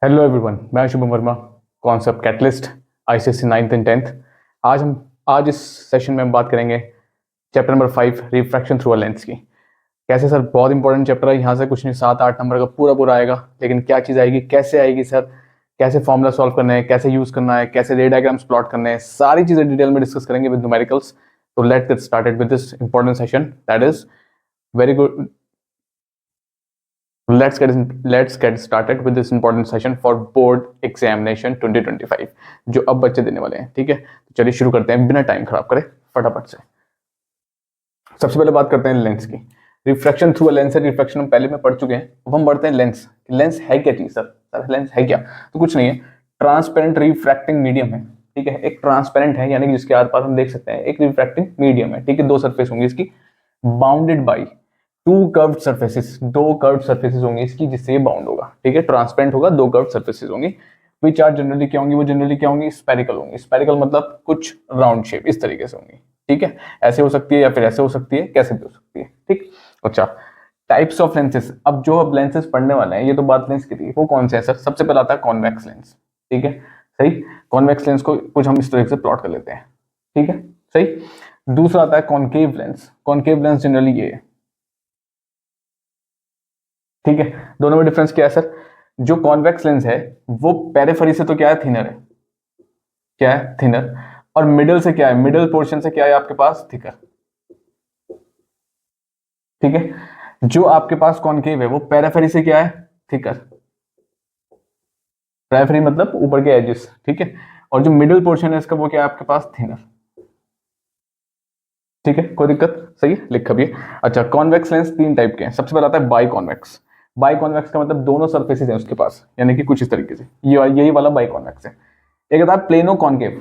Hello everyone, मैं Shubham Verma, concept catalyst, ICSC 9th and 10th। आज इस सेशन में हम बात करेंगे chapter number 5 refraction through a lens की। कैसे सर? बहुत इंपॉर्टेंट चैप्टर है। यहाँ से कुछ नहीं, 7-8 नंबर का पूरा पूरा आएगा। लेकिन क्या चीज़ आएगी, कैसे आएगी सर? कैसे फॉर्मूला सॉल्व करना है, कैसे यूज़ करना है, कैसे रे डायग्राम्स प्लॉट करने हैं, सारी चीज़ें डिटेल में डिस्कस करेंगे विद न्यूमेरिकल्स। तो let's get started with this important session, that is very good. Let's get started with this important session for board examination 2025 जो अब बच्चे देने वाले हैं। ठीक है, तो चलिए शुरू करते हैं बिना टाइम खराब करे फटाफट से। सबसे पहले बात करते हैं लेंस की। रिफ्रैक्शन थ्रू अ लेंस है। रिफ्रैक्शन हम पहले में पढ़ चुके हैं। अब हम बढ़ते हैं लेंस। लेंस है क्या चीज सर लेंस है क्या? तो कुछ नहीं है, ट्रांसपेरेंट रिफ्रैक्टिंग मीडियम है। ठीक है, एक ट्रांसपेरेंट है यानी कि जिसके आर पास हम देख सकते हैं, एक रिफ्रैक्टिंग मीडियम है। ठीक है, दो सरफेस होंगी इसकी, bounded by two curved surfaces. दो कर्व्ड सर्फेसेस होंगी इसकी जिससे ये बाउंड होगा। ठीक है, ट्रांसपेरेंट होगा, दो कर्व्ड सर्फेसेस होंगी। विच आर जनरली क्या होंगी? वो जनरली क्या होंगी? स्फेरिकल होंगी। स्फेरिकल मतलब कुछ राउंड शेप इस तरीके से होंगी। ठीक है, ऐसे हो सकती है या फिर ऐसे हो सकती है, कैसे भी हो सकती है। ठीक, अच्छा, टाइप्स ऑफ लेंसेज। अब जो अब लेंसेज पढ़ने वाले हैं, ये तो बात लेंस की थी, वो कौन से है सर? सबसे पहला आता है कॉन्वेक्स लेंस। ठीक है, सही। कॉन्वेक्स लेंस को कुछ हम इस तरीके से प्लॉट कर लेते हैं। ठीक है, सही। दूसरा आता है concave lens. Concave lens generally ये है। ठीक है, दोनों में डिफरेंस क्या है सर? जो कॉन्वेक्स लेंस है वो पेरिफेरी से तो क्या है? थिनर है। क्या है? थिनर। और मिडल से क्या है? मिडल पोर्शन से क्या है आपके पास? थिकर। ठीक है, जो आपके पास कॉनकेव है वो पेरिफेरी से क्या है? थिकर। पेरिफेरी मतलब ऊपर के एजेस। ठीक है, और जो मिडल पोर्शन है इसका वो क्या है आपके पास? थिनर। ठीक है, कोई दिक्कत? सही है, लिखा भी है। अच्छा, कॉन्वेक्स लेंस तीन टाइप के हैं। सबसे पहला आता है बाई कॉन्वेक्स। बाई कॉन्वेक्स का मतलब दोनों सरफेसेस हैं उसके पास, यानी कि कुछ इस तरीके से, ये यही वाला बाई कॉन्वेक्स है। एक आता है plano concave,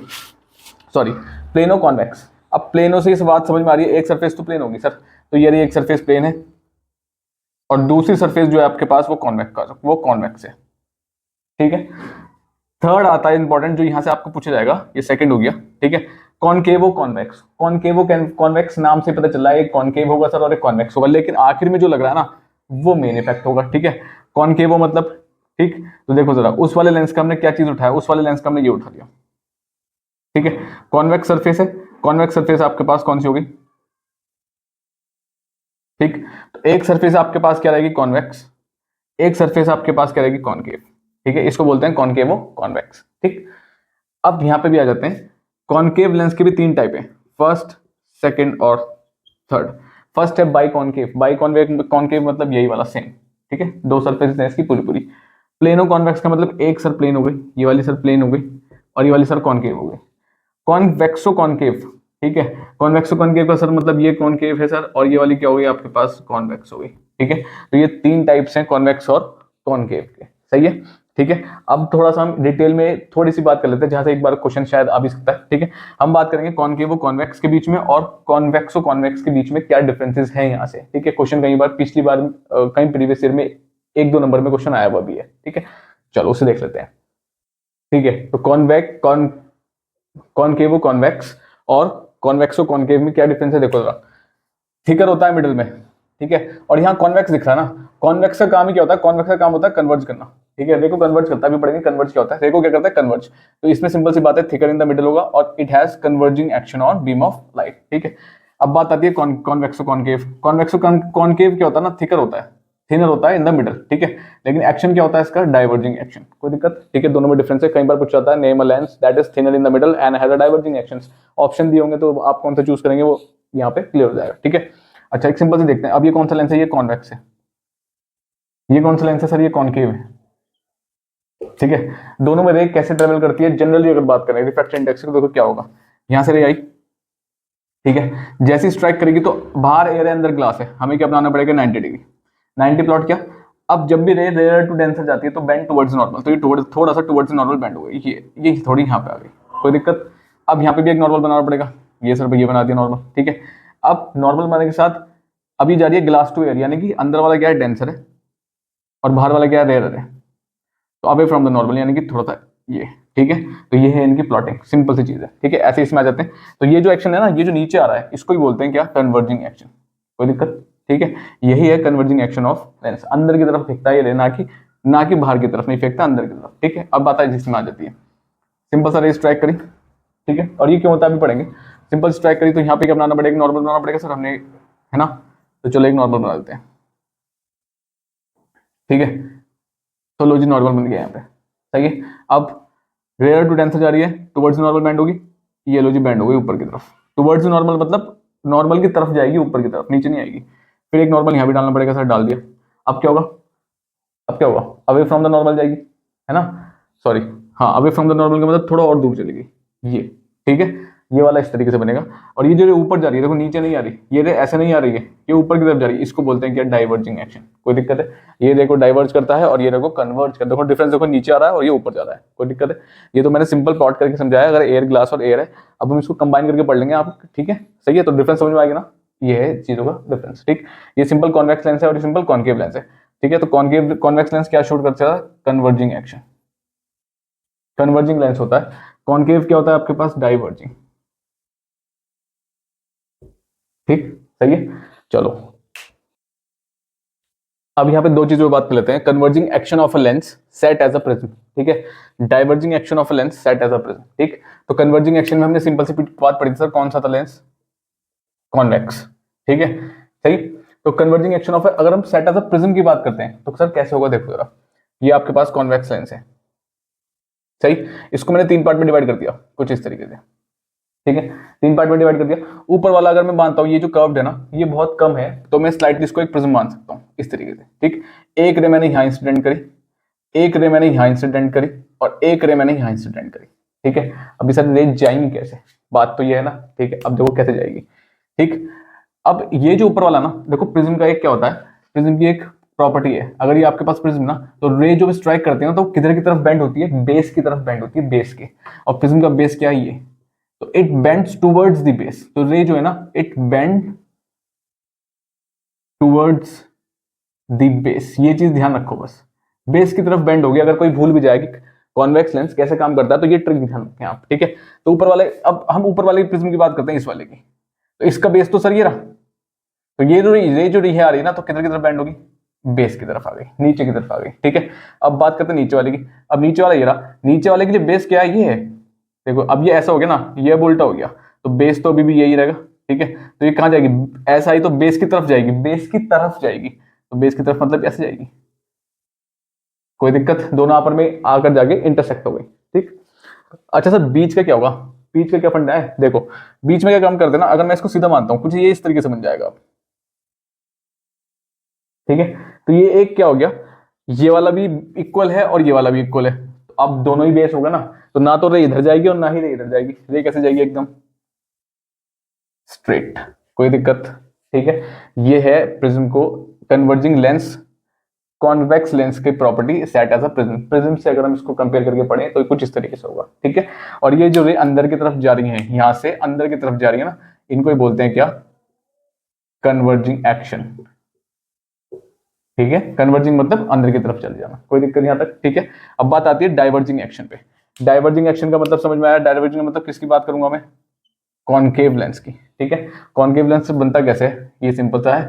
sorry plano convex. अब प्लेनो से इस बात समझ में आ रही है, एक सरफेस तो प्लेन होगी सर, तो ये रही एक सरफेस प्लेन है और दूसरी सरफेस जो है आपके पास वो कॉन्वेक्स है। ठीक है, थर्ड आता है इंपॉर्टेंट, जो यहां से आपको पूछा जाएगा, ये सेकंड हो गया। ठीक है, कॉनकेवो कॉन्वेक्स। कॉनकेवो कॉन्वेक्स नाम से पता चला है एक कॉनकेव होगा सर और एक कॉन्वेक्स होगा, लेकिन आखिर में जो लग रहा है ना वो मेन इफेक्ट होगा। ठीक है, कॉनकेवो मतलब, ठीक, तो देखो जरा, उस वाले लेंस का हमने क्या चीज उठाया? उस वाले लेंस का हमने ये उठा लिया। ठीक है, कॉन्वेक्स सरफेस है। कॉन्वेक्स सरफेस आपके पास कौन सी होगी? ठीक, तो एक सरफेस आपके पास क्या रहेगी? कॉन्वेक्स। एक सरफेस आपके पास क्या रहेगी? कॉनकेव। ठीक है, इसको बोलते हैं कॉनकेवो कॉन्वेक्स। ठीक, अब यहां पे भी आ जाते हैं। कॉनकेव लेंस के भी तीन टाइप है, फर्स्ट, सेकंड और थर्ड। फर्स्ट है बाई कॉनकेव। बाई कॉन्वेव कॉनकेव मतलब यही वाला सेम। ठीक है, दो सरफेस है इसकी पूरी पूरी। प्लेनो कॉन्वेक्स का मतलब एक सर प्लेन हो गई, ये वाली सर प्लेन हो गई, और ये वाली सर कॉनकेव हो गई। कॉन्वेक्सो कॉनकेव, ठीक है, कॉन्वेक्सो कॉनकेव का सर मतलब ये कॉनकेव है सर, और ये वाली क्या हो गई आपके पास? कॉन्वेक्स हो गई। ठीक है, तो ये तीन टाइप्स हैं कॉन्वेक्स और कॉनकेव के। सही है, ठीक है। अब थोड़ा सा हम डिटेल में थोड़ी सी बात कर लेते हैं, जहां से एक बार क्वेश्चन शायद आ भी सकता है। ठीक है, हम बात करेंगे कॉनकेव कॉन्वेक्स के बीच में और कॉन्वेक्सो कॉन्वेक्स के बीच में क्या डिफरेंसेस हैं यहाँ से। ठीक है, क्वेश्चन कई बार पिछली बार कहीं प्रीवियस ईयर में एक दो नंबर में क्वेश्चन आया हुआ भी है। ठीक है, चलो उसे देख लेते हैं। ठीक है, तो कॉनकेवो कॉन्वेक्स और कॉन्वेक्सो कॉनकेव में क्या डिफरेंस है देखो जरा। थिकर होता है मिडिल में, ठीक है, और यहाँ कॉन्वेक्स दिख रहा है ना। कॉन्वेक्स का काम ही क्या होता है? कॉन्वेक्स का काम होता है कन्वर्ज करना। ठीक है, देखो कन्वर्ज करता भी पड़ेंगे। कन्वर्ज क्या होता है? देखो क्या करता है? कन्वर्ज। तो इसमें सिंपल सी बात है, थिकर इन द मिडिल होगा और it has converging action on beam of light. ठीक है, अब बात आती है कॉन्वेक्सो कॉनकेव। कॉन्वेक्सो कॉनकेव क्या होता है ना? थिकर होता है, थिनर होता है इन द मिडल। ठीक है, लेकिन एक्शन क्या होता है इसका? Diverging action. कोई दिक्कत? ठीक है, दोनों में डिफरेंस है। कई बार पूछा जाता है name a lens that is thinner in the middle and has a diverging action. Option दिए होंगे तो आप कौन सा चूज करेंगे वो यहाँ पे क्लियर हो जाएगा। ठीक है, अच्छा एक सिंपल से देखते हैं। अब ये कौन सा लेंस है? ये कॉन्वेक्स है। ये कौन सा लेंस है सर? ये कॉनकेव है। ठीक है, दोनों में रे कैसे ट्रेवल करती है जनरली अगर बात करें रिफ्रैक्शन इंडेक्स की, तो देखो क्या होगा। यहां से रे आई, ठीक है, जैसी स्ट्राइक करेगी तो बाहर एयर है अंदर ग्लास है, हमें क्या बनाना पड़ेगा? 90 डिग्री। 90 प्लॉट किया। अब जब भी रे रेयर टू डेंसर जाती है तो बेंड टुवर्ड्स नॉर्मल, तो ये थोड़ा सा टुवर्ड्स नॉर्मल बेंड हो गई। ये थोड़ी यहाँ पे आ गई, कोई दिक्कत? अब यहाँ पे भी एक नॉर्मल बनाना पड़ेगा। ये सर ये बना दिया नॉर्मल। ठीक है, अब नॉर्मल बनाने के साथ अभी जा रही है ग्लास टू एयर, यानी कि अंदर वाला क्या है? डेंसर है, और बाहर वाला क्या है? रेयर है। तो अवे फ्रॉम द नॉर्मल यानी कि थोड़ा सा ये। ठीक है, तो ये है इनकी प्लॉटिंग, सिंपल सी चीज है। ठीक है, ऐसे इसमें आ जाते हैं। तो ये जो एक्शन है ना, ये जो नीचे आ रहा है, इसको ही बोलते हैं क्या? Converging action. कोई दिक्कत? ठीक है, यही है कन्वर्जिंग एक्शन ऑफ लेंस। अंदर की तरफ दिखता है ये, ना कि ना कि बाहर की तरफ नहीं फेंकता, अंदर की तरफ। ठीक है, अब बात है जिसमें आ जाती है, सिंपल सा रे स्ट्राइक करी, ठीक है, और ये क्यों होता है अभी पढ़ेंगे। सिंपल स्ट्राइक करी तो यहाँ पे क्या बनाना पड़ेगा, नॉर्मल बनाना पड़ेगा सर हमने, है ना। तो चलो एक नॉर्मल बना देते हैं, ठीक है। तो लो जी नॉर्मल बन गया यहाँ पे, सही है। अब रेयर टू डेंसर जा रही है, टुवर्ड्स नॉर्मल बैंड होगी, ये लो जी बैंड हो गई ऊपर की तरफ। टुवर्ड्स नॉर्मल मतलब नॉर्मल की तरफ जाएगी, ऊपर की तरफ, नीचे नहीं आएगी। फिर एक नॉर्मल यहाँ भी डालना पड़ेगा सर, डाल दिया। अब क्या होगा, अब क्या होगा, अवे फ्रॉम द नॉर्मल जाएगी, है ना, सॉरी, हाँ अवे फ्रॉम द नॉर्मल का मतलब थोड़ा और दूर चलेगी, ये, ठीक है। ये वाला इस तरीके से बनेगा। और ये जो ऊपर जा रही है, देखो नीचे नहीं आ रही, ये ऐसे नहीं आ रही है, ये ऊपर की तरफ जा रही है, इसको बोलते हैं क्या, डाइवर्जिंग एक्शन। कोई दिक्कत है, ये देखो डाइवर्ज करता है और ये देखो कन्वर्ज करता है। देखो डिफरेंस देखो, नीचे आ रहा है और ये ऊपर जा रहा है, कोई दिक्कत है। ये तो मैंने सिंपल प्लॉट करके समझाया, अगर एयर ग्लास और एयर है, अब हम इसको कंबाइन करके पढ़ लेंगे आप, ठीक है, सही है। तो डिफरेंस समझ में आएगा ना, ये है चीजों का डिफरेंस, ठीक। ये सिंपल कॉन्वेक्स लेंस है और सिंपल कॉन्केव लेंस है, ठीक है। तो कॉन्केव कॉन्वेक्स लेंस क्या शूट करता है, कन्वर्जिंग एक्शन, कन्वर्जिंग लेंस होता है। कॉन्केव क्या होता है आपके पास, डाइवर्जिंग, ठीक, सही है। चलो अब यहाँ पे दो चीजों पर बात कर लेते हैं, converging action of a lens set as a prism, ठीक है, diverging action of a lens set as a prism, ठीक। तो कन्वर्जिंग एक्शन में हमने सिंपल सी बात पढ़ी थी सर, कौन सा था लेंस, कॉन्वेक्स, ठीक है, सही। तो कन्वर्जिंग एक्शन ऑफ, अगर हम सेट एज अ प्रिज्म की बात करते हैं तो सर कैसे होगा, देखो जरा, ये आपके पास कॉन्वेक्स लेंस है, सही। इसको मैंने तीन पार्ट में डिवाइड कर दिया कुछ इस तरीके से, ठीक है, तीन पार्ट में डिवाइड कर दिया। ऊपर वाला अगर मैं मानता हूं ये जो कर्व्ड है ना, ये बहुत कम है, तो मैं स्लाइटली इसको एक प्रिज्म मान सकता हूं इस तरीके से, ठीक। एक रे मैंने यहां इंसिडेंट करी, एक रे मैंने यहां इंसिडेंट करी, और एक रे मैंने यहां इंसिडेंट करी, ठीक है। अभी सर रे जाएंगी कैसे, बात तो ये है ना, ठीक है। अब देखो कैसे जाएगी, ठीक। अब ये जो ऊपर वाला ना, देखो प्रिज्म का एक क्या होता है, प्रिज्म की एक प्रॉपर्टी है, अगर ये आपके पास प्रिज्म ना, तो रे जो स्ट्राइक करते हैं ना, तो किधर की तरफ बेंड होती है, बेस की तरफ बेंड होती है, बेस के। और प्रिज्म का बेस क्या है, ये, तो it bends towards the base, तो रे जो है ना, it bend towards the base, ये चीज ध्यान रखो बस, बेस की तरफ बेंड होगी। अगर कोई भूल भी जाएगी कॉन्वेक्स लेंस कैसे काम करता है, तो ये ट्रिक ध्यान रखें आप, ठीक है। तो ऊपर वाले, अब हम ऊपर वाले प्रिज्म की बात करते हैं, इस वाले की, तो इसका बेस तो सर ये रहा, तो ये जो रे जो रही है आ रही है ना, तो किधर की तरफ बेंड होगी, बेस की तरफ आ गई, नीचे की तरफ आ गई, ठीक है। अब बात करते हैं नीचे वाले की, अब नीचे वाला ये रहा, नीचे वाले की जो बेस क्या है, ये है, देखो अब ये ऐसा हो गया ना, ये अब उल्टा हो गया, तो बेस तो अभी भी यही रहेगा, ठीक है। तो ये कहां जाएगी, ऐसा ही तो बेस की तरफ जाएगी, बेस की तरफ जाएगी, तो बेस की तरफ मतलब ऐसे जाएगी, कोई दिक्कत, दोनों आपस में आकर जाके इंटरसेक्ट हो गई, ठीक। अच्छा सर बीच का क्या होगा, बीच का क्या फंडा है, देखो बीच में क्या काम करते हैं ना, अगर मैं इसको सीधा मानता हूं कुछ ये इस तरीके से बन जाएगा, ठीक है। तो ये एक क्या हो गया, ये वाला भी इक्वल है और ये वाला भी इक्वल है, तो अब दोनों ही बेस होगा ना, तो ना तो रे इधर जाएगी और ना ही रे इधर जाएगी, रे कैसे जाएगी, एकदम स्ट्रेट, कोई दिक्कत, ठीक है। ये है प्रिज्म को कन्वर्जिंग लेंस, कॉन्वेक्स लेंस की property set as a prism, prism से अगर हम इसको कंपेयर करके पढ़ें तो कुछ इस तरीके से होगा, ठीक है। और ये जो रे अंदर की तरफ जा रही है, यहां से अंदर की तरफ जा रही है ना, इनको ही बोलते हैं क्या, कन्वर्जिंग एक्शन, ठीक है। कन्वर्जिंग मतलब अंदर की तरफ चले जाना, कोई दिक्कत यहां तक, ठीक है। अब बात आती है डाइवर्जिंग एक्शन पे, डाइवर्जिंग एक्शन का मतलब समझ में आया, डाइवर्जिंग का मतलब किसकी बात करूंगा मैं, कॉनकेव लेंस की, ठीक है। कॉनकेव लेंस बनता कैसे है, ये सिंपल सा है,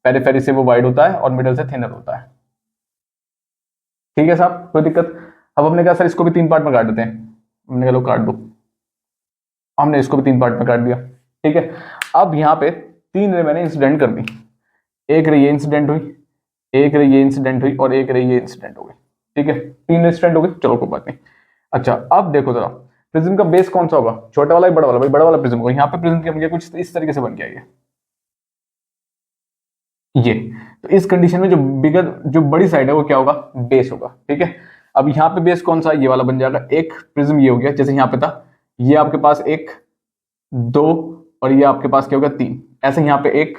पेरिफेरी से वो वाइड होता है और मिडल से थिनर होता है, ठीक है साहब, कोई दिक्कत। अब हमने कहा सर इसको भी तीन पार्ट में काट देते हैं, हमने कहा लो काट दो, हमने इसको भी तीन पार्ट में काट दिया, ठीक है। अब यहाँ पे तीन रे मैंने इंसिडेंट कर दी, एक रे ये इंसिडेंट हुई, एक रे ये इंसिडेंट हुई और एक रे ये इंसिडेंट हो गई, ठीक है, तीन इंसिडेंट हो गई, चलो कोई बात नहीं। अच्छा अब देखो जरा, प्रिज्म का बेस कौन सा होगा, छोटा वाला या बड़ा वाला, भाई बड़ा वाला प्रिज्म होगा। यहाँ पे प्रिज्म की कुछ इस तरीके से बन गया ये, तो इस कंडीशन में जो बिगर, जो बड़ी साइड है वो क्या होगा, बेस होगा, ठीक है। अब यहाँ पे बेस कौन सा, ये वाला बन जाएगा, एक प्रिज्म ये हो गया, जैसे यहाँ पे था, ये आपके पास एक, दो, और ये आपके पास क्या होगा, तीन, ऐसे यहाँ पे एक,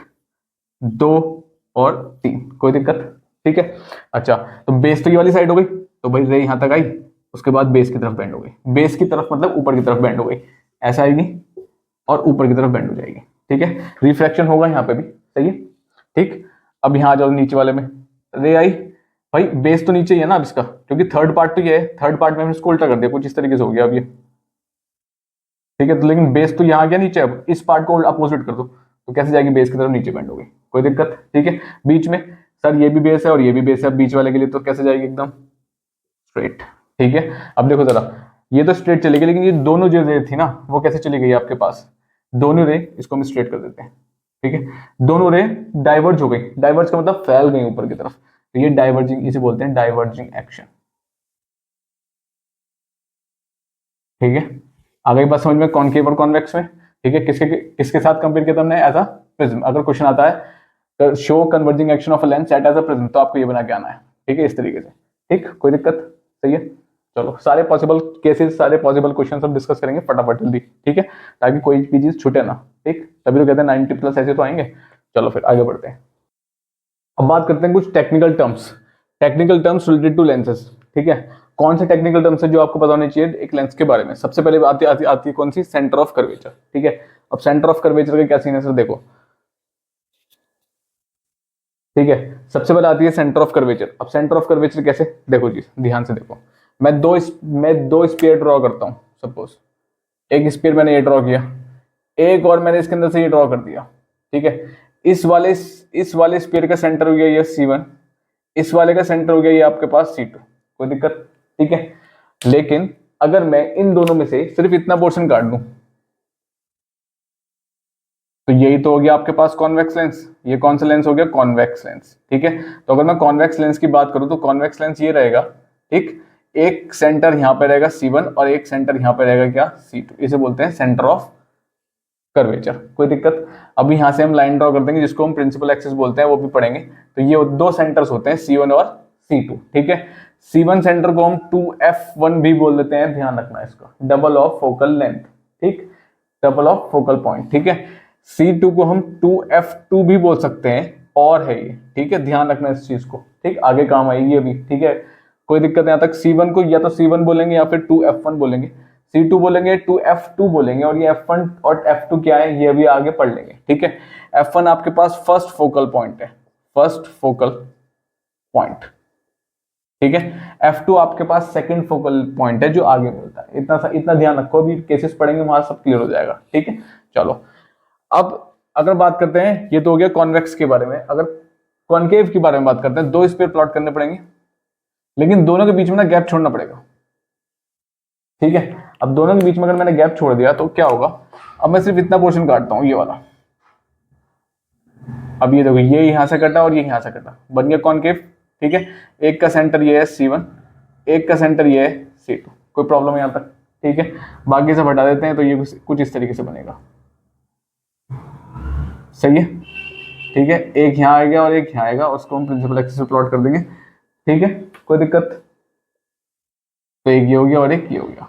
दो और तीन, कोई दिक्कत, ठीक है। अच्छा तो बेस तो ये वाली साइड हो गई, तो भाई रे यहां तक आई, उसके बाद बेस की तरफ बेंड हो गई, बेस की तरफ मतलब ऊपर की तरफ बेंड हो गई, ऐसा आएगी और ऊपर की तरफ बेंड हो जाएगी, ठीक है। रिफ्रैक्शन होगा यहाँ पे भी, सही है, ठीक। अब यहाँ आ जाओ नीचे वाले में, रे आई, भाई बेस तो नीचे ही है ना अब इसका, क्योंकि थर्ड पार्ट तो ये है, थर्ड पार्ट में हमने इसको उल्टा कर दिया, कुछ इस तरीके से हो गया अब ये, ठीक है। तो लेकिन बेस तो यहाँ गया नीचे, अब इस पार्ट को अपोजिट कर दो, तो कैसे जाएगी, बेस की तरफ नीचे बेंड होगी, कोई दिक्कत, ठीक है। बीच में सर ये भी बेस है और ये भी बेस है, बीच वाले के लिए तो कैसे जाएगी, एकदम स्ट्रेट। ठीक है, अब देखो जरा, ये तो स्ट्रेट चलेगी, लेकिन ये दोनों जो रे थी ना वो कैसे चली गई आपके पास, दोनों रे, इसको हम स्ट्रेट कर देते हैं। ठीक है, दोनों रे डाइवर्ज हो गई, डाइवर्ज का मतलब फैल गई ऊपर की तरफ, तो ये डाइवर्जिंग, इसे बोलते हैं डाइवर्जिंग एक्शन। ठीक है, आ गई बात समझ में कॉनकेव और कॉन्वेक्स में। ठीक है, किसके किसके साथ कंपेयर किया था हमने, एज अ प्रिज्म। अगर क्वेश्चन आता है show converging action of a lens at as a prism, तो आपको ये बना के आना है। ठीक है, इस तरीके से। ठीक, कोई दिक्कत, सही है। चलो, सारे पॉसिबल केसेस, सारे पॉसिबल क्वेश्चन हम डिस्कस करेंगे फटाफट जल्दी। ठीक है, ताकि कोई भी चीज छूटे ना। ठीक, तभी तो कहते हैं 90+ ऐसे तो आएंगे। चलो फिर आगे बढ़ते हैं। अब बात करते हैं कुछ technical terms, technical terms related to lenses. ठीक है, कौन से टेक्निकल टर्म्स है जो आपको पता होने चाहिए एक लेंस के बारे में। सबसे पहले आती है कौन सी, सेंटर ऑफ कर्वेचर। ठीक है, अब सेंटर ऑफ कर्वेचर का क्या सीन है सर, देखो। ठीक है, सबसे पहले आती है सेंटर ऑफ कर्वेचर। अब सेंटर ऑफ कर्वेचर कैसे, देखो जी, ध्यान से देखो। मैं दो स्पीयर ड्रॉ करता हूं, सपोज एक स्पीयर मैंने ये ड्रॉ किया, एक और मैंने इसके अंदर से ये ड्रॉ कर दिया। ठीक है, इस वाले स्पीयर का सेंटर हो गया ये C1, इस वाले का सेंटर हो गया ये आपके पास C2। कोई दिक्कत, ठीक है। लेकिन अगर मैं इन दोनों में से सिर्फ इतना पोर्शन काट दूं, तो यही तो हो गया आपके पास कॉन्वेक्स लेंस। ये कौन सा लेंस हो गया, कॉन्वेक्स लेंस। ठीक है, तो अगर मैं कॉन्वेक्स लेंस की बात करूं तो कॉन्वेक्स लेंस ये रहेगा। ठीक, एक सेंटर यहां पे रहेगा C1 और एक सेंटर यहां पे रहेगा क्या, C2। इसे बोलते हैं सेंटर ऑफ कर्वेचर। कोई दिक्कत। अब यहां से हम लाइन ड्रॉ कर देंगे जिसको हम प्रिंसिपल एक्सिस बोलते हैं, वो भी पढ़ेंगे। तो ये दो सेंटर्स होते हैं C1 और C2। ठीक है, C1 सेंटर को हम 2F1 भी बोल देते हैं, ध्यान रखना इसको, डबल ऑफ फोकल लेंथ। ठीक, डबल ऑफ फोकल पॉइंट। ठीक है, C2 को हम 2F2 भी बोल सकते हैं, और है ये। ठीक है, ध्यान रखना इस चीज को। ठीक, आगे काम आएगी ये भी। ठीक है, कोई दिक्कत नहीं। यहाँ तक C1 को या तो C1 बोलेंगे या फिर 2F1 बोलेंगे, C2 बोलेंगे, 2F2 बोलेंगे, और ये F1 और F2 क्या है ये भी आगे पढ़ लेंगे। ठीक है, F1 आपके पास फर्स्ट फोकल पॉइंट है, फर्स्ट फोकल पॉइंट। ठीक है, F2 आपके पास सेकंड फोकल पॉइंट है जो आगे मिलता है। इतना ध्यान रखो, अभी केसेस पढ़ेंगे वहां सब क्लियर हो जाएगा। ठीक है, चलो अब अगर बात करते हैं, ये तो हो गया कॉन्वेक्स के बारे में। अगर कॉनकेव के बारे में बात करते हैं, दो स्फीयर प्लॉट करने पड़ेंगे, लेकिन दोनों के बीच में ना गैप छोड़ना पड़ेगा। ठीक है, अब दोनों के बीच में अगर मैंने गैप छोड़ दिया तो क्या होगा, अब मैं सिर्फ इतना पोर्शन काटता हूं, ये वाला। अब ये देखो, ये यहां से कटा और ये यहां से कटा, बन गया कॉनकेव। ठीक है, एक का सेंटर ये है C1, एक का सेंटर ये है C2। कोई प्रॉब्लम है यहां तक। ठीक है, बाकी सब हटा देते हैं, तो ये कुछ इस तरीके से बनेगा। सही है, ठीक है, एक यहाँ आएगा और एक यहाँ आएगा, उसको हम प्रिंसिपल एक्सिस पे प्लॉट कर देंगे। ठीक है, कोई दिक्कत। तो एक ये हो गया और एक ये हो गया।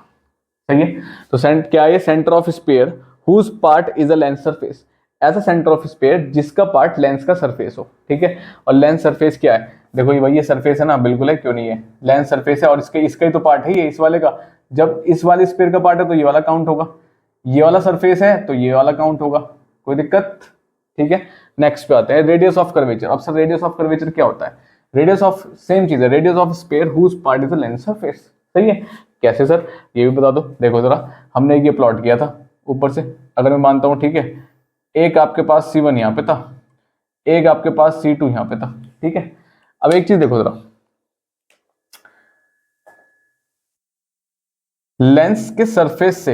सही है, तो सेंट क्या है, centre of sphere whose part is a lens surface. ऐसा सेंटर ऑफ स्पेयर जिसका पार्ट लेंस का सरफेस हो। ठीक है, और लेंस सरफेस क्या है, देखो ये भाई ये सरफेस है ना, बिल्कुल है, क्यों नहीं है, लेंस सरफेस है, और इसका ही तो पार्ट है ये, इस वाले का। जब इस वाले स्पेयर का पार्ट है तो ये वाला काउंट होगा, ये वाला सरफेस है तो ये वाला काउंट होगा। कोई दिक्कत। ठीक है, नेक्स्ट पे आते हैं, रेडियस ऑफ कर्वेचर। अब सर रेडियस ऑफ कर्वेचर क्या होता है, रेडियस ऑफ सेम चीज है, radius of sphere whose part is the lens surface. सही है, कैसे सर, ये भी बता दो। देखो जरा, हमने ये प्लॉट किया था ऊपर से, अगर मैं मानता हूं, ठीक है, एक आपके पास C1 यहाँ पे था, एक आपके पास C2 यहाँ पे था। ठीक है, अब एक चीज देखो जरा, लेंस के सरफेस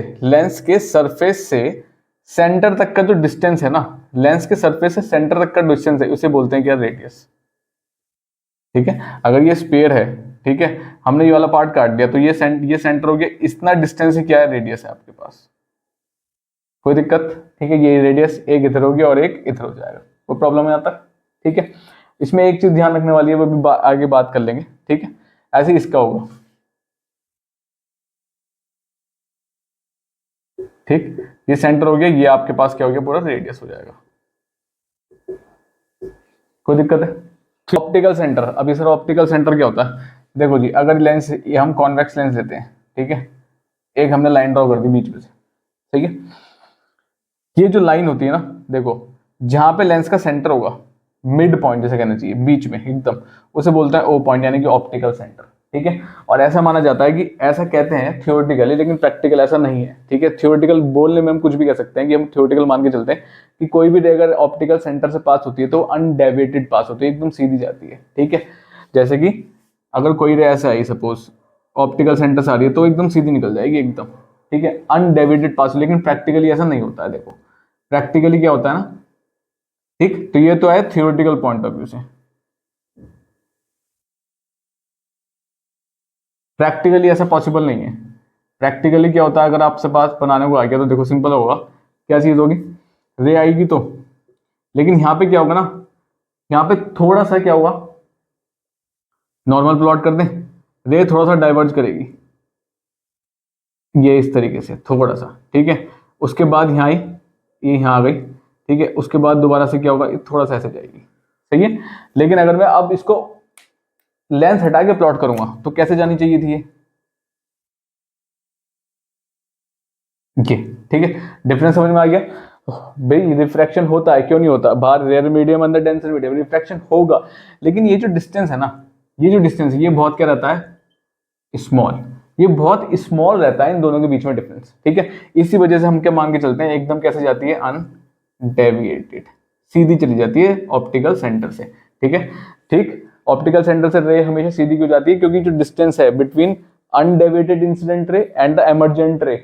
से सेंटर तक का जो डिस्टेंस है ना, लेंस के सरफेस से सेंटर तक का डिस्टेंस है, उसे बोलते हैं क्या, रेडियस। ठीक है, अगर ये स्पेयर है, ठीक है, हमने ये वाला पार्ट काट दिया, तो ये सेंटर हो गया, इतना डिस्टेंस ही क्या है, रेडियस है आपके पास। कोई दिक्कत। ठीक है, ये रेडियस एक इधर हो गया और एक इधर हो जाएगा, कोई प्रॉब्लम है यहाँ तक। ठीक है, इसमें एक चीज ध्यान रखने वाली है, वो भी आगे बात कर लेंगे। ठीक है, ऐसे ही इसका होगा। ठीक, ये सेंटर हो गया, ये आपके पास क्या हो गया, पूरा रेडियस हो जाएगा। कोई दिक्कत है। ऑप्टिकल सेंटर, अभी सर ऑप्टिकल सेंटर क्या होता है, देखो जी, अगर लेंस, ये हम कॉन्वेक्स लेंस लेते हैं, ठीक है, एक हमने लाइन ड्रॉ कर दी बीच में से। ठीक है, ये जो लाइन होती है ना, देखो जहां पे लेंस का सेंटर होगा, मिड पॉइंट जैसे कहना चाहिए, बीच में एकदम, उसे बोलते हैं ओ पॉइंट, यानी कि ऑप्टिकल सेंटर। ठीक है। और ऐसा माना जाता है कि ऐसा कहते हैं थियोरेटिकली, लेकिन प्रैक्टिकल ऐसा नहीं है, ठीक है। थियोरेटिकल बोलने में हम कुछ भी कह सकते हैं कि हम थियोरेटिकल मान के चलते हैं कि कोई भी रे अगर ऑप्टिकल सेंटर से पास होती है तो अनडेविएटेड पास होती है, एकदम सीधी जाती है, ठीक है। जैसे कि अगर कोई रे ऐसे आई सपोज ऑप्टिकल सेंटर से आ रही है तो एकदम सीधी निकल जाएगी एकदम, ठीक है, अनडेविएटेड पास। लेकिन प्रैक्टिकली ऐसा नहीं होता है। देखो प्रैक्टिकली क्या होता है ना, ठीक। तो ये तो है थियोरेटिकल पॉइंट ऑफ व्यू से। प्रैक्टिकली ऐसा पॉसिबल नहीं है। प्रैक्टिकली क्या होता है, अगर आपसे पास बनाने को आ गया तो देखो सिंपल होगा, क्या चीज होगी, रे आएगी तो, लेकिन यहाँ पे क्या होगा ना, यहाँ पे थोड़ा सा क्या होगा, नॉर्मल प्लॉट कर दें, रे थोड़ा सा डाइवर्ज करेगी, ये इस तरीके से थोड़ा सा, ठीक है। उसके बाद यहाँ आई, ये यहाँ आ गई, ठीक है। उसके बाद दोबारा से क्या होगा, ये थोड़ा सा ऐसे जाएगी, सही है। लेकिन अगर मैं अब इसको लेंथ हटा के प्लॉट करूंगा तो कैसे जानी चाहिए थी ये, ठीक है। डिफरेंस समझ में आ गया भाई। रिफ्रैक्शन होता है, क्यों नहीं होता, बाहर रेयर मीडियम अंदर डेंसर मीडियम, रिफ्रैक्शन होगा। लेकिन ये जो डिस्टेंस है ना, ये जो डिस्टेंस है ये बहुत क्या रहता है, स्मॉल। ये बहुत स्मॉल रहता है इन दोनों के बीच में डिफरेंस, ठीक है। इसी वजह से हम क्या मान के चलते हैं, एकदम कैसे जाती है, अनडेविएटेड, सीधी चली जाती है ऑप्टिकल सेंटर से, ठीक है। ठीक, ऑप्टिकल सेंटर से रे हमेशा सीधी क्यों जाती है, क्योंकि जो डिस्टेंस है between undeviated incident ray and the emergent रे,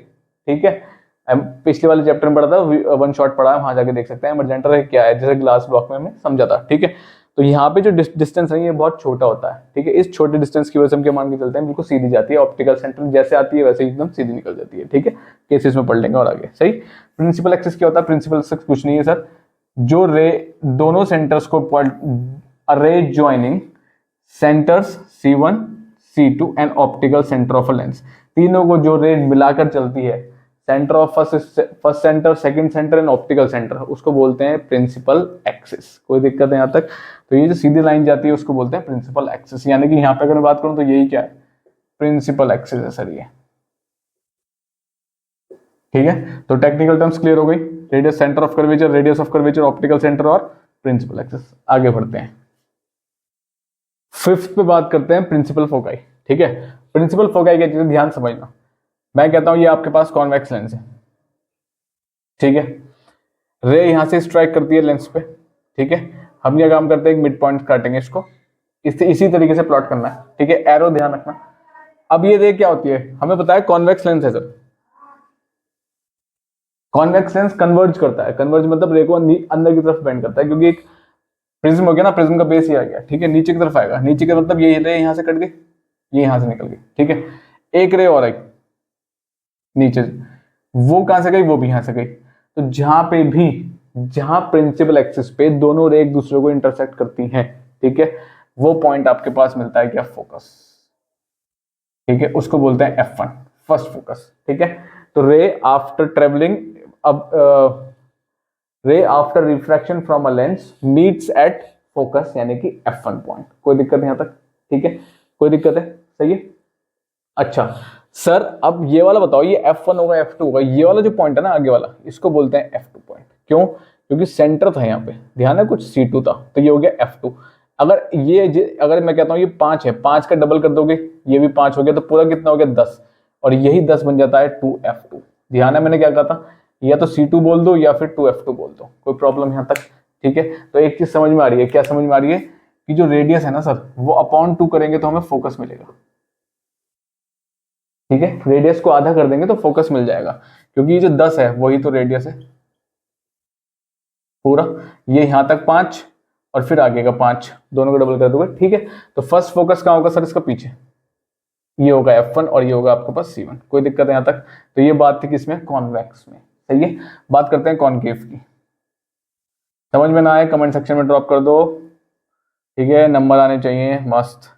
ठीक है। पिछले वाले चैप्टर में पढ़ा था, वन शॉट पढ़ा है, वहां जाके देख सकते हैं एमर्जेंट रे क्या है, जैसे ग्लास ब्लॉक में हमने समझा था, ठीक है। तो यहाँ पे जो डिस्टेंस है ये बहुत छोटा होता है, ठीक है। इस छोटे डिस्टेंस की वजह से हम क्या मान के चलते हैं, बिल्कुल सीधी जाती है ऑप्टिकल सेंटर, जैसे आती है वैसे एकदम सीधी निकल जाती है, ठीक है। केसेस में पढ़ लेंगे और आगे, सही। प्रिंसिपल एक्सिस क्या होता है, प्रिंसिपल एक्सिस कुछ नहीं है सर, जो रे दोनों सेंटर्स को रे joining centres C1 C2 and optical centre of a lens, तीनों को जो रे मिलाकर चलती है, centre of first centre, second centre and optical centre, उसको बोलते हैं प्रिंसिपल एक्सिस। कोई दिक्कत है यहाँ तक, तो ये जो सीधी लाइन जाती है उसको बोलते हैं प्रिंसिपल एक्सिस। यानी कि यहाँ पे अगर मैं बात करूं तो यही क्या है, प्रिंसिपल एक्सिस है सर ये, ठीक है। तो टेक्निकल टर्म्स क्लियर हो गई, radius, centre of curvature, radius of curvature, optical centre और प्रिंसिपल एक्सिस। आगे बढ़ते हैं, फिफ्थ पे बात करते हैं प्रिंसिपल फोकाई, ठीक है। प्रिंसिपल फोकाई क्या चीज है, ध्यान समझना। मैं कहता हूं ये आपके पास कॉन्वेक्स लेंस है, ठीक है। रे यहां से स्ट्राइक करती है लेंस पे, ठीक है। हम क्या काम करते हैं, एक मिड पॉइंट काटेंगे इसको, इसी तरीके से प्लॉट करना है, ठीक है। एरो ध्यान रखना। अब ये रे क्या होती है, हमें पता है कॉन्वेक्स लेंस है सर। कॉन्वेक्स लेंस कन्वर्ज करता है, कन्वर्ज मतलब रे को अंदर की तरफ बेंड करता है, क्योंकि एक प्रिज्म हो गया ना, प्रिज्म का बेस ही आ गया, ठीक है, नीचे की तरफ आएगा। नीचे का मतलब ये रे यहां से कट गई, ये यहां से निकल गई, ठीक है। एक रे और आई नीचे से, वो कहां से गई, वो भी यहां से गई। तो जहां पे भी, जहां प्रिंसिपल एक्सिस पे दोनों रे एक दूसरे को इंटरसेक्ट करती हैं, ठीक है, वो पॉइंट आपके पास मिलता है क्या, फोकस, ठीक है। उसको बोलते हैं F1, फर्स्ट फोकस, ठीक है। तो रे आफ्टर ट्रेवलिंग, अब रे after refraction from a lens meets at focus, यानी कि F1 पॉइंट। कोई दिक्कत है यहां तक, ठीक है, कोई दिक्कत है, सही है। अच्छा सर, अब ये वाला बताओ, ये F1 होगा F2 होगा, ये वाला जो पॉइंट है ना आगे वाला, इसको बोलते हैं F2 पॉइंट। क्यों, क्योंकि सेंटर था यहाँ पे, ध्यान है, कुछ C2 था, तो ये हो गया F2। अगर अगर मैं कहता हूँ ये 5 है, 5 का डबल कर दोगे, ये भी 5 हो गया, तो पूरा कितना हो गया, 10, और यही 10 बन जाता है 2F2। ध्यान है मैंने क्या कहा था, या तो C2 बोल दो या फिर 2F2 बोल दो, कोई प्रॉब्लम यहाँ तक, ठीक है। तो एक चीज समझ में आ रही है, क्या समझ में आ रही है, कि जो रेडियस है ना सर, वो अपॉन 2 करेंगे तो हमें फोकस मिलेगा, ठीक है। रेडियस को आधा कर देंगे तो फोकस मिल जाएगा, क्योंकि ये जो 10 है वही तो रेडियस है पूरा, ये यहां तक 5 और फिर आगे का 5, दोनों को डबल कर दोगे, ठीक है। तो फर्स्ट फोकस कहां होगा सर, इसका पीछे, ये होगा F1 और ये होगा आपके पास C1। कोई दिक्कत है यहां तक, तो ये बात थी किसमें, कॉन्वेक्स में, सही है। बात करते हैं कॉनकेव की। समझ में ना आए कमेंट सेक्शन में ड्रॉप कर दो, ठीक है। नंबर आने चाहिए मस्त,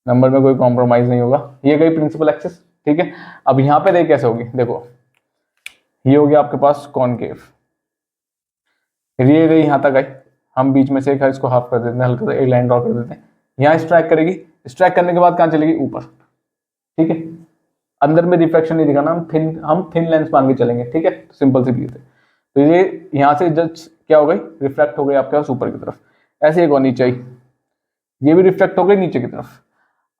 नंबर में कोई कॉम्प्रोमाइज नहीं होगा। ये गई प्रिंसिपल एक्सिस, ठीक है। अब यहाँ पे देख कैसे होगी, देखो ये हो गया आपके पास कॉनकेव, ये गई यहाँ तक आई, हम बीच में से एक इसको हाफ कर देते हैं, हल्का सा एक लाइन ड्रॉ कर देते हैं, यहाँ स्ट्राइक करेगी, स्ट्राइक करने के बाद कहाँ चलेगी, ऊपर, ठीक है। अंदर में रिफ्लेक्शन नहीं दिखाना, हम थिन लेंस मान के चलेंगे, ठीक है। सिंपल सी चीज है। तो ये यहाँ से जस्ट क्या हो गई, रिफ्लेक्ट हो गई आपके पास ऊपर की तरफ, ऐसे एक और नीचे आई, ये भी रिफ्लेक्ट हो गई नीचे की तरफ।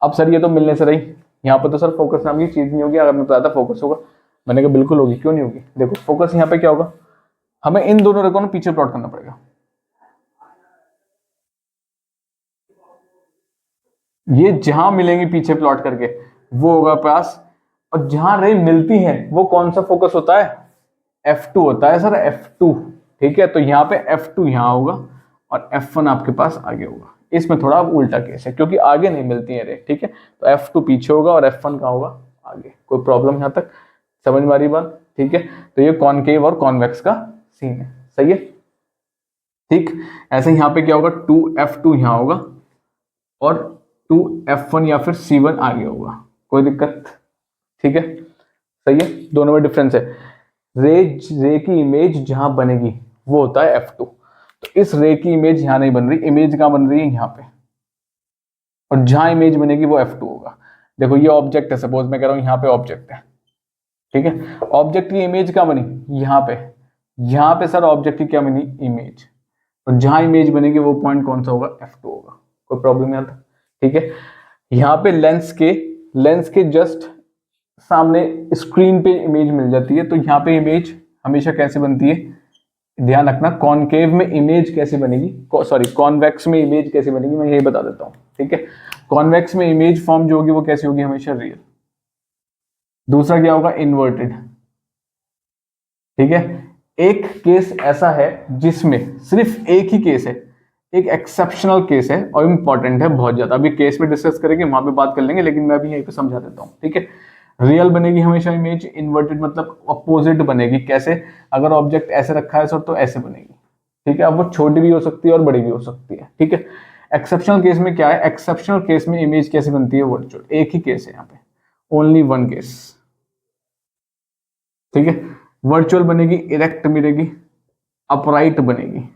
अब सर ये तो मिलने से रही, यहाँ पे तो सर फोकस नाम की चीज नहीं होगी। अगर मैं बताया था फोकस होगा, मैंने कहा बिल्कुल होगी, क्यों नहीं होगी। देखो फोकस यहाँ पे क्या होगा, हमें इन दोनों रेखों को पीछे प्लॉट करना पड़ेगा। ये जहां मिलेंगी पीछे प्लॉट करके वो होगा पास, और जहां रे मिलती है वो कौन सा फोकस होता है, F2 होता है सर, F2। ठीक है, तो यहाँ पे F2 यहाँ होगा और F1 आपके पास आगे होगा। इसमें थोड़ा उल्टा केस है क्योंकि आगे नहीं मिलती है रे। ठीक है, तो F2 पीछे होगा और F1 कहाँ होगा, आगे। कोई प्रॉब्लम यहाँ तक समझ में आ रही बात। ठीक है, तो ये कॉनकेव और कॉन्वेक्स का सीन है, सही है। ठीक, ऐसे यहाँ पे क्या होगा, 2F2 यहाँ होगा और 2F1 या फिर C1 आगे होगा। कोई दिक्कत, ठीक है, सही है। दोनों में डिफरेंस है। रे की इमेज जहां बनेगी वो होता है F2। तो इस रे की इमेज यहां नहीं बन रही, इमेज कहां बन रही है, यहाँ पे, और जहां इमेज बनेगी वो F2 होगा। देखो ये ऑब्जेक्ट है, सपोज मैं कह रहा हूं यहाँ पे ऑब्जेक्ट है। ठीक है, ऑब्जेक्ट की इमेज कहां बनी, यहाँ पे। यहाँ पे सर ऑब्जेक्ट की क्या बनी, इमेज, और जहां इमेज बनेगी वो पॉइंट कौन सा होगा, F2 होगा। कोई प्रॉब्लम नहीं आता। ठीक है, यहाँ पे लेंस के जस्ट सामने स्क्रीन पे इमेज मिल जाती है। तो यहाँ पे इमेज हमेशा कैसे बनती है, ध्यान रखना, कॉनकेव में इमेज कैसे बनेगी, सॉरी कॉन्वेक्स में इमेज कैसे बनेगी, मैं यही बता देता हूँ। ठीक है, कॉन्वेक्स में इमेज फॉर्म जो होगी वो कैसी होगी, हमेशा रियल। दूसरा क्या होगा, इन्वर्टेड। ठीक है, एक केस ऐसा है जिसमें सिर्फ एक ही केस है, एक एक्सेप्शनल केस है और इंपॉर्टेंट है बहुत ज्यादा। अभी केस में डिस्कस करेंगे, वहां पे बात कर लेंगे, लेकिन मैं अभी यहीं पे समझा देता हूँ। ठीक है, रियल बनेगी हमेशा इमेज, इन्वर्टेड मतलब अपोजिट बनेगी। कैसे, अगर ऑब्जेक्ट ऐसे रखा है सर तो ऐसे बनेगी। ठीक है, अब वो छोटी भी हो सकती है और बड़ी भी हो सकती है। ठीक है, एक्सेप्शनल केस में क्या है, एक्सेप्शनल केस में इमेज कैसे बनती है, वर्चुअल। एक ही केस है यहाँ पे, ओनली वन केस। ठीक है, वर्चुअल बनेगी, इरेक्ट मिलेगी, अपराइट बनेगी।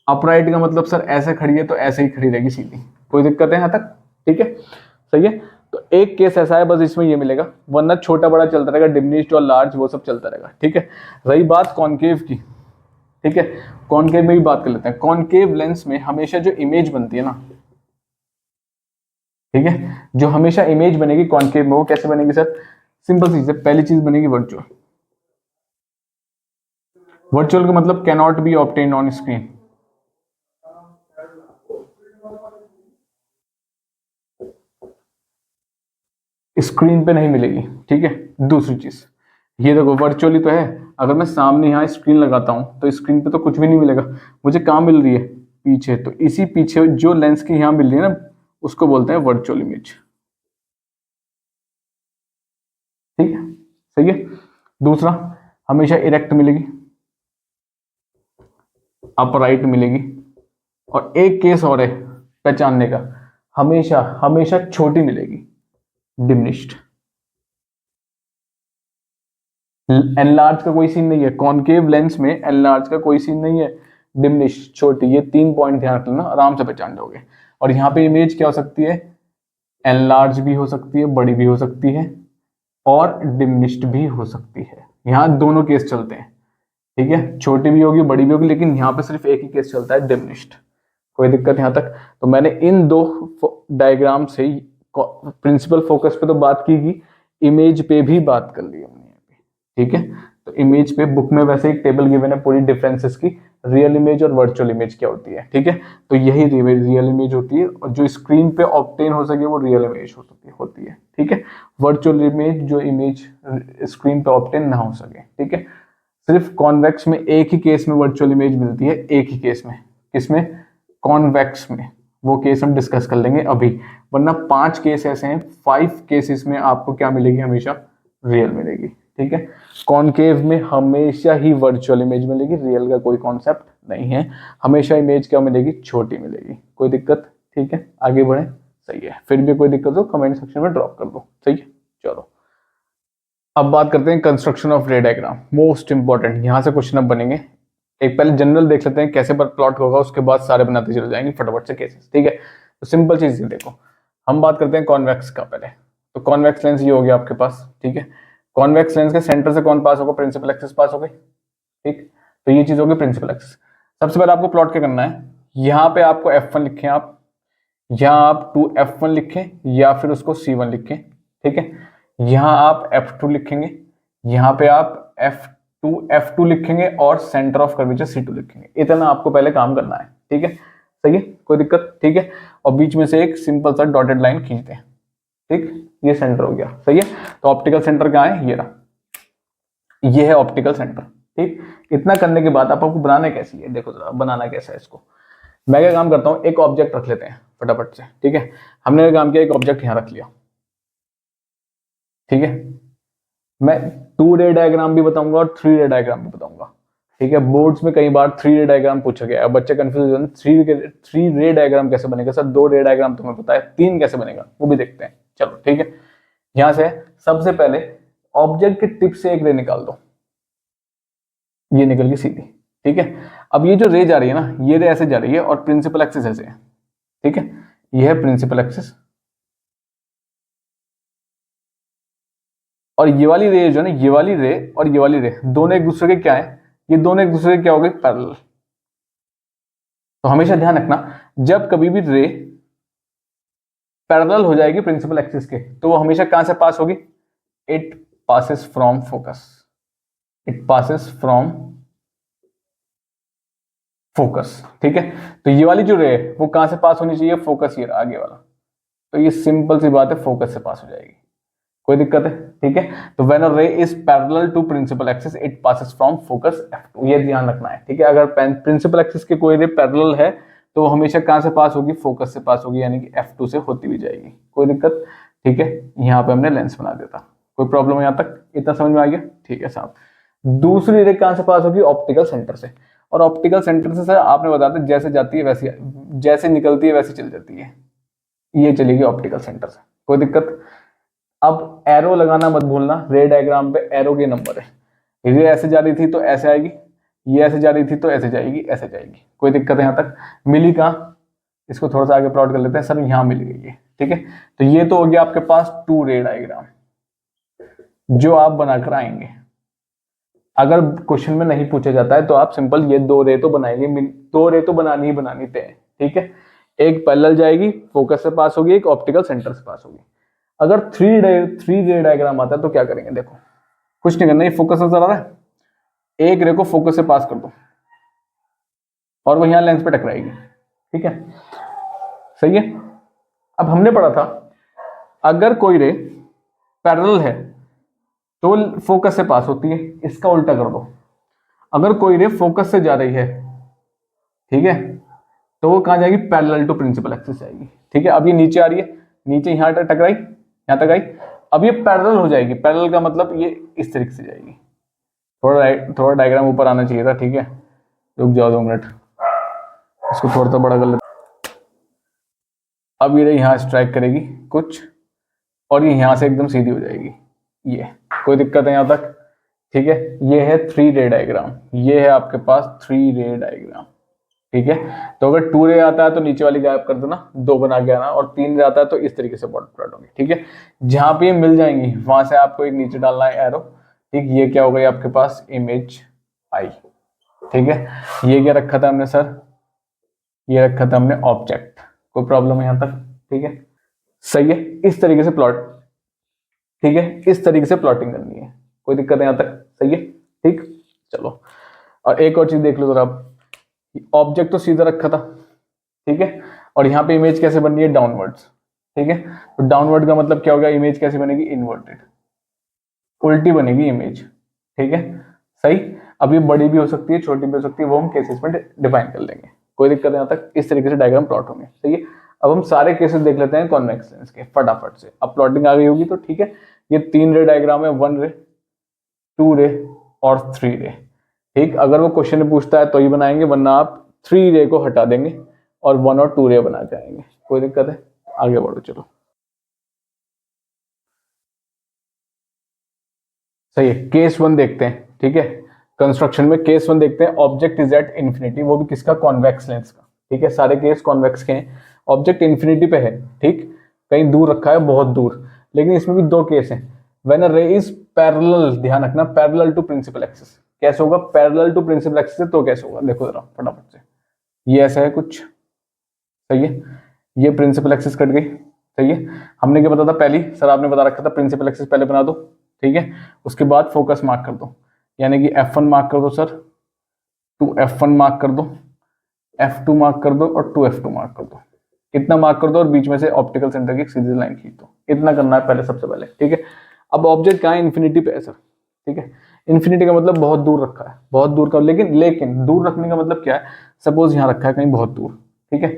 अपराइट का मतलब सर ऐसे खड़ी है तो ऐसे ही खड़ी रहेगी सीधी। कोई दिक्कत है यहाँ तक, ठीक है, सही है। तो एक केस ऐसा है बस, इसमें ये मिलेगा, वरना छोटा बड़ा चलता रहेगा, डिमिनिश्ड और लार्ज वो सब चलता रहेगा। ठीक है, रही बात कॉनकेव की। ठीक है, कॉनकेव में भी बात कर लेते हैं। कॉनकेव लेंस में हमेशा जो इमेज बनती है ना, ठीक है, जो हमेशा इमेज बनेगी कॉनकेव में वो कैसे बनेगी सर, सिंपल चीज है। पहली चीज बनेगी वर्चुअल। वर्चुअल का मतलब cannot be obtain on screen. Screen पे नहीं मिलेगी। ठीक है, दूसरी चीज ये देखो, वर्चुअली तो है, अगर मैं सामने यहाँ स्क्रीन लगाता हूं तो स्क्रीन पे तो कुछ भी नहीं मिलेगा, मुझे कहाँ मिल रही है, पीछे। तो इसी पीछे जो लेंस की यहाँ मिल रही है ना, उसको बोलते हैं वर्चुअल इमेज। ठीक है, सही है। दूसरा, हमेशा इरेक्ट मिलेगी, अपराइट मिलेगी, और एक केस और है पहचानने का, हमेशा हमेशा छोटी मिलेगी, डिमिनिश्ड। एनलार्ज का कोई सीन नहीं है, कॉनकेव लेंस में एनलार्ज का कोई सीन नहीं है, डिमिनिश छोटी। ये 3 पॉइंट ध्यान रखना, आराम से पहचान जाओगे। और यहाँ पे इमेज क्या हो सकती है, एनलार्ज भी हो सकती है, बड़ी भी हो सकती है, और डिमिनिश्ड भी हो सकती है। यहाँ दोनों केस चलते हैं। ठीक है, छोटी भी होगी बड़ी भी होगी, लेकिन यहाँ पे सिर्फ एक ही केस चलता है, डिमिनिश्ड। कोई दिक्कत यहाँ तक। तो मैंने इन दो डायग्राम से प्रिंसिपल फोकस पे तो बात की, इमेज पे भी बात कर ली हमने। ठीक है, तो इमेज पे बुक में वैसे एक टेबल गिवन है पूरी डिफरेंसेस की, रियल इमेज और वर्चुअल इमेज क्या होती है। ठीक है, तो यही रियल इमेज होती है, और जो स्क्रीन पे ऑब्टेन हो सके वो रियल इमेज होती है। ठीक है, वर्चुअल इमेज जो इमेज स्क्रीन पे ऑब्टेन ना हो सके। ठीक है, सिर्फ कॉन्वेक्स में एक ही केस में वर्चुअल इमेज मिलती है, एक ही केस में। किसमें, कॉन्वेक्स में। वो केस हम डिस्कस कर लेंगे अभी, वरना 5 केस ऐसे हैं, 5 केसेस में आपको क्या मिलेगी, हमेशा रियल मिलेगी। ठीक है, कॉनकेव में हमेशा ही वर्चुअल इमेज मिलेगी, रियल का कोई कॉन्सेप्ट नहीं है। हमेशा इमेज क्या मिलेगी, छोटी मिलेगी। कोई दिक्कत, ठीक है, आगे बढ़े, सही है। फिर भी कोई दिक्कत हो कमेंट सेक्शन में ड्रॉप कर दो, सही है। चलो अब बात करते हैं कंस्ट्रक्शन ऑफ रे डायग्राम, मोस्ट इंपॉर्टेंट। यहां से क्वेश्चन अब बनेंगे। एक पहले जनरल देख लेते हैं कैसे प्लॉट होगा, उसके बाद सारे बनाते चले जाएंगे फटाफट से केसेस। ठीक है, तो सिंपल चीज देखो, हम बात करते हैं कॉन्वेक्स का पहले। तो कॉन्वेक्स लेंस ये हो गया आपके पास। ठीक है, कॉन्वेक्स लेंस के सेंटर से कौन पास होगा, प्रिंसिपल एक्सिस पास हो गई। ठीक, तो ये चीज होगी प्रिंसिपल एक्सिस। सबसे पहले आपको प्लॉट क्या करना है, यहाँ पे आपको F1 लिखे आप, यहाँ आप 2f1 लिखें या फिर उसको c1 लिखें, ठीक है। यहाँ आप f2 लिखेंगे, यहाँ पे आप f2 लिखेंगे और सेंटर ऑफ कर्वेचर c2 लिखेंगे। इतना आपको पहले काम करना है, ठीक है, सही है, कोई दिक्कत, ठीक है। और बीच में से एक सिंपल सा डॉटेड लाइन खींचते हैं, ठीक, ये सेंटर हो गया, सही है। तो ऑप्टिकल सेंटर कहाँ है, ये रहा, ये है ऑप्टिकल सेंटर, ठीक। इतना करने के बाद आपको बनाना कैसी है, देखो जरा बनाना कैसा है इसको। मैं क्या काम करता हूँ, एक ऑब्जेक्ट रख लेते हैं फटाफट से, ठीक है। हमने काम किया, एक ऑब्जेक्ट यहां रख लिया, ठीक है। मैं 2 रे डायग्राम भी बताऊंगा और 3 रे डायग्राम भी बताऊंगा, ठीक है। बोर्ड्स में कई बार 3 रे डायग्राम पूछा गया है, बच्चे कंफ्यूज हो जाते हैं, 3 रे डायग्राम कैसे बनेगा सर, 2 रे डायग्राम तुम्हें पता है, 3 कैसे बनेगा वो भी देखते हैं, चलो ठीक है। यहां से सबसे पहले ऑब्जेक्ट के टिप से एक रे निकाल दो, ये निकल गई सीधी, ठीक है। अब ये जो रे जा रही है ना, ये रे ऐसे जा रही है और प्रिंसिपल एक्सिस ऐसे है, ठीक है। ये है प्रिंसिपल एक्सिस, और ये वाली रे जो है ना, ये वाली रे और ये वाली रे दोनों एक दूसरे के क्या है, ये दोनों एक दूसरे के क्या हो गए, पैरेलल। तो हमेशा ध्यान रखना, जब कभी भी रे पैरेलल हो जाएगी प्रिंसिपल एक्सिस के, तो वो हमेशा कहां से पास होगी, it passes from focus, it passes from focus, ठीक है। तो ये वाली जो रे है वो कहां से पास होनी चाहिए, फोकस, ये आगे वाला, तो ये सिंपल सी बात है, फोकस से पास हो जाएगी, कोई दिक्कत है, ठीक है। तो when a ray is parallel to principal axis it passes from focus f2, ये ध्यान रखना है, ठीक है। अगर प्रिंसिपल एक्सिस के कोई रे पैरेलल है तो वो हमेशा कहां से पास होगी, फोकस से पास होगी, यानी कि f2 से होती भी जाएगी, कोई दिक्कत, ठीक है। यहाँ पे हमने लेंस बना दिया था, कोई प्रॉब्लम यहाँ तक, इतना समझ में आ गया, ठीक है साहब। दूसरी रे कहां से पास होगी, ऑप्टिकल सेंटर से, और ऑप्टिकल सेंटर से सर आपने बताया था जैसे जाती है वैसी, जैसे निकलती है वैसे चल जाती है, ये चलेगी ऑप्टिकल सेंटर से, कोई दिक्कत। अब एरो लगाना मत भूलना, रे डायग्राम पे एरो के नंबर है, ये ऐसे जा रही थी तो ऐसे आएगी, ये ऐसे जा रही थी तो ऐसे जाएगी, ऐसे जाएगी, कोई दिक्कत है यहाँ तक। मिली कहाँ, इसको थोड़ा सा आगे प्लॉट कर लेते हैं सर, यहाँ मिल गई है, ठीक है। तो ये तो हो गया आपके पास 2 रे डायग्राम जो आप बनाकर आएंगे। अगर क्वेश्चन में नहीं पूछा जाता है तो आप सिंपल ये 2 रे तो बनाएंगे, 2 रे तो बनानी ही बनानी थे, ठीक है। एक पैरेलल जाएगी, फोकस से पास होगी, एक ऑप्टिकल सेंटर से पास होगी। अगर 3 रे डायग्राम आता है तो क्या करेंगे, देखो कुछ नहीं करना, ये फोकस नजर आ रहा है, एक रे को फोकस से पास कर दो और वो यहां लेंस पे टकराएगी, ठीक है, सही है। अब हमने पढ़ा था अगर कोई रे पैरेलल है तो फोकस से पास होती है, इसका उल्टा कर दो, अगर कोई रे फोकस से जा रही है, ठीक है, तो वो कहां जाएगी, पैरेलल टू प्रिंसिपल एक्सिस जाएगी, ठीक है। अब ये नीचे आ रही है, नीचे यहां तक टकराई, यहां तक आई, अब ये पैरेलल हो जाएगी, पैरेलल का मतलब ये इस तरीके से जाएगी, थोड़ा डायग्राम ऊपर आना चाहिए था, ठीक है, रुक जाओ 2 मिनट, इसको थोड़ा सा बड़ा कर लेते। अब ये यहाँ स्ट्राइक करेगी कुछ और ये यहाँ से एकदम सीधी हो जाएगी, ये कोई दिक्कत है यहाँ तक, ठीक है। ये है 3 रे डायग्राम, ये है आपके पास 3 रे डायग्राम, ठीक है। तो अगर 2 रे आता है तो नीचे वाली गायब कर देना, 2 बना के आना, और 3 रे आता है तो इस तरीके से प्लॉट होंगे, ठीक है। जहां पे मिल जाएंगी वहां से आपको एक नीचे डालना है एरो, ठीक। ये क्या हो गई आपके पास, इमेज आई, ठीक है। ये क्या रखा था हमने सर, ये रखा था हमने ऑब्जेक्ट, कोई प्रॉब्लम है यहाँ तक, ठीक है, सही है। इस तरीके से प्लॉट, ठीक है, इस तरीके से प्लॉटिंग करनी है, कोई दिक्कत है यहाँ तक, सही है, ठीक। चलो और एक और चीज देख लो जरा, ऑब्जेक्ट तो सीधा रखा था, ठीक है, और यहाँ पे इमेज कैसे बन रही है, डाउनवर्ड्स, ठीक है। तो डाउनवर्ड का मतलब क्या होगा, इमेज कैसे बनेगी, इन्वर्टेड, उल्टी बनेगी इमेज, ठीक है, सही। अब ये बड़ी भी हो सकती है, छोटी भी हो सकती है, वो हम केसेस में डिफाइन कर लेंगे, कोई दिक्कत यहाँ तक। इस तरीके से डायग्राम प्लॉट होंगे, सही है। अब हम सारे केसेस देख लेते हैं कॉन्वेक्स लेंस के फटाफट से, अब प्लॉटिंग आ गई होगी तो ठीक है। ये 3 रे डायग्राम है, 1 रे, 2 रे और 3 रे, ठीक। अगर वो क्वेश्चन में पूछता है तो ही बनाएंगे, वरना आप 3 रे को हटा देंगे और 1 और 2 रे बना के आएंगे, कोई दिक्कत है, आगे बढ़ो चलो, सही है। केस 1 देखते हैं, ठीक है, कंस्ट्रक्शन में केस 1 देखते हैं, ऑब्जेक्ट इज एट इन्फिनिटी, वो भी किसका, कॉन्वेक्स लेंस का, ठीक है। सारे केस कॉन्वेक्स के हैं, ऑब्जेक्ट इन्फिनिटी पे है, ठीक, कहीं दूर रखा है, बहुत दूर, लेकिन इसमें भी 2 केस हैं। When a ray is parallel, ध्यान रखना, पैरेलल टू प्रिंसिपल एक्सिस, कैसे होगा, पैरेलल टू प्रिंसिपल एक्सिस तो कैसे होगा, देखो जरा फटाफट से, ये ऐसा है कुछ, सही है। ये प्रिंसिपल एक्सिस कट गई, सही है। हमने क्या बताया था पहले, सर आपने बता रखा था प्रिंसिपल एक्सिस पहले बना दो, ठीक है, उसके बाद फोकस मार्क कर दो, यानी कि F1 मार्क कर दो सर, 2F1 मार्क कर दो, F2 मार्क कर दो और 2F2 मार्क कर दो, इतना मार्क कर दो और बीच में से ऑप्टिकल सेंटर की एक सीधी लाइन खींच दो, इतना करना है पहले सबसे पहले, ठीक है। अब ऑब्जेक्ट कहाँ है, इन्फिनिटी पे है सर, ठीक है। इन्फिनिटी का मतलब बहुत दूर रखा है, बहुत दूर का, लेकिन दूर रखने का मतलब क्या है, सपोज यहाँ रखा है कहीं बहुत दूर, ठीक है,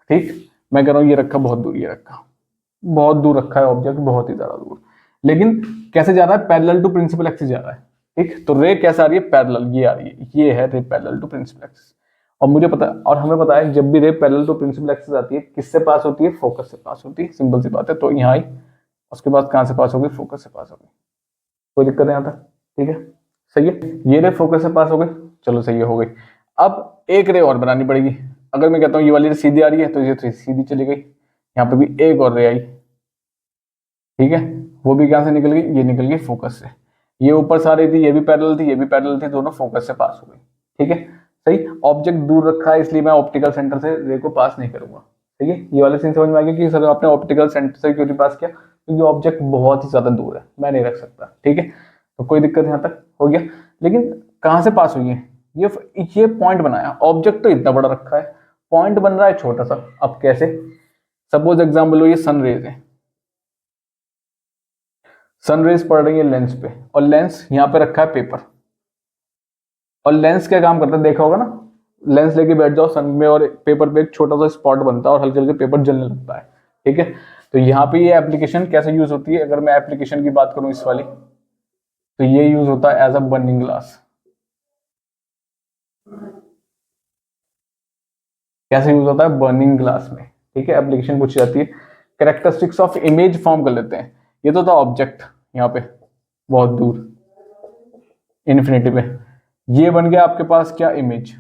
ठीक, मैं कह रहा हूँ ये रखा बहुत दूर, ये रखा बहुत दूर रखा है ऑब्जेक्ट, बहुत ही ज्यादा दूर, लेकिन कैसे जा रहा है, पैरेलल टू प्रिंसिपल एक्सिस जा रहा है, ठीक। तो रे कैसे आ रही है, पैरेलल, ये आ रही है, ये है ray parallel to principal axis. और मुझे पता और हमें पता है जब भी ray parallel to principal axis आती है किससे पास होती है, फोकस से पास होती है, सिंपल सी बात है। तो यहाँ आई, उसके बाद कहां से पास होगी, फोकस से पास होगी, कोई दिक्कत है यहाँ तक, ठीक है, सही है। ये रे फोकस से पास हो गई, चलो सही है, हो गई। अब एक रे और बनानी पड़ेगी, अगर मैं कहता हूँ ये वाली रे सीधी आ रही है तो ये सीधी चली गई, यहाँ पे भी एक और रे आई, ठीक है, वो भी कहां से निकल गई, ये निकल गई फोकस से, ये ऊपर से आ रही थी, ये भी पैरेलल थी, ये भी पैरेलल थी, दोनों फोकस से पास हो गई, ठीक है, सही। ऑब्जेक्ट दूर रखा है इसलिए मैं ऑप्टिकल सेंटर से रे को पास नहीं करूंगा, ठीक है। ये वाले सीन समझ में आ गया कि सर आपने ऑप्टिकल सेंटर से क्यों नहीं पास किया, क्योंकि ऑब्जेक्ट बहुत ही ज्यादा दूर है, मैं नहीं रख सकता, ठीक है। तो कोई दिक्कत यहाँ तक हो गया, लेकिन कहां से पास हुई है, ये पॉइंट बनाया, ऑब्जेक्ट तो इतना बड़ा रखा है, पॉइंट बन रहा है छोटा सा। अब कैसे, सपोज एग्जाम्पल लो ये सन रेज है, सनरेज पड़ रही है लेंस पे, और लेंस यहाँ पे रखा है पेपर, और लेंस क्या काम करता है देखा होगा ना, लेंस लेके बैठ जाओ सन में और पेपर पे एक छोटा सा स्पॉट बनता है और हल्के हल्के पेपर जलने लगता है, ठीक है। तो यहाँ पे ये एप्लीकेशन कैसे यूज होती है, अगर मैं एप्लीकेशन की बात करूं इस वाली, तो ये यूज होता है एज अ बर्निंग ग्लास। कैसे यूज होता है, बर्निंग ग्लास में, ठीक है। एप्लीकेशन पूछी जाती है, कैरेक्टरिस्टिक्स ऑफ इमेज फॉर्म कर लेते हैं, ये तो था ऑब्जेक्ट यहाँ पे बहुत दूर इन्फिनिटी पे, ये बन गया आपके पास क्या, इमेज।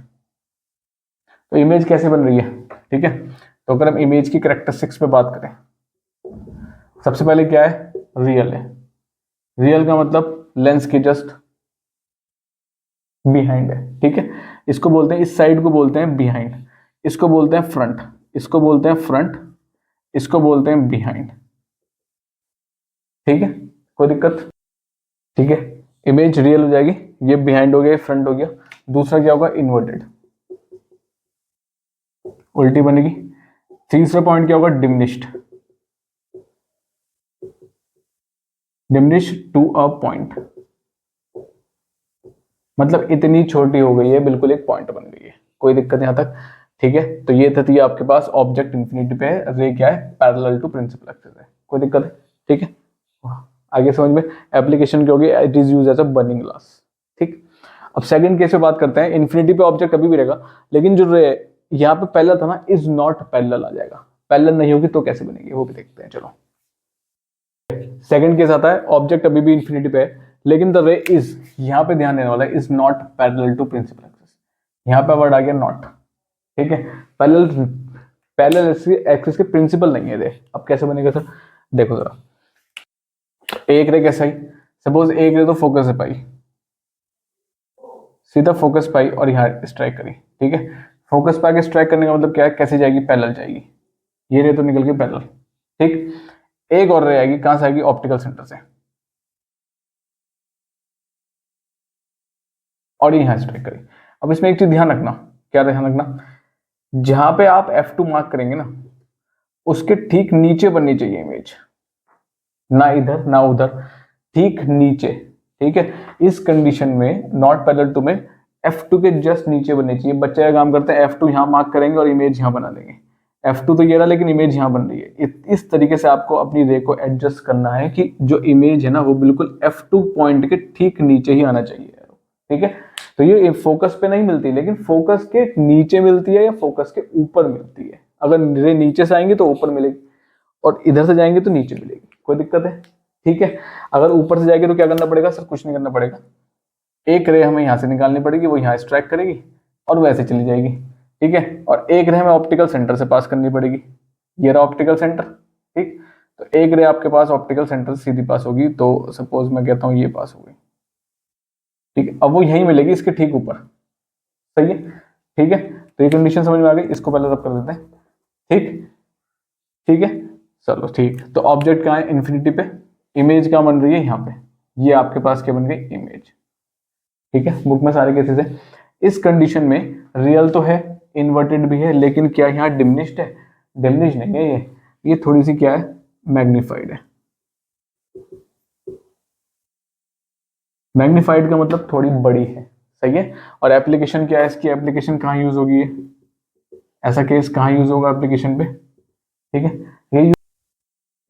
तो इमेज कैसे बन रही है, ठीक है। तो अगर हम इमेज की कैरेक्टरिस्टिक्स पे बात करें, सबसे पहले क्या है, रियल है, रियल का मतलब लेंस के जस्ट बिहाइंड है, ठीक है। इसको बोलते हैं, इस साइड को बोलते हैं बिहाइंड, इसको बोलते हैं फ्रंट, इसको बोलते हैं फ्रंट, इसको बोलते हैं बिहाइंड, ठीक है, कोई दिक्कत, ठीक है। इमेज रियल हो जाएगी, ये बिहाइंड हो गया, फ्रंट हो गया। दूसरा क्या होगा, इन्वर्टेड, उल्टी बनेगी। तीसरा पॉइंट क्या होगा, diminished, diminished to a point, मतलब इतनी छोटी हो गई है, बिल्कुल एक पॉइंट बन गई है, कोई दिक्कत यहां तक, ठीक है। तो ये थी आपके पास ऑब्जेक्ट इंफिनिटी पे है, रे क्या है, पैरेलल टू प्रिंसिपल एक्सिस है, कोई दिक्कत है, ठीक है। आगे समझ में, एप्लीकेशन क्या होगी, it is use as a burning glass, ठीक। अब सेकंड केस पे बात करते हैं, इन्फिनिटी पे ऑब्जेक्ट अभी भी रहेगा, लेकिन जो रे यहाँ पे पैरेलल था ना, इज नॉट पैरेलल आ जाएगा, पैरेलल नहीं होगी तो कैसे बनेगी वो भी देखते हैं, चलो। सेकंड केस आता है, ऑब्जेक्ट अभी भी इंफिनिटी पे है, लेकिन द रे इज, यहां पे ध्यान देने वाला है, is not parallel to principal axis, यहां पे वर्ड आ गया नॉट, ठीक है। पैरेलल, पैरेलल एक्सिस के प्रिंसिपल नहीं है रे, अब कैसे बनेगा सर, देखो जरा, एक रे कैसा ही, सपोज एक रे तो फोकस है पाई, सीधा फोकस पाई और यहाँ स्ट्राइक करी, ठीक है। फोकस पाई के स्ट्राइक करने का मतलब क्या है, कैसे जाएगी, पैरेलल जाएगी, ये रे तो निकल गई पैरेलल, ठीक। एक और रे आएगी, कहां से आएगी, ऑप्टिकल सेंटर से, और यहाँ स्ट्राइक करें। अब इसमें एक चीज ध्यान रखना, क्या ध्यान रखना, जहां पे आप F2 मार्क करेंगे ना, उसके ठीक नीचे बननी चाहिए इमेज, ना इधर ना उधर, ठीक नीचे, ठीक है। इस कंडीशन में नॉट पैरेलल टू में F2 के जस्ट नीचे बननी चाहिए। बच्चे का काम करते हैं, F2 यहां मार्क करेंगे और इमेज यहां बना देंगे, F2 तो ये रहा लेकिन इमेज यहां बन रही है। इस तरीके से आपको अपनी रे को एडजस्ट करना है कि जो इमेज है ना वो बिल्कुल F2 पॉइंट के ठीक नीचे ही आना चाहिए, ठीक है। तो ये फोकस पे नहीं मिलती, लेकिन फोकस के नीचे मिलती है या फोकस के ऊपर मिलती है, अगर रे नीचे से आएंगे तो ऊपर मिलेगी और इधर से जाएंगे तो नीचे मिलेगी, कोई दिक्कत है, ठीक है। अगर ऊपर से जाएगी तो क्या करना पड़ेगा सर, कुछ नहीं करना पड़ेगा, एक रे हमें यहाँ से निकालनी पड़ेगी, वो यहाँ स्ट्राइक करेगी और वैसे चली जाएगी, ठीक है। और एक रे हमें ऑप्टिकल सेंटर से पास करनी पड़ेगी, ये रहा ऑप्टिकल सेंटर, ठीक। तो एक रे आपके पास ऑप्टिकल सेंटर से सीधी पास होगी, तो सपोज मैं कहता हूँ ये पास होगी, ठीक है। अब वो यहीं मिलेगी इसके ठीक ऊपर, सही है, ठीक है। तो ये कंडीशन समझ में आ गई, इसको पहले रब कर देते हैं, ठीक। ठीक है, चलो ठीक। तो ऑब्जेक्ट कहाँ है, इन्फिनिटी पे। इमेज कहाँ बन रही है, यहाँ पे। ये आपके पास क्या बन गई, इमेज। ठीक है, बुक में सारे केसेस है। इस कंडीशन में रियल तो है, इन्वर्टेड भी है, लेकिन क्या यहाँ डिमिनिश्ड है, डिमिनिश नहीं है ये थोड़ी सी क्या है, मैग्नीफाइड है। मैग्नीफाइड का मतलब थोड़ी बड़ी है, सही है। और एप्लीकेशन क्या है इसकी, एप्लीकेशन कहाँ यूज होगी ये, ऐसा केस कहाँ यूज होगा एप्लीकेशन पे, ठीक है ये।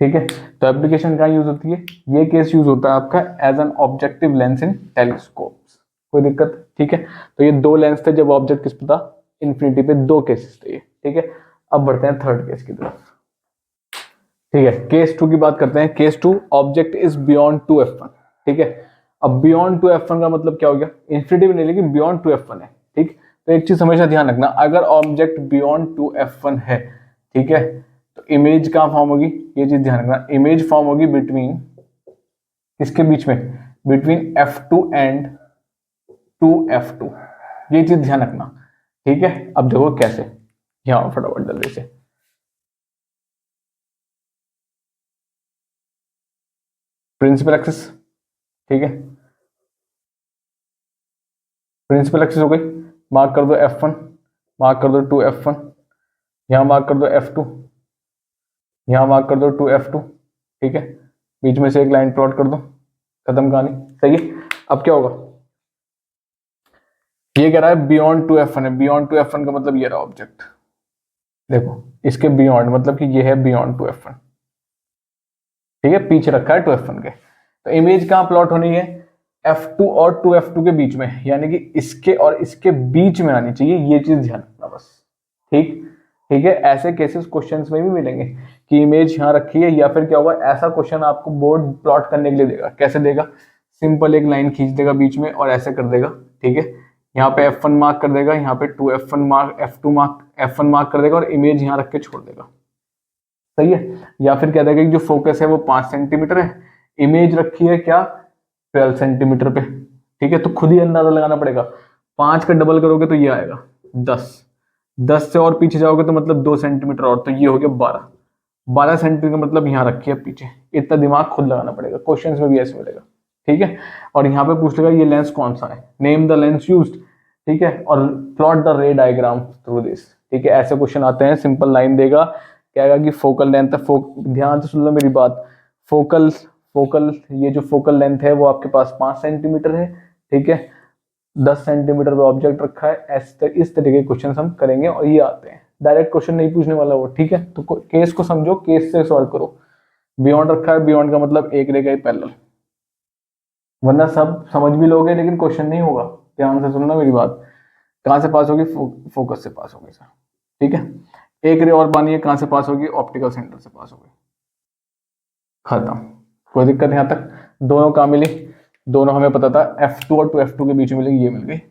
ठीक है, तो एप्लीकेशन कहाँ यूज होती है, ये केस यूज होता है आपका as an objective lens in telescopes. कोई दिक्कत, ठीक है। तो ये दो लेंस थे जब ऑब्जेक्ट किस पे था, इन्फिनिटी पे, दो केसेस थे ये, ठीक है। अब बढ़ते हैं थर्ड केस की तरफ। ठीक है, केस टू की बात करते हैं। Case two, object is beyond two F1। ठीक है, अब बियॉन्ड टू F1 का मतलब क्या हो गया, इन्फिनिटी भी नहीं लेकिन बियॉन्ड टू F1 है। ठीक, तो एक चीज हमेशा ध्यान रखना, अगर ऑब्जेक्ट बियॉन्ड टू F1 है, ठीक है, तो इमेज कहाँ फॉर्म होगी, ये चीज ध्यान रखना। इमेज फॉर्म होगी बिटवीन, किसके बीच में, बिटवीन F2 एंड 2F2। ये चीज ध्यान रखना, ठीक है। अब देखो कैसे, यहाँ फटाफट जल्दी से। प्रिंसिपल एक्सिस, ठीक है, प्रिंसिपल एक्सिस हो गई, मार्क कर दो F1, मार्क कर दो 2F1, यहाँ मार्क कर दो F2, यहाँ मार्क कर दो 2F2। ठीक है, बीच में से एक लाइन प्लॉट कर दो, खत्म कहानी, सही है। अब क्या होगा, ये कह रहा है बियॉन्ड 2F1 है, बियॉन्ड 2F1 का मतलब ये रहा ऑब्जेक्ट, देखो इसके बियॉन्ड मतलब कि ये है बियॉन्ड 2F1। ठीक है, पीछे रखा है 2F1 के। तो इमेज कहाँ प्लॉट होनी है, F2 और 2F2 के बीच में, यानी कि इसके और इसके बीच में आनी चाहिए, ये चीज ध्यान रखना बस। ठीक, ठीक है। ऐसे केसेस क्वेश्चंस में भी मिलेंगे कि इमेज यहाँ रखी है, या फिर क्या होगा, ऐसा क्वेश्चन आपको बोर्ड प्लॉट करने के लिए देगा। कैसे देगा, सिंपल एक लाइन खींच देगा बीच में और ऐसे कर देगा। ठीक है, यहाँ पे F1 मार्क कर देगा, यहाँ पे 2F1 mark, F2 mark, F1 mark कर देगा और इमेज यहाँ रख के छोड़ देगा, सही है। या फिर कह देगा कि जो फोकस है वो 5 सेंटीमीटर है, इमेज रखी है क्या, 12 सेंटीमीटर पे। ठीक है, तो खुद ही अंदाजा लगाना पड़ेगा, 5 का डबल करोगे तो ये आएगा 10, 10 से और पीछे जाओगे तो मतलब 2 सेंटीमीटर और, तो ये हो गया 12, 12 सेंटीमीटर का मतलब यहाँ रखी है पीछे। इतना दिमाग खुद लगाना पड़ेगा, क्वेश्चंस में भी ऐसे मिलेगा। ठीक है, और यहाँ पे पूछ लेगा ये लेंस कौन सा है, नेम द लेंस यूज्ड। ठीक है, और प्लॉट द रे डायग्राम थ्रू दिस। ठीक है, ऐसे क्वेश्चन आते हैं, सिंपल लाइन देगा, कहेगा कि फोकल लेंथ है, ध्यान से सुन लो मेरी बात, फोकल फोकल ये जो फोकल लेंथ है वो आपके पास 5 सेंटीमीटर है। ठीक है, 10 सेंटीमीटर पे ऑब्जेक्ट रखा है, इस तरीके के क्वेश्चन हम करेंगे और ये आते हैं। डायरेक्ट क्वेश्चन नहीं पूछने वाला वो, ठीक है। तो केस को समझो, केस से सॉल्व करो। बियॉन्ड रखा है, बियॉन्ड का मतलब एक रेखा पैरेलल, वरना सब समझ भी लोगे लेकिन क्वेश्चन नहीं होगा। ध्यान से सुनना मेरी बात, कहां से पास होगी, फोकस से पास होगी सर। ठीक है, एक रे और बानी है, कहां से पास होगी, ऑप्टिकल सेंटर से पास होगी, खत्म। कोई दिक्कत यहाँ तक, दोनों कहाँ मिली, दोनों हमें पता था F2 और 2F2 के बीच में मिलेगी, ये मिल गई,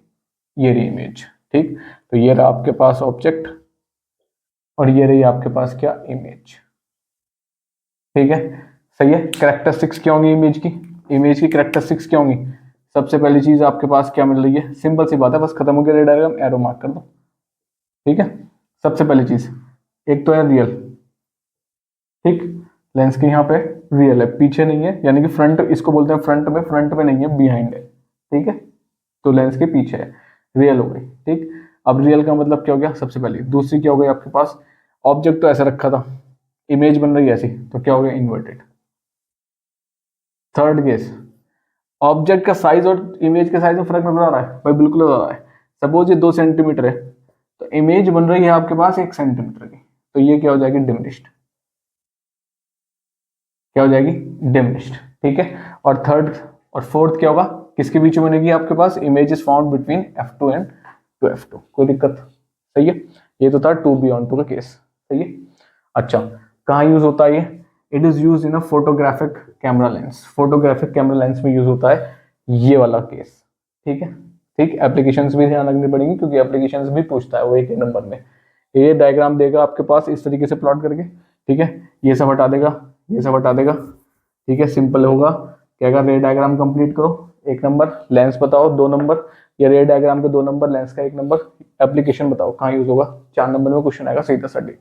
ये रही इमेज। ठीक, तो ये रहा आपके पास ऑब्जेक्ट और ये रही आपके पास क्या, इमेज। ठीक है, सही है। कैरेक्टरिस्टिक्स क्या होंगी इमेज की, इमेज की कैरेक्टरिस्टिक्स क्या होंगी, सबसे पहली चीज आपके पास क्या मिल रही है, सिंपल सी बात है, बस खत्म हो गया, रे डायग्राम, एरो मार्क कर दो। ठीक है, सबसे पहली चीज, एक तो है रियल। ठीक, लेंस के यहाँ पे रियल है, पीछे नहीं है, यानी कि फ्रंट, इसको बोलते हैं फ्रंट में, फ्रंट में नहीं है, बिहाइंड है। ठीक है, तो लेंस के पीछे है, रियल हो गई। ठीक, अब रियल का मतलब क्या हो गया, सबसे पहले। दूसरी क्या हो गई आपके पास, ऑब्जेक्ट तो ऐसा रखा था, इमेज बन रही है ऐसी, तो क्या हो गया, इन्वर्टेड। थर्ड केस, ऑब्जेक्ट का साइज और इमेज के साइज में फर्क नजर आ रहा है भाई, बिल्कुल नजर आ रहा है। सपोज ये 2 सेंटीमीटर है, तो इमेज बन रही है आपके पास 1 सेंटीमीटर की, तो ये क्या हो जाएगी, डिमिनिश्ड। क्या हो जाएगी, डिमिनिश्ड। ठीक है, और थर्ड और फोर्थ क्या होगा, किसके बीच में बनेगी आपके पास, image is found between F2 and 2F2। कोई दिक्कत, सही है। ये तो था 2 का केस, सही है। अच्छा, कहाँ यूज होता है ये, it is use in a photographic camera lens, photographic camera lens में यूज होता है ये वाला केस। ठीक है, ठीक, एप्लीकेशंस भी ध्यान रखनी पड़ेंगी क्योंकि एप्लीकेशंस भी पूछता है वो एक नंबर में। ये डायग्राम देगा आपके पास इस तरीके से प्लॉट करके। ठीक है, ये सब हटा देगा, ये सब हटा देगा। ठीक है, सिंपल होगा, कहेगा रे डायग्राम कंप्लीट करो, 1 नंबर, लेंस बताओ 2 नंबर, या रे डायग्राम के 2 नंबर, लेंस का 1 नंबर, एप्लीकेशन बताओ कहाँ यूज होगा, 4 नंबर में क्वेश्चन आएगा, सीधा सा टिक।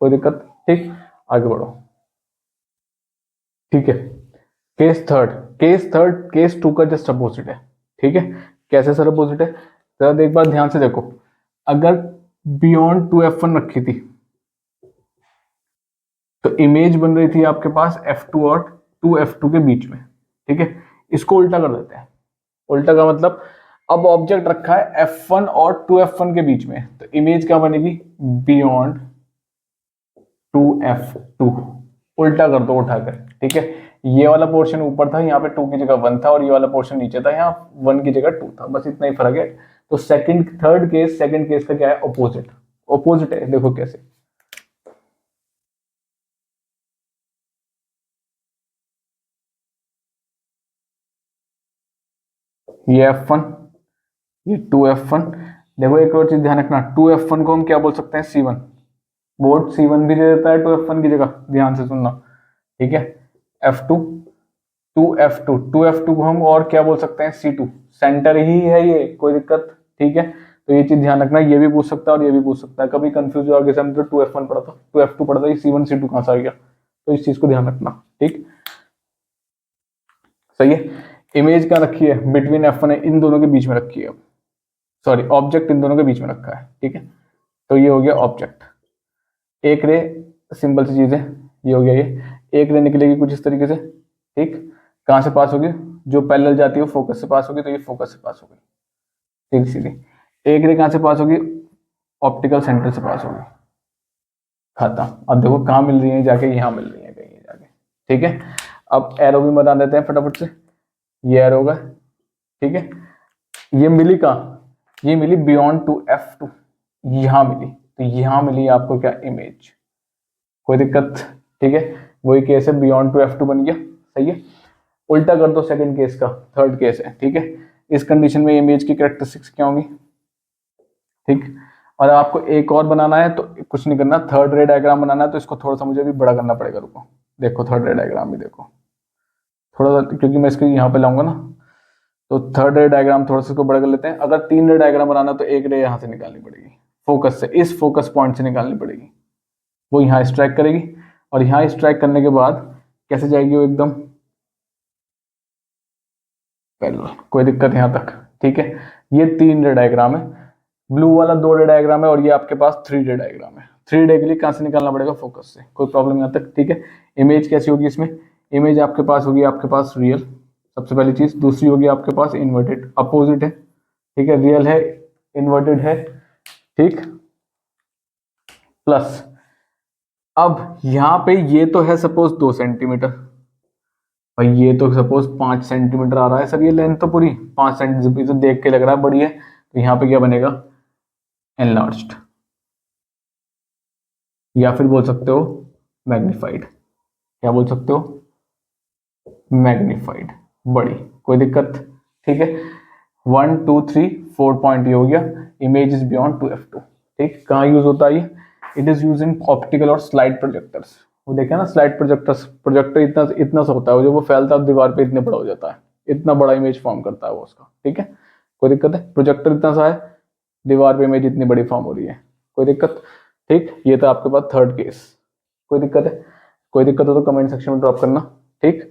कोई दिक्कत, ठीक। आगे बढ़ो। ठीक है, केस टू का जस्ट अपोजिट है। ठीक है, कैसे सर अपोजिट है? जरा एक बार ध्यान से देखो, अगर बियॉन्ड 2f1 रखी थी तो इमेज बन रही थी आपके पास f2 और 2f2 के बीच में। ठीक है, इसको उल्टा कर देते हैं। उल्टा का मतलब, अब ऑब्जेक्ट रखा है f1 और 2f1 के बीच में, तो इमेज क्या बनेगी? Beyond 2f2। उल्टा कर दो उठाकर। ठीक है, ये वाला पोर्शन ऊपर था, यहाँ पे 2 की जगह 1 था, और ये वाला पोर्शन नीचे था, यहाँ 1 की जगह 2 था, बस इतना ही फर्क है। तो सेकंड केस का क्या है? ऑपोजिट। ऑपोजिट है, देखो कैसे। ये f1, ये 2f1। देखो एक और चीज ध्यान रखना, 2f1 को हम क्या बोल सकते हैं? c1। बोर्ड c1 भी दे देता है 2f1 की जगह, ध्यान से सुनना। ठीक है, f2, 2f2 को हम और क्या बोल सकते हैं? c2। सेंटर ही है ये, कोई दिक्कत? ठीक है, तो ये चीज ध्यान रखना, ये भी पूछ सकता है और ये भी पूछ सकता है। कभी कंफ्यूज हो आगे से, हम तो 2f1 पढ़ा था, 2f2 पढ़ा था, ये c1 c2 कहां से आ गया? तो इस चीज को ध्यान रखना। ठीक, सही है। इमेज कहाँ रखी है? बिटवीन f1 है, इन दोनों के बीच में रखी है। सॉरी, ऑब्जेक्ट इन दोनों के बीच में रखा है। ठीक है, तो ये हो गया ऑब्जेक्ट। एक रे, सिंपल सी चीज है, ये हो गया। ये एक रे निकलेगी कुछ इस तरीके से। ठीक, कहां से पास होगी? जो पैरेलल जाती है वो फोकस से पास होगी, तो ये फोकस से पास होगी। ठीक, सीधी। एक रे कहां से पास होगी? ऑप्टिकल सेंटर से पास होगी। खत्म। अब देखो कहां मिल रही है जाके? यहां मिल रही है कहीं जाके। ठीक है, अब एरो भी बता देते हैं फटाफट से। ये एरो होगा। ठीक है, ये मिली कहां? ये मिली बियॉन्ड 2f2, यहां मिली। तो यहां मिली आपको क्या? इमेज। कोई दिक्कत? ठीक है, वही केस है, बियॉन्ड 2f2 बन गया। सही है, उल्टा कर दो सेकंड केस का, थर्ड केस है। ठीक है, इस कंडीशन में इमेज की कैरेक्टरिस्टिक्स क्या होंगी? ठीक, और आपको एक और बनाना है तो कुछ नहीं करना, थर्ड रे डायग्राम बनाना है तो इसको थोड़ा सा मुझे भी बड़ा करना पड़ेगा। रुको, देखो थर्ड रे डायग्राम भी देखो थोड़ा सा, क्योंकि मैं इसको यहाँ पे लाऊंगा ना, तो थर्ड रे डायग्राम थोड़ा सा इसको बड़ा कर लेते हैं। अगर 3 रे डायग्राम बनाना तो एक रे यहाँ से निकालनी पड़ेगी, फोकस से, इस फोकस पॉइंट से निकालनी पड़ेगी। वो यहाँ स्ट्राइक करेगी, और यहाँ स्ट्राइक करने के बाद कैसे जाएगी वो? एकदम पैरेलल। कोई दिक्कत यहाँ तक? ठीक है, ये 3 रे डायग्राम है, ब्लू वाला 2 रे डायग्राम है, और ये आपके पास 3 रे डायग्राम है। 3 रे के लिए कहां से निकालना पड़ेगा? फोकस से। कोई प्रॉब्लम यहाँ तक? ठीक है, इमेज कैसी होगी इसमें? इमेज आपके पास होगी, आपके पास रियल, सबसे पहली चीज। दूसरी होगी आपके पास इन्वर्टेड, अपोजिट है। ठीक है, रियल है, इन्वर्टेड है। ठीक, प्लस अब यहाँ पे ये तो है सपोज 2 सेंटीमीटर, भाई ये तो सपोज 5 सेंटीमीटर आ रहा है सर, ये लेंथ तो पूरी 5 सेंटीमीटर तो देख के लग रहा है बड़ी है, तो यहाँ पे क्या बनेगा? एनलार्ज्ड, या फिर बोल सकते हो मैग्निफाइड। क्या बोल सकते हो? मैग्निफाइड, बड़ी। कोई दिक्कत? ठीक है, 1 2 3 4 पॉइंट ये हो गया, इमेज इज बियॉन्ड 2f2। ठीक, कहाँ यूज होता है ये? It is use in optical और स्लाइड प्रोजेक्टर्स। वो देखे ना, स्लाइड प्रोजेक्टर्स, प्रोजेक्टर इतना इतना सा होता है, जो वो फैलता है दीवार पे इतने बड़ा हो जाता है, इतना बड़ा इमेज फॉर्म करता है वो उसका। ठीक है, कोई दिक्कत है? प्रोजेक्टर इतना सा है, दीवार पे इमेज इतनी बड़ी फॉर्म हो रही है। कोई दिक्कत? ठीक, ये तो आपके पास थर्ड केस। कोई दिक्कत है? कोई दिक्कत हो तो कमेंट सेक्शन में ड्रॉप करना। ठीक,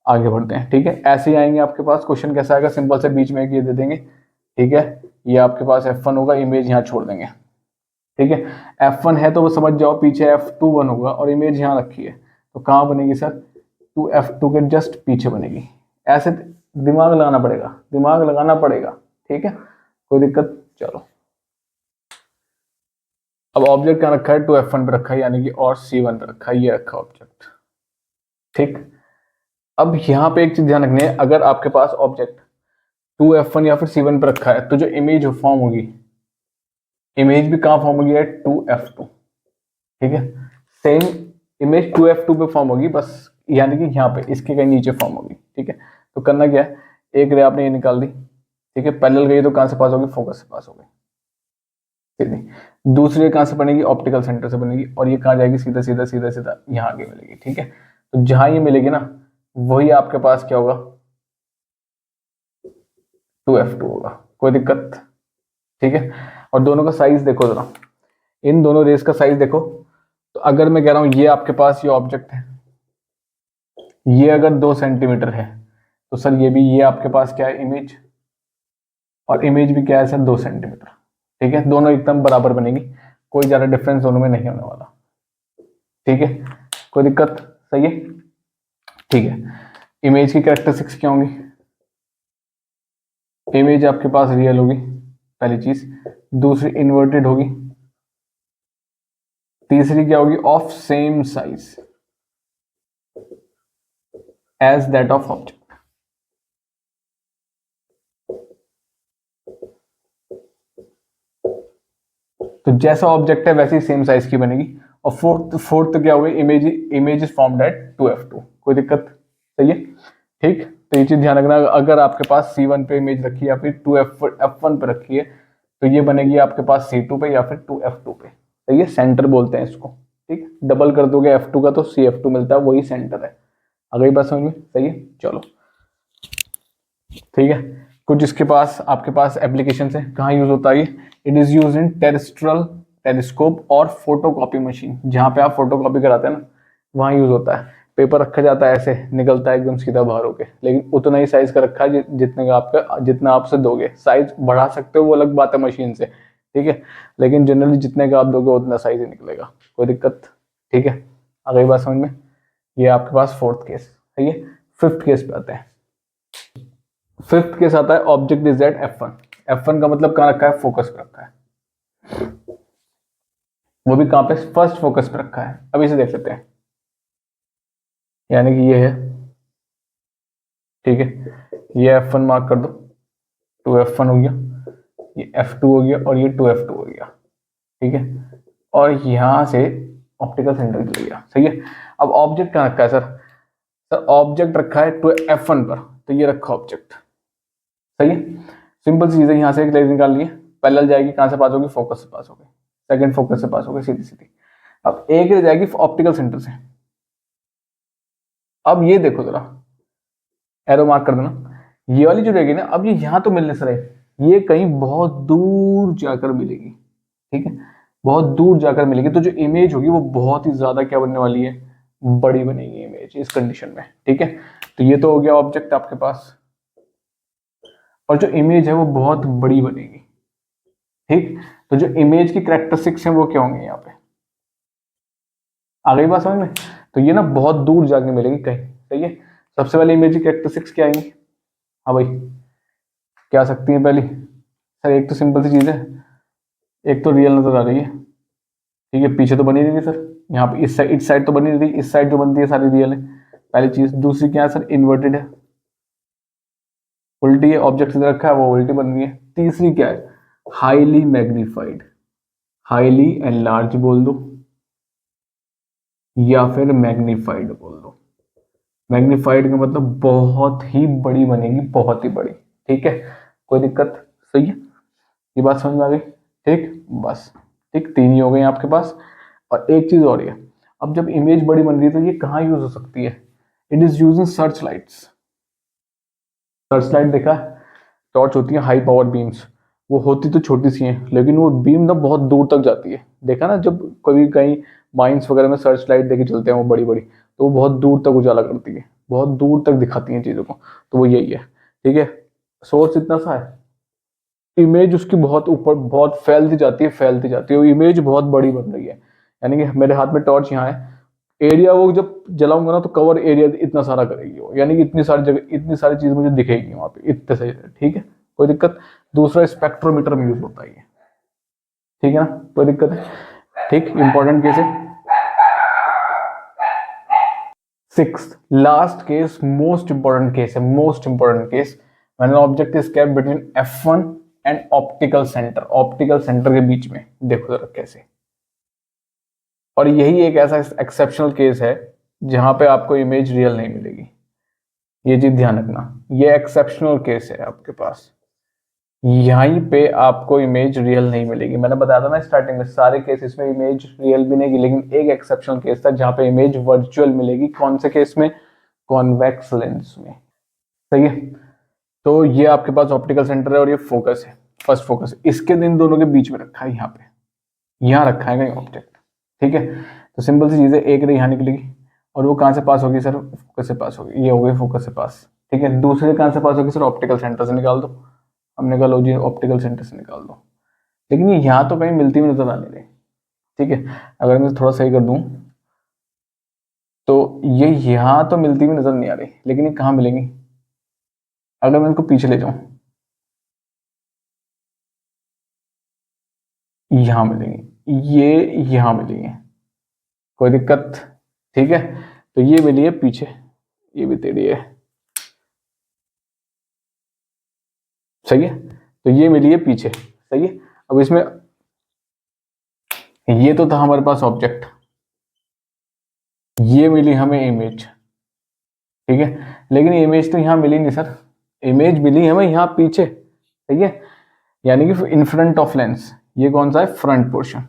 आगे बढ़ते हैं। ठीक है, ऐसे ही आएंगे आपके पास क्वेश्चन। कैसा आएगा? सिंपल से बीच में एक ये दे देंगे। ठीक है, ये आपके पास f1 होगा, इमेज यहाँ छोड़ देंगे। ठीक है, f1 है तो वो समझ जाओ, पीछे f21 होगा और इमेज यहाँ रखी है, तो कहाँ बनेगी सर? 2f2 के जस्ट पीछे बनेगी। ऐसे दिमाग लगाना पड़ेगा, दिमाग लगाना पड़ेगा। ठीक है, कोई दिक्कत? चलो, अब ऑब्जेक्ट कहाँ रखा है? 2f1 पे रखा है, यानी कि और c1 पे रखा है, ये रखा ऑब्जेक्ट। ठीक, अब यहाँ पे एक चीज ध्यान रखनी है, अगर आपके पास ऑब्जेक्ट 2f1 या फिर c1 पे रखा है, तो जो इमेज फॉर्म होगी, इमेज भी कहाँ फॉर्म होगी? 2f2। ठीक है, सेम इमेज 2f2 पे फॉर्म होगी, बस यानी कि यहाँ पे इसके कहीं नीचे फॉर्म होगी। ठीक है, तो करना क्या है? एक रे आपने ये निकाल दी। ठीक है, पैरेलल गई तो कहाँ से पास होगी? फोकस से पास होगी। सीधी। दूसरी कहाँ से बनेगी? ऑप्टिकल सेंटर से बनेगी, और ये कहाँ जाएगी? सीधा सीधा सीधा सीधा यहाँ आगे मिलेगी। ठीक है, तो जहां ये मिलेगी ना, वही आपके पास क्या होगा? 2f2 होगा। कोई दिक्कत? ठीक है, और दोनों का साइज देखो जरा, इन दोनों रेस का साइज देखो, तो अगर मैं कह रहा हूं ये आपके पास ये ऑब्जेक्ट है, ये अगर 2 सेंटीमीटर है तो सर ये भी, ये आपके पास क्या है, इमेज, और इमेज भी क्या है सर, 2 सेंटीमीटर। ठीक है, दोनों एकदम बराबर बनेगी, कोई ज्यादा डिफरेंस दोनों में नहीं होने वाला। ठीक है, कोई दिक्कत, सही है। ठीक है, इमेज की कैरेक्टरिस्टिक्स क्या होंगी, इमेज आपके पास रियल होगी पहली चीज, दूसरी इन्वर्टेड होगी, तीसरी क्या होगी, of same size as that of object. तो जैसा ऑब्जेक्ट है वैसे ही सेम साइज की बनेगी। और फोर्थ क्या होगी, image is formed at 2f2। कोई दिक्कत, सही है। ठीक, तो ये चीज ध्यान रखना, अगर आपके पास C1 पे इमेज रखी है या फिर 2f1 पे रखी है तो ये बनेगी आपके पास C2 पे या फिर 2f2 पे। सही है, सेंटर बोलते हैं इसको। ठीक, डबल कर दोगे f2 का तो CF2 मिलता है, वही सेंटर है। आ गई बात समझ में, सही है, चलो। ठीक है, कुछ इसके पास आपके पास एप्लीकेशन है, कहाँ यूज होता है ये, it is use in terrestrial telescope और फोटोकॉपी मशीन, जहां पे आप फोटोकॉपी कराते हैं ना, वहां यूज होता है। पेपर रखा जाता है ऐसे, निकलता है एकदम सीधा बाहर होके, लेकिन उतना ही साइज का रखा है जितने का आपका, जितना आपसे दोगे। साइज बढ़ा सकते हो, वो अलग बात है मशीन से, ठीक है, लेकिन जनरली जितने का आप दोगे उतना साइज ही निकलेगा, कोई दिक्कत। ठीक है, आ गई बात समझ में। ये आपके पास फोर्थ केस, सही है। फिफ्थ केस पे आते हैं। फिफ्थ केस आता है object is eight F1। F1 का मतलब कहां रखा है, फोकस पे रखा है, वो भी कहां पे, फर्स्ट फोकस पे रखा है। अब इसे देख लेते हैं, यानी कि ये है, ठीक है, ये F1 मार्क कर दो, 2f1 हो गया, ये F2 हो गया और ये 2f2 हो गया। ठीक है, और यहां से ऑप्टिकल सेंटर चल गया, सही है। अब ऑब्जेक्ट कहां रखा है सर, सर ऑब्जेक्ट रखा है F1 पर, तो ये रखा ऑब्जेक्ट, सही है। सिंपल सी चीज है, यहां से एक लाइन निकाल लिए, पैरेलल जाएगी, कहां से पास होगी, फोकस से पास होगी, सेकंड फोकस से पास होगी, सीधी सीधी। अब एक रह जाएगी ऑप्टिकल सेंटर से। अब ये देखो जरा, एरो मार्क कर देना, ये वाली जो रहेगी ना, अब ये यहां तो मिलने से रहे, ये कहीं बहुत दूर जाकर मिलेगी। ठीक है, बहुत दूर जाकर मिलेगी, तो जो इमेज होगी वो बहुत ही ज्यादा क्या बनने वाली है, बड़ी बनेगी इमेज इस कंडीशन में। ठीक है, तो ये तो हो गया ऑब्जेक्ट आपके पास, और जो इमेज है वो बहुत बड़ी बनेगी। ठीक, तो जो इमेज की कैरेक्टरिस्टिक्स हैं वो क्या होंगे यहाँ पे, आ गई बात समझ में। तो ये ना बहुत दूर जाके मिलेगी कहीं, सही है। सबसे पहले इमेज की कैरेक्टरिस्टिक्स क्या आएंगी, हाँ भाई, क्या आ सकती है पहली, सर एक तो सिंपल सी चीज है, एक तो रियल नजर आ रही है, ठीक है, पीछे तो बनी रही है सर, यहाँ पे इस साइड तो बनी रही, इस साइड जो बनती है सारी रियल है, पहली चीज। दूसरी क्या है सर, इन्वर्टेड है, उल्टी है, ऑब्जेक्ट इधर रखा है वो उल्टी बन रही है। तीसरी क्या है, हाईली मैग्नीफाइड, हाईली एनलार्ज बोल दो या फिर मैग्नीफाइड बोल दो। मैग्नीफाइड का मतलब बहुत ही बड़ी बनेगी, बहुत ही बड़ी। ठीक है, कोई दिक्कत, सही है, ये बात समझ में आ गई। ठीक, बस, ठीक, तीन ही हो गए आपके पास। और एक चीज और है, अब जब इमेज बड़ी बन रही है तो ये कहाँ यूज हो सकती है, it is use in search lights. Search light देखा, टॉर्च होती है हाई पावर बीम्स, वो होती तो छोटी सी हैं लेकिन वो बीम ना बहुत दूर तक जाती है। देखा ना, जब कभी कहीं माइंस वगैरह में सर्च लाइट देके चलते हैं वो बड़ी बड़ी, तो वो बहुत दूर तक उजाला करती है, बहुत दूर तक दिखाती हैं चीज़ों को, तो वो यही है। ठीक है, सोर्स इतना सा है, इमेज उसकी बहुत ऊपर, बहुत फैलती जाती है, फैलती जाती है, वो इमेज बहुत बड़ी बन रही है। यानी कि मेरे हाथ में टॉर्च यहाँ है, एरिया वो जब जलाऊंगा ना तो कवर एरिया इतना सारा करेगी वो, यानी कि इतनी सारी जगह, इतनी सारी चीज मुझे दिखेगी वहां पे इतने से। ठीक है, कोई दिक्कत। दूसरा स्पेक्ट्रोमीटर में यूज होता है ये, ठीक है ना, कोई दिक्कत है। ठीक, इंपॉर्टेंट केस है। Sixth last case, most important case है, most important case, when an object is kept between F1 and optical centre, optical centre के बीच में। देखो जरा कैसे, और यही एक ऐसा एक्सेप्शनल केस है जहां पे आपको इमेज रियल नहीं मिलेगी, ये चीज ध्यान रखना, ये एक्सेप्शनल केस है आपके पास, यहीं पे आपको इमेज रियल नहीं मिलेगी। मैंने बताया था ना स्टार्टिंग में, सारे केसेस में इमेज रियल भी नहीं, लेकिन एक एक्सेप्शनल केस था जहां पे इमेज वर्चुअल मिलेगी। कौन से केस में, कॉन्वेक्स लेंस में, सही है। तो ये आपके पास ऑप्टिकल सेंटर है और ये फोकस है, फर्स्ट फोकस, इसके इन दोनों के बीच में रखा है, यहाँ पे, यहाँ रखा है कहीं ऑब्जेक्ट। ठीक है, तो सिंपल सी चीज़ है, एक रे यहाँ निकलेगी और वो कहाँ से पास होगी सर, फोकस से पास होगी, ये हो गई फोकस से पास, ठीक है। दूसरे कहाँ से पास होगी सर, ऑप्टिकल सेंटर से निकाल दो, हमने कहा लो जी ऑप्टिकल सेंटर से निकाल दो। लेकिन ये यहाँ तो कहीं मिलती हुई नजर आ नहीं रही, ठीक है। अगर मैं थोड़ा सही कर दूं तो ये यहाँ तो मिलती हुई नजर नहीं आ रही, लेकिन ये कहाँ मिलेंगी, अगर मैं इसको पीछे ले जाऊं यहाँ मिलेंगी, ये यहाँ मिलेंगे, कोई दिक्कत, ठीक है। तो ये मिली है पीछे, ये भी टेढ़ी है, सही है। तो ये मिली है पीछे, सही है। अब इसमें ये तो था हमारे पास ऑब्जेक्ट, ये मिली हमें इमेज, ठीक है। लेकिन इमेज तो यहाँ मिली नहीं सर, इमेज मिली हमें यहाँ पीछे, ठीक है, यानी कि इन फ्रंट ऑफ लेंस। ये कौन सा है, फ्रंट पोर्शन,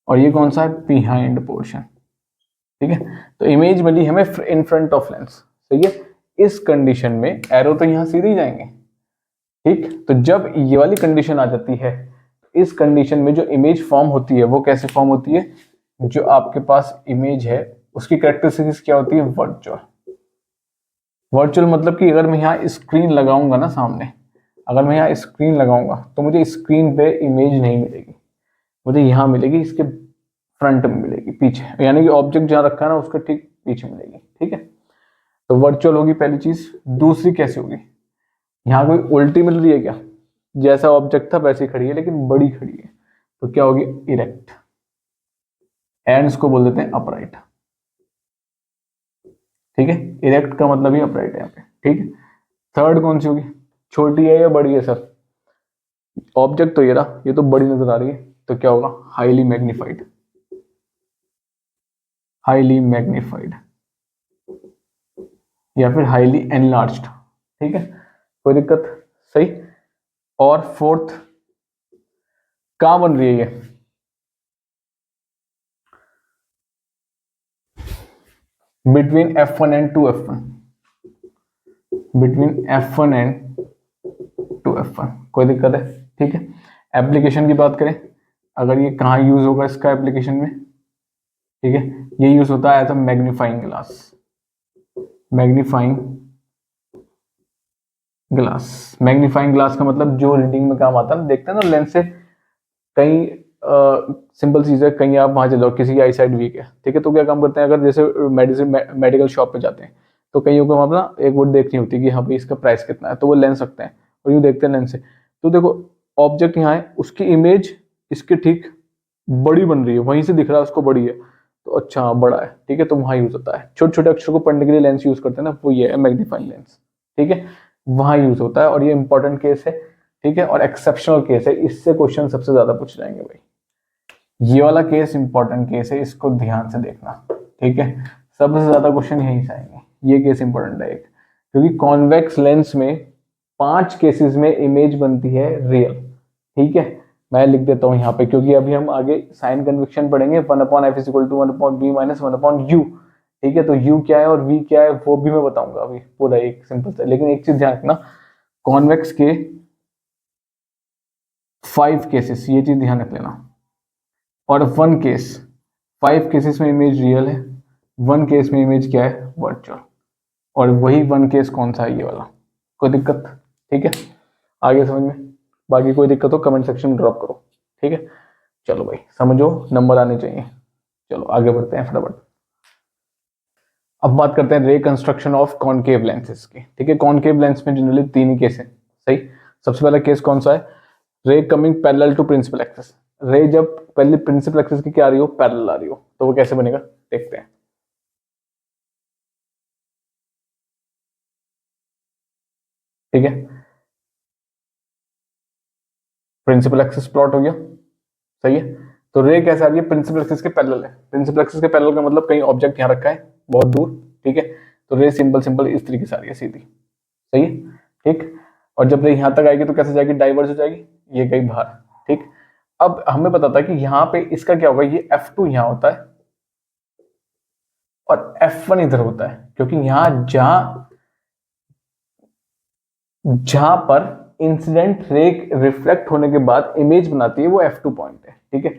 और ये कौन सा है, बिहाइंड पोर्शन, ठीक है। तो इमेज मिली हमें इन फ्रंट ऑफ लेंस, सही है। इस कंडीशन में एरो तो यहाँ सीधे ही जाएंगे, ठीक। तो जब ये वाली कंडीशन आ जाती है, इस कंडीशन में जो इमेज फॉर्म होती है वो कैसे फॉर्म होती है, जो आपके पास इमेज है उसकी कैरेक्टरिस्टिक्स क्या होती है, वर्चुअल। वर्चुअल मतलब कि अगर मैं यहाँ स्क्रीन लगाऊंगा ना सामने, अगर मैं यहाँ स्क्रीन लगाऊंगा तो मुझे स्क्रीन पे इमेज नहीं मिलेगी, मुझे यहाँ मिलेगी, इसके फ्रंट में मिलेगी, पीछे, यानी कि ऑब्जेक्ट जहाँ रखा है ना उसके ठीक पीछे मिलेगी, ठीक है। तो वर्चुअल होगी पहली चीज। दूसरी कैसे होगी, यहाँ कोई उल्टी मिल रही है क्या, जैसा ऑब्जेक्ट था वैसे ही खड़ी है लेकिन बड़ी खड़ी है, तो क्या होगी, इरेक्ट, एंड्स को बोल देते हैं अपराइट, ठीक है। इरेक्ट का मतलब ही अपराइट है यहाँ पे, ठीक है। थर्ड कौन सी होगी, छोटी है या बड़ी है सर, ऑब्जेक्ट तो ये रहा, ये तो बड़ी नजर आ रही है, तो क्या होगा, हाईली मैग्नीफाइड, हाईली मैग्नीफाइड या फिर हाईली एनलार्ज्ड, ठीक है, कोई दिक्कत, सही। और फोर्थ कहां बन रही है ये, between F1 and 2F1, between F1 and 2F1, कोई दिक्कत है, ठीक है। एप्लीकेशन की बात करें, अगर ये कहाँ यूज होगा इसका एप्लीकेशन में, ठीक है, ये यूज होता है as a magnifying glass, magnifying glass. Magnifying glass का मतलब जो रीडिंग में काम आता है, देखते हैं ना लेंस से कई सिंपल चीज है, कहीं आप वहां चले जाओ, किसी की आई साइड वीक है, ठीक है, तो क्या काम करते हैं, अगर जैसे मेडिसिन मेडिकल शॉप पे जाते हैं तो कईयों को वहां पर ना एक वो देखनी होती है कि हाँ भाई इसका प्राइस कितना है, तो वो लेंस रखते हैं और यूँ देखते हैं लेंस से, तो देखो ऑब्जेक्ट यहाँ है, उसकी इमेज इसके ठीक बड़ी बन रही है, वहीं से दिख रहा है उसको बड़ी है, तो अच्छा हाँ बड़ा है, ठीक है, तो वहां यूज होता है। छोटे छोटे अक्षर को पढ़ने के लिए लेंस यूज करते हैं ना, वो ये है मैग्नीफाइंग लेंस, ठीक है, वहां यूज होता है, और ये इंपॉर्टेंट केस है, ठीक है, और एक्सेप्शनल केस है, इससे क्वेश्चन सबसे ज्यादा पूछ जाएंगे भाई, ये वाला केस इंपॉर्टेंट केस है, इसको ध्यान से देखना, ठीक है, सबसे ज्यादा क्वेश्चन यहीं से आएंगे, ये केस इंपॉर्टेंट है एक, क्योंकि कॉन्वेक्स लेंस में 5 केसेस में इमेज बनती है रियल, ठीक है। मैं लिख देता हूं यहाँ पे, क्योंकि अभी हम आगे साइन कन्वेक्शन पढ़ेंगे, 1/f = 1/b - 1/u, ठीक है। तो u क्या है और v क्या है वो भी मैं बताऊंगा अभी पूरा एक सिंपल सा, लेकिन एक चीज ध्यान रखना, कॉन्वेक्स के 5 केसेस, ये चीज ध्यान रख लेना, और 1 केस, 5 केसेस में इमेज रियल है, 1 केस में इमेज क्या है, वर्चुअल, और वही 1 केस कौन सा है, ये वाला, कोई दिक्कत, ठीक है, आगे समझ में। बाकी कोई दिक्कत हो कमेंट सेक्शन में ड्रॉप करो, ठीक है। चलो भाई समझो, नंबर आने चाहिए, चलो आगे बढ़ते हैं फटाफट। अब बात करते हैं रे कंस्ट्रक्शन ऑफ कॉनकेव लेंसेज की, ठीक है। कॉनकेव लेंस में जनरली 3 ही केस है, सही। सबसे पहला केस कौन सा है, ray coming parallel to principal axis, ray जब पहले प्रिंसिपल एक्सिस की क्या आ रही हो, पैरेलल आ रही हो, तो वो कैसे बनेगा देखते हैं, ठीक है। प्रिंसिपल एक्सिस प्लॉट हो गया, सही है। तो रे कैसे आ रही है, प्रिंसिपल एक्सिस के पैरेलल है, प्रिंसिपल एक्सिस के पैरेलल का मतलब कहीं ऑब्जेक्ट यहाँ रखा है बहुत दूर, ठीक है, तो रे सिंपल सिंपल इस तरीके से आ रही है सीधी, सही है, ठीक। और जब रे यहाँ तक आएगी तो कैसे जाएगी, डाइवर्स हो जाएगी, ये गई बाहर, ठीक। अब हमें पता था कि यहाँ पे इसका क्या होगा, ये F2 यहाँ होता है और F1 इधर होता है, क्योंकि यहाँ जहां जहां पर इंसिडेंट रे रिफ्लेक्ट होने के बाद इमेज बनाती है वो F2 पॉइंट है, ठीक है।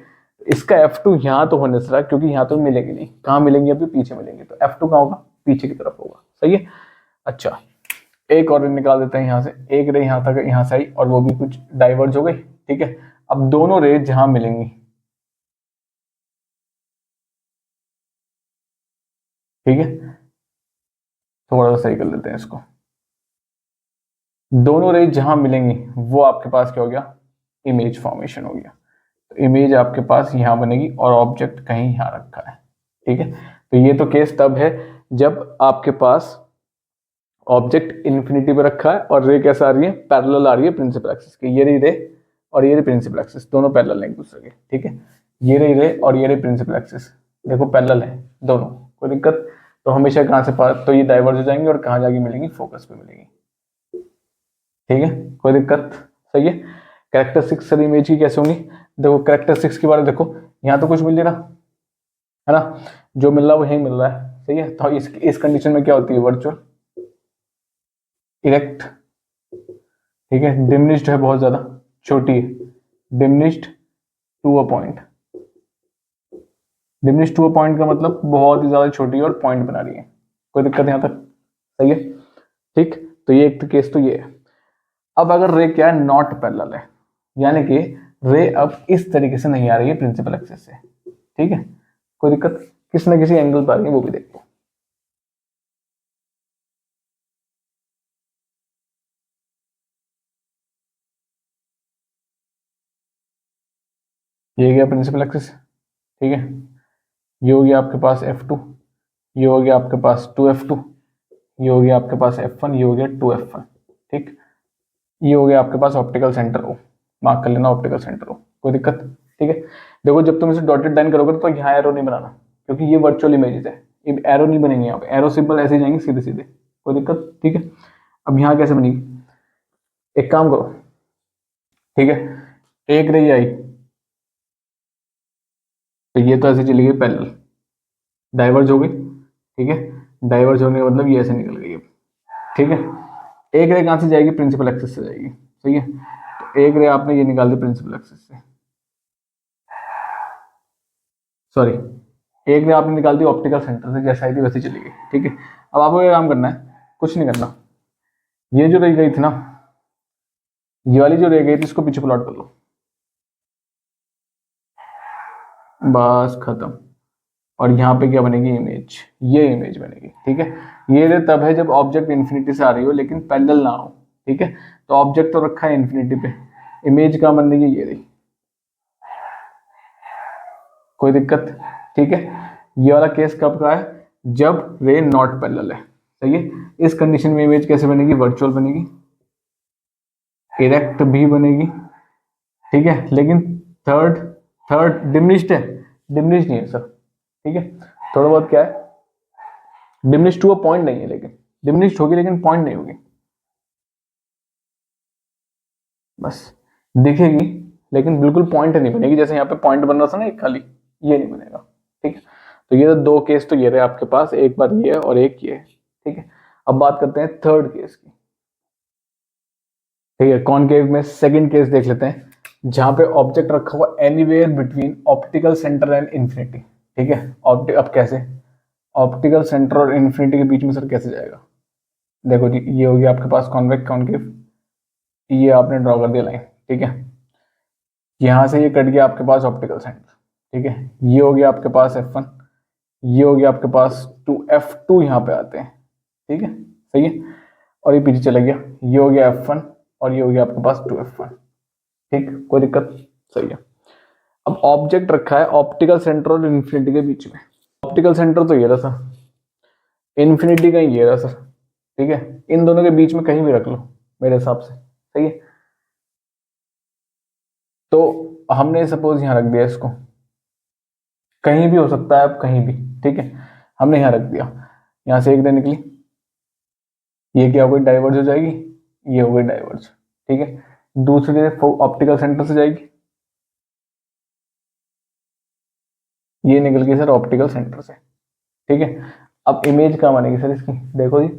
इसका F2 यहाँ तो होने से रहा, क्योंकि यहाँ तो मिलेंगे नहीं, कहाँ मिलेंगे अभी, पीछे मिलेंगे, तो F2 कहाँ होगा, पीछे की तरफ होगा। सही है। अच्छा, एक और निकाल देते हैं यहाँ से, एक रे यहाँ तक यहाँ से आई और वो भी कुछ डाइवर्ज हो गई। ठीक है, अब दोनों रे जहां मिलेंगी, ठीक है, थोड़ा सा सही कर लेते हैं इसको, दोनों रे जहां मिलेंगी वो आपके पास क्या हो गया, इमेज फॉर्मेशन हो गया। तो इमेज आपके पास यहाँ बनेगी और ऑब्जेक्ट कहीं यहाँ रखा है। ठीक है, तो ये तो केस तब है जब आपके पास ऑब्जेक्ट इन्फिनिटी पे रखा है और रे कैसा आ रही है, पैरेलल आ रही है प्रिंसिपल एक्सिस की। ये रही रे और ये रे प्रिंसिपल एक्सिस, दोनों पैरेलल है एक दूसरे के। ठीक है, ये रही रे और ये रे प्रिंसिपल एक्सिस, देखो पैरेलल है दोनों, कोई दिक्कत। तो हमेशा कहाँ से तो ये डाइवर्ज हो जाएंगे और कहाँ जाके मिलेंगी, फोकस पे मिलेंगी। ठीक है, कोई दिक्कत। सही है। कैरेक्टरिस्टिक्स सर इमेज की कैसे होंगी, देखो कैरेक्टरिस्टिक्स के बारे में देखो, यहाँ तो कुछ मिल नहीं रहा है ना, जो मिल रहा है वो यही मिल रहा है। सही है, तो इस कंडीशन में क्या होती है, वर्चुअल इरेक्ट। ठीक है, डिमिनिश्ड है, बहुत ज्यादा छोटी है, diminished to a point. Diminished to a point का मतलब बहुत ही ज्यादा छोटी है और पॉइंट बना रही है। कोई दिक्कत यहाँ तक। सही है। ठीक, तो ये एक केस तो ये है। अब अगर रे क्या है, नॉट पैरेलल है, यानी कि रे अब इस तरीके से नहीं आ रही है प्रिंसिपल एक्सिस से। ठीक है, कोई दिक्कत, किसी ना किसी एंगल पर आ रही है, वो भी देखो। ये गया प्रिंसिपल एक्सिस। ठीक है, ये हो गया आपके पास F2, ये हो गया आपके पास 2F2, ये हो गया आपके पास F1, ये हो गया 2F1। ठीक, ये हो गया आपके पास ऑप्टिकल सेंटर हो, मार्क कर लेना ऑप्टिकल सेंटर हो, कोई दिक्कत। ठीक है, देखो जब तुम इसे डॉटेड लाइन करोगे तो यहाँ एरो नहीं बनाना, क्योंकि ये वर्चुअल इमेजेस है, एरो नहीं बनेंगे यहाँ पे, एरो सिंबल ऐसे जाएंगे सीधे सीधे, कोई दिक्कत। ठीक है, अब यहाँ कैसे बनेगी, एक काम करो। ठीक है, एक रही आई, तो ये तो ऐसे चली गई पैरेलल, डाइवर्ज हो गई। ठीक है, डाइवर्ज होने का मतलब ये ऐसे निकल गई अब। ठीक है, एक रे कहां से जाएगी, प्रिंसिपल एक्सिस से जाएगी। सही है, तो एक रे आपने ये निकाल दी प्रिंसिपल एक्सिस से, सॉरी, एक रे आपने निकाल दी ऑप्टिकल सेंटर से, जैसे आई थी वैसे चली गई। ठीक है, अब आपको ये काम करना है, कुछ नहीं करना, ये जो रह गई थी ना, ये वाली जो रह गई थी इसको पीछे प्लॉट कर लो, बस खत्म। और यहाँ पे क्या बनेगी, इमेज, ये इमेज बनेगी। ठीक है, ये रे तब है जब ऑब्जेक्ट इन्फिनिटी से आ रही हो लेकिन पैरेलल ना हो। ठीक है, तो ऑब्जेक्ट तो रखा है इन्फिनिटी पे, इमेज कहाँ बनेगी, ये रही, कोई दिक्कत। ठीक है, ये वाला केस कब का है, जब रे नॉट पैरेलल है। सही है, इस कंडीशन में इमेज कैसे बनेगी, वर्चुअल बनेगी, इरेक्ट भी बनेगी। ठीक है, लेकिन थर्ड थर्ड डिमिनिश्ड है, डिमिनिश्ड नहीं है सर। ठीक है, थोड़ा बहुत क्या है, डिमिनिश्ड टू अ पॉइंट नहीं है, लेकिन डिमिनिश्ड होगी लेकिन पॉइंट नहीं होगी, बस दिखेगी लेकिन बिल्कुल पॉइंट नहीं बनेगी, जैसे यहाँ पे पॉइंट बन रहा था ना एक खाली, ये नहीं बनेगा। ठीक है, तो ये दो केस तो ये रहे आपके पास, एक बार ये है और एक ये है। ठीक है, अब बात करते हैं थर्ड केस की। ठीक है, कॉनकेव में सेकंड केस देख लेते हैं, जहां पे ऑब्जेक्ट रखा हुआ anywhere between optical centre and infinity. ठीक है, अब कैसे, ऑप्टिकल सेंटर और इन्फिनिटी के बीच में सर कैसे जाएगा, देखो जी, ये होगी आपके पास कॉन्वेक्स कॉनकेव, ये आपने ड्रॉ कर दिया लाइन। ठीक है, यहां से ये कट गया आपके पास ऑप्टिकल सेंटर। ठीक है, ये हो गया आपके पास F1, ये हो गया आपके पास 2F2, यहाँ पे आते हैं। ठीक है, सही है, और ये पीछे चला गया, ये हो गया F1 और ये हो गया आपके पास 2F1। ठीक, कोई दिक्कत। सही है, अब ऑब्जेक्ट रखा है ऑप्टिकल सेंटर और इन्फिनिटी के बीच में, ऑप्टिकल सेंटर तो ये रहा सर, इन्फिनिटी का ये रहा सर। ठीक है, इन दोनों के बीच में कहीं भी रख लो मेरे हिसाब से। सही है, तो हमने सपोज यहाँ रख दिया इसको, कहीं भी हो सकता है, अब कहीं भी। ठीक है, हमने यहाँ रख दिया, यहाँ से एक रे निकली, ये क्या हो गई, डाइवर्ज हो जाएगी, ये हो गई डाइवर्ज। ठीक है, दूसरी रे ऑप्टिकल सेंटर से जाएगी, ये निकल गई सर ऑप्टिकल सेंटर से। ठीक है, अब इमेज कहाँ बनेगी सर इसकी, देखो जी,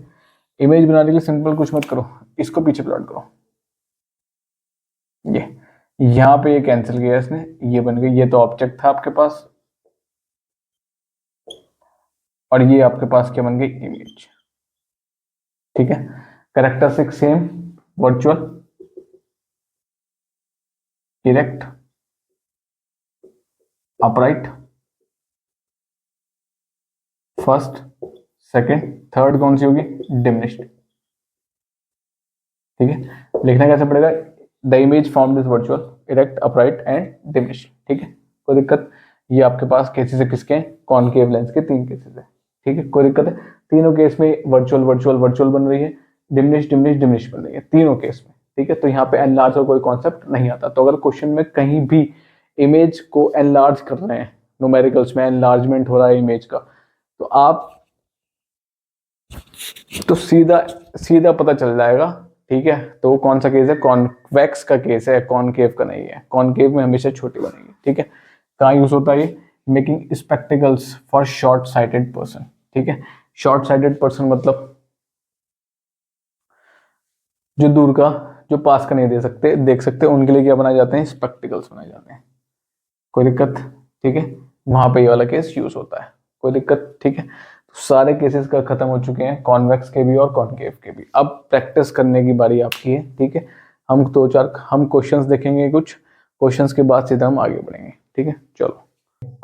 इमेज बनाने के लिए सिंपल कुछ मत करो, इसको पीछे प्लॉट करो, ये यहाँ पे ये कैंसिल किया इसने, ये बन गई, ये तो ऑब्जेक्ट था आपके पास, और ये आपके पास क्या बन गई, इमेज। ठीक है, characteristic same, virtual, erect, upright, first, second, third कौन सी होगी, डिमिनिश्ड। ठीक है, लिखना कैसे पड़ेगा, the image formed is virtual, erect, upright and diminished. ठीक है, कोई दिक्कत, ये आपके पास केसेस है किसके हैं, कॉनकेव लेंस के 3 केसेस है। ठीक है, कोई दिक्कत है, तीनों केस में वर्चुअल वर्चुअल वर्चुअल बन रही है, डिमिनिश डिमिनिश डिमिनिश बन रही है तीनों केस में। ठीक है, तो यहाँ पे एनलार्ज का कोई कॉन्सेप्ट नहीं आता। तो अगर क्वेश्चन में कहीं भी इमेज को एनलार्ज कर रहे हैं, न्यूमेरिकल्स में एनलार्जमेंट हो रहा है इमेज का, तो आप तो सीधा सीधा पता चल जाएगा। ठीक है, तो वो कौन सा केस है, कॉन्वेक्स का केस है, कॉनकेव का नहीं है। कॉनकेव में हमेशा छोटी बनेगी। ठीक है, कहाँ यूज होता है ये, making spectacles for short sighted person. ठीक है, शॉर्ट साइटेड पर्सन मतलब जो दूर का, जो पास का नहीं देख सकते, उनके लिए क्या बनाए जाते हैं, स्पेक्टिकल्स बनाए जाते हैं। कोई दिक्कत, ठीक है, वहां पे ये वाला केस यूज होता है। कोई दिक्कत, ठीक है, तो सारे केसेस का खत्म हो चुके हैं, कॉन्वेक्स के भी और कॉनकेव के भी। अब प्रैक्टिस करने की बारी आपकी है। ठीक है, हम 2-4 हम क्वेश्चंस देखेंगे, कुछ क्वेश्चंस के बाद सीधा हम आगे बढ़ेंगे। ठीक है, चलो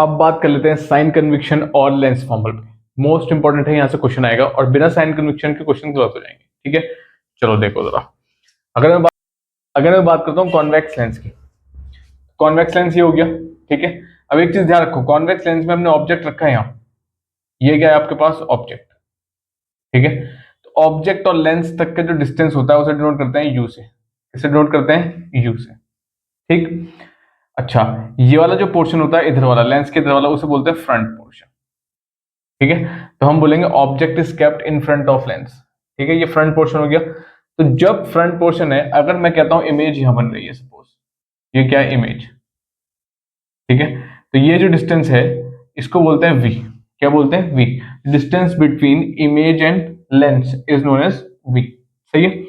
अब बात कर लेते हैं साइन कन्विक्शन और लेंस फॉर्मल पे। मोस्ट इंपॉर्टेंट है, यहाँ से क्वेश्चन आएगा और बिना साइन कन्विक्शन के क्वेश्चन गलत हो जाएंगे। ठीक है, चलो देखो जरा, अगर मैं बात करता हूँ कॉन्वेक्स लेंस की, कॉन्वेक्स लेंस ये हो गया। ठीक है, अब एक चीज ध्यान रखो, कॉन्वेक्स लेंस में हमने ऑब्जेक्ट रखा है यहाँ, ये क्या है आपके पास, ऑब्जेक्ट। ठीक है, तो ऑब्जेक्ट और लेंस तक का जो डिस्टेंस होता है उसे डिनोट करते हैं यू से। किससे डिनोट करते हैं, यू से। ठीक, अच्छा, ये वाला जो पोर्शन होता है इधर वाला, लेंस के इधर वाला, उसे बोलते हैं फ्रंट पोर्शन। ठीक है, तो हम बोलेंगे object is kept in front of lens. ठीक है, ये फ्रंट पोर्शन हो गया। तो जब फ्रंट पोर्शन है, अगर मैं कहता हूं इमेज यहां बन रही है, सपोज ये क्या है, इमेज। ठीक है, तो ये जो डिस्टेंस है इसको बोलते हैं वी। क्या बोलते हैं, v. Distance between image and lens is known as v. सही है,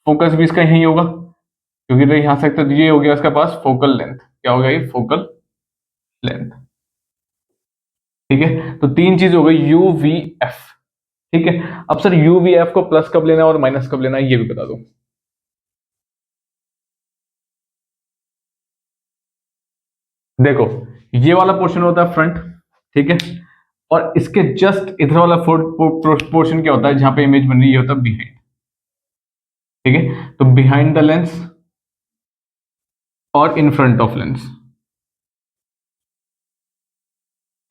फोकस भी इसका यही होगा, क्योंकि यहां से तो ये हो गया इसका पास फोकल लेंथ। क्या होगा ये, फोकल लेंथ। ठीक है, तो 3 चीज हो गई, यू वी एफ। ठीक है, अब सर यू वी एफ को प्लस कब लेना है और माइनस कब लेना है, ये भी बता दो। देखो, ये वाला पोर्शन होता है फ्रंट। ठीक है, और इसके जस्ट इधर वाला पोर्शन क्या होता है, जहां पे इमेज बन रही है, ये होता है बिहाइंड। ठीक है, तो बिहाइंड द लेंस और इन फ्रंट ऑफ लेंस।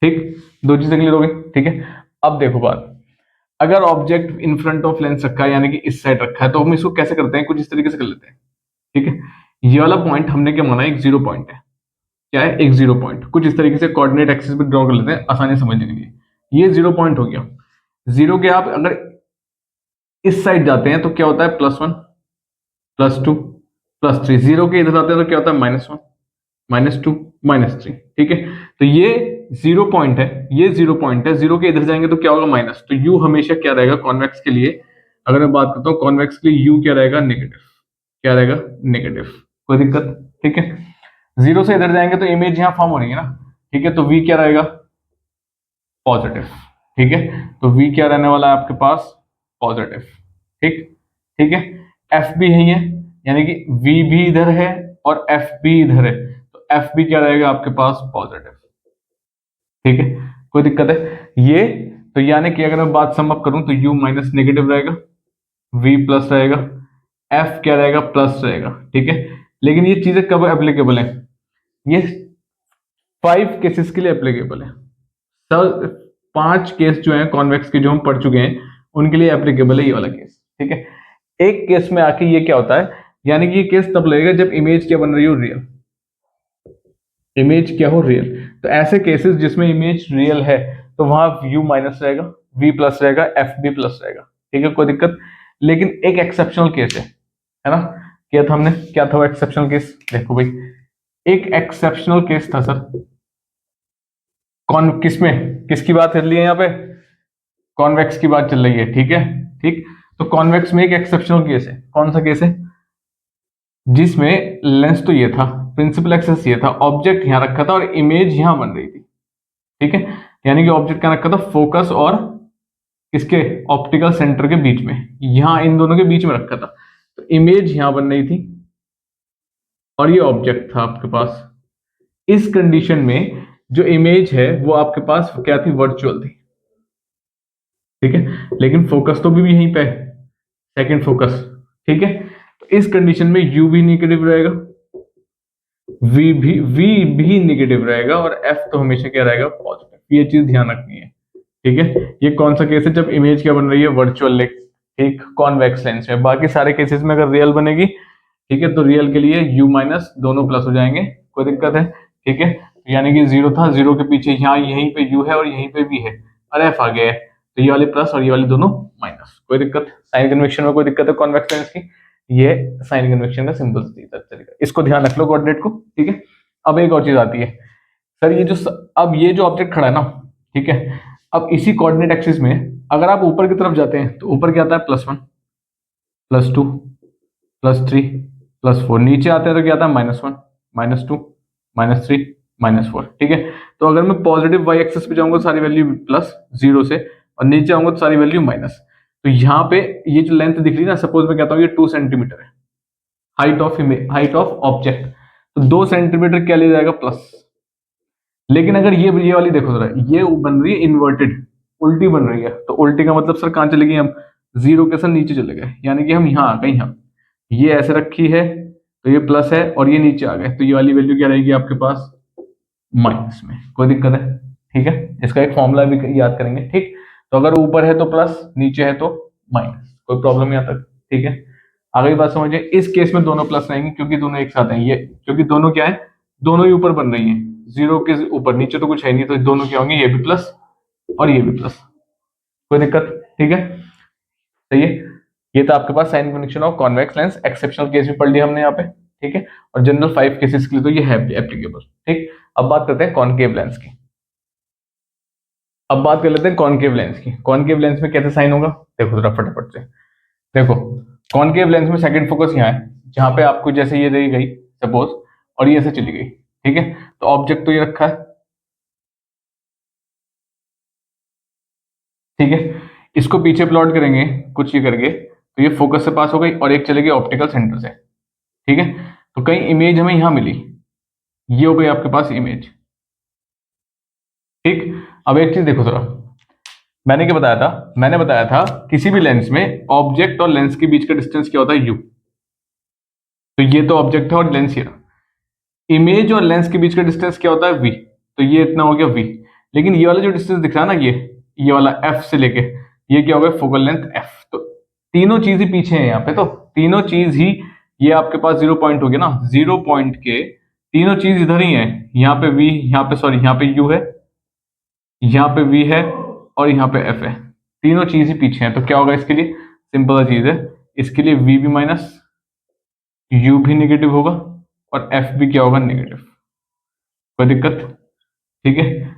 ठीक, 2 चीजें क्लियर हो गई। ठीक है, अब देखो बात, अगर object in front of lens रखा है, यानी कि इस साइड रखा है, तो हम इसको कैसे करते हैं, कुछ इस तरीके से कर लेते हैं। ठीक है, ये वाला पॉइंट हमने क्या माना, एक जीरो पॉइंट है। क्या है, एक जीरो पॉइंट। कुछ इस तरीके से कोऑर्डिनेट एक्सिस पे ड्रॉ कर लेते हैं आसानी समझने के लिए। ये जीरो पॉइंट हो गया। जीरो के आप अगर इस साइड जाते हैं तो क्या होता है, +1, +2, +3। जीरो के इधर आते हैं तो क्या होता है, -1, -2, -3। ठीक है, तो ये जीरो पॉइंट है, ये जीरो पॉइंट है। जीरो के इधर जाएंगे तो क्या होगा, माइनस। तो यू हमेशा क्या रहेगा कॉन्वेक्स के लिए, अगर मैं बात करता हूँ कॉन्वेक्स के लिए, यू क्या रहेगा, नेगेटिव। क्या रहेगा, नेगेटिव। कोई दिक्कत, ठीक है। जीरो से इधर जाएंगे तो इमेज यहां फॉर्म हो रही है ना। ठीक है, तो वी क्या रहेगा, पॉजिटिव। ठीक है, तो वी क्या रहने वाला है आपके पास, पॉजिटिव। ठीक, ठीक है, एफ भी यही है, यानी कि वी भी इधर है और एफ भी इधर है, तो एफ भी क्या रहेगा आपके पास, पॉजिटिव। ठीक है, कोई दिक्कत है ये, तो यानी कि अगर मैं बात सम अप करूं तो यू माइनस नेगेटिव रहेगा, वी प्लस रहेगा, एफ क्या रहेगा, प्लस रहेगा। ठीक है, लेकिन ये चीजें कब एप्लीकेबल है, ये 5 केसेस के लिए एप्लीकेबल है। सर 5 केस जो है कॉन्वेक्स के, जो हम पढ़ चुके हैं, उनके लिए एप्लीकेबल है ये वाला केस। ठीक है, एक केस में आके ये क्या होता है, यानी कि ये केस तब लगेगा जब इमेज क्या बन रही हो, रियल। इमेज क्या हो, रियल। तो ऐसे केसेस जिसमें इमेज रियल है, तो वहां यू माइनस रहेगा, वी प्लस रहेगा, एफ बी प्लस रहेगा। ठीक है, कोई दिक्कत। लेकिन एक एक्सेप्शनल केस है ना, क्या था हमने, क्या था वो एक्सेप्शनल केस, देखो भाई, एक एक्सेप्शनल केस था सर, कौन किसमें, किसकी बात कर रही है यहाँ पे, कॉन्वेक्स की बात चल रही है। ठीक है, ठीक, तो कॉन्वेक्स में एक एक्सेप्शनल केस है, कौन सा केस है, जिसमें लेंस तो ये था, प्रिंसिपल एक्सेस ये था, ऑब्जेक्ट यहाँ रखा था और इमेज यहाँ बन रही थी, ठीक है। यानी कि ऑब्जेक्ट क्या रखा था, फोकस और इसके ऑप्टिकल सेंटर के बीच में, यहां इन दोनों के बीच में रखा था, तो इमेज यहां बन रही थी और ये ऑब्जेक्ट था आपके पास। इस कंडीशन में जो इमेज है वो आपके पास क्या थी, वर्चुअल थी, ठीक है। लेकिन फोकस तो भी यहीं पे है, सेकंड फोकस, ठीक है। तो इस कंडीशन में u भी नेगेटिव रहेगा, v भी नेगेटिव रहेगा और f तो हमेशा क्या रहेगा, पॉजिटिव। ये चीज ध्यान रखनी है, ठीक है। ये कौन सा केस है, जब इमेज क्या बन रही है, वर्चुअल एक कॉन्वेक्स लेंस में। बाकी सारे केसेस में अगर रियल बनेगी, ठीक है, तो रियल के लिए u माइनस दोनों प्लस हो जाएंगे, कोई दिक्कत है, ठीक है। यानी कि जीरो था, जीरो के पीछे यहाँ यहीं पे u है और यहीं पे v है और f आ गया है, तो ये वाली प्लस और ये वाली दोनों माइनस, कोई दिक्कत। साइन कन्वेक्शन में कोई दिक्कत है कॉन्वेक्स लेंस की, ये साइन कन्वेक्शन का सिंपल तरीका, इसको ध्यान रख लो कोऑर्डिनेट को, ठीक है। अब एक और चीज आती है सर, अब ये जो ऑब्जेक्ट खड़ा है ना, ठीक है, अब इसी कोऑर्डिनेट एक्सिस में अगर आप ऊपर की तरफ जाते हैं तो ऊपर क्या आता है, +1 +2 +3 +4, नीचे आते हैं तो क्या आता है, -1 -2 -3 -4, ठीक है। तो अगर मैं पॉजिटिव वाई एक्सिस पे जाऊंगा सारी वैल्यू प्लस 0 से, और नीचे आऊंगा तो सारी वैल्यू माइनस, तो यहाँ पे ये जो लेंथ दिख रही है ना, सपोज मैं कहता हूँ ये 2 सेंटीमीटर है, हाइट ऑफ ऑब्जेक्ट, तो 2 सेंटीमीटर क्या लिया जाएगा, प्लस। लेकिन अगर ये वाली देखो जरा, ये बन रही है इन्वर्टेड, उल्टी बन रही है, तो उल्टी का मतलब सर कहाँ चले गए हम, जीरो के सर नीचे चले गए, यानी कि हम यहाँ आ गए, यहाँ ये ऐसे रखी है तो ये प्लस है और ये नीचे आ गए, तो ये वाली वैल्यू क्या रहेगी आपके पास, माइनस में, कोई दिक्कत है, ठीक है। इसका एक फॉर्मूला भी याद करेंगे, ठीक। तो अगर ऊपर है तो प्लस, नीचे है तो माइनस, कोई प्रॉब्लम यहाँ तक, ठीक है। आगे बात समझिए, इस केस में दोनों प्लस रहेंगे क्योंकि दोनों एक साथ हैं, ये क्योंकि दोनों क्या है, दोनों ही ऊपर बन रही हैं, जीरो के ऊपर, नीचे तो कुछ है नहीं, तो दोनों क्या होंगे, ये भी प्लस और ये भी प्लस, कोई दिक्कत, ठीक है, सही है। ये तो आपके पास sign convention of convex lens, exceptional case भी पढ़ लिया हमने यहाँ पे, ठीक है। और जनरल 5 केसेस के लिए तो ये है एप्लीकेबल, ठीक। अब बात करते हैं कॉनकेव लेंस की, अब बात कर लेते हैं कॉनकेव लेंस की। कॉनकेव लेंस में कैसे साइन होगा, देखो जरा फटाफट से, देखो कॉनकेव लेंस में सेकंड फोकस यहाँ है, जहां पे आपको जैसे ये रही गई सपोज, और ये ऐसे चली गई, ठीक है। तो ऑब्जेक्ट तो ये रखा है, ठीक है। इसको पीछे प्लॉट करेंगे कुछ ये करके, तो ये फोकस से पास हो गई और एक चलेगी ऑप्टिकल सेंटर से, ठीक है। तो कहीं इमेज हमें यहां मिली, ये हो गई आपके पास इमेज, ठीक। अब एक चीज देखो जरा, मैंने क्या बताया था, मैंने बताया था किसी भी लेंस में ऑब्जेक्ट और लेंस के बीच का डिस्टेंस क्या होता है, यू। तो ये तो ऑब्जेक्ट है और लेंस ये, इमेज और लेंस के बीच का डिस्टेंस क्या होता है, वी। तो ये इतना हो गया वी, लेकिन ये वाला जो डिस्टेंस दिख रहा है ना, ये वाला एफ से लेके, ये क्या हो गया, फोकल लेंथ एफ। तो तीनों चीज ही पीछे है यहाँ पे, तो तीनों चीज ही, ये आपके पास 0 पॉइंट हो गया ना, 0 पॉइंट के तीनों चीज इधर ही है, यहाँ पे वी, यहाँ पे सॉरी, यहाँ पे यू है, यहाँ पे वी है और यहाँ पे एफ है, तीनों चीज ही पीछे है। तो क्या होगा इसके लिए, सिंपल चीज है, इसके लिए वी भी माइनस, यू भी नेगेटिव होगा और एफ भी क्या होगा, नेगेटिव, कोई दिक्कत, ठीक है।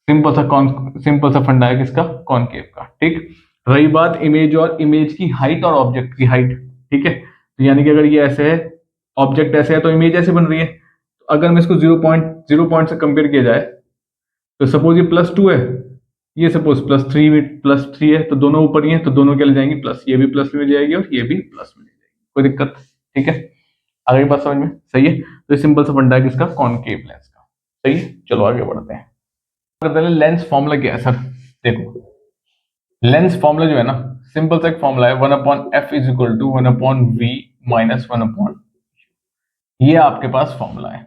सिंपल सा फंडा है किसका, कॉनकेव का, ठीक। रही बात इमेज और इमेज की हाइट और ऑब्जेक्ट की हाइट, ठीक है। तो यानी कि अगर ये ऐसे है, ऑब्जेक्ट ऐसे है, तो इमेज ऐसे बन रही है। तो अगर मैं इसको 0 पॉइंट से कंपेयर किया जाए, तो सपोज ये +2 है, ये सपोज +3 है, तो दोनों ऊपर ही है, तो दोनों क्या ले जाएंगे, प्लस, ये भी प्लस में जाएगी और ये भी प्लस में ले जाएगी, कोई दिक्कत, ठीक है। आगे की बात समझ में, सही है। तो ये सिंपल सा फंडा है किसका, कॉनकेव लेंस का, सही है। चलो आगे बढ़ते हैं, लेंस फॉर्मूला क्या है सर, देखो लेंस फॉर्मूला जो है ना, सिंपल सा एक फॉर्मूला है, 1/f is equal to 1/v minus 1/, ये आपके पास फॉर्मूला है,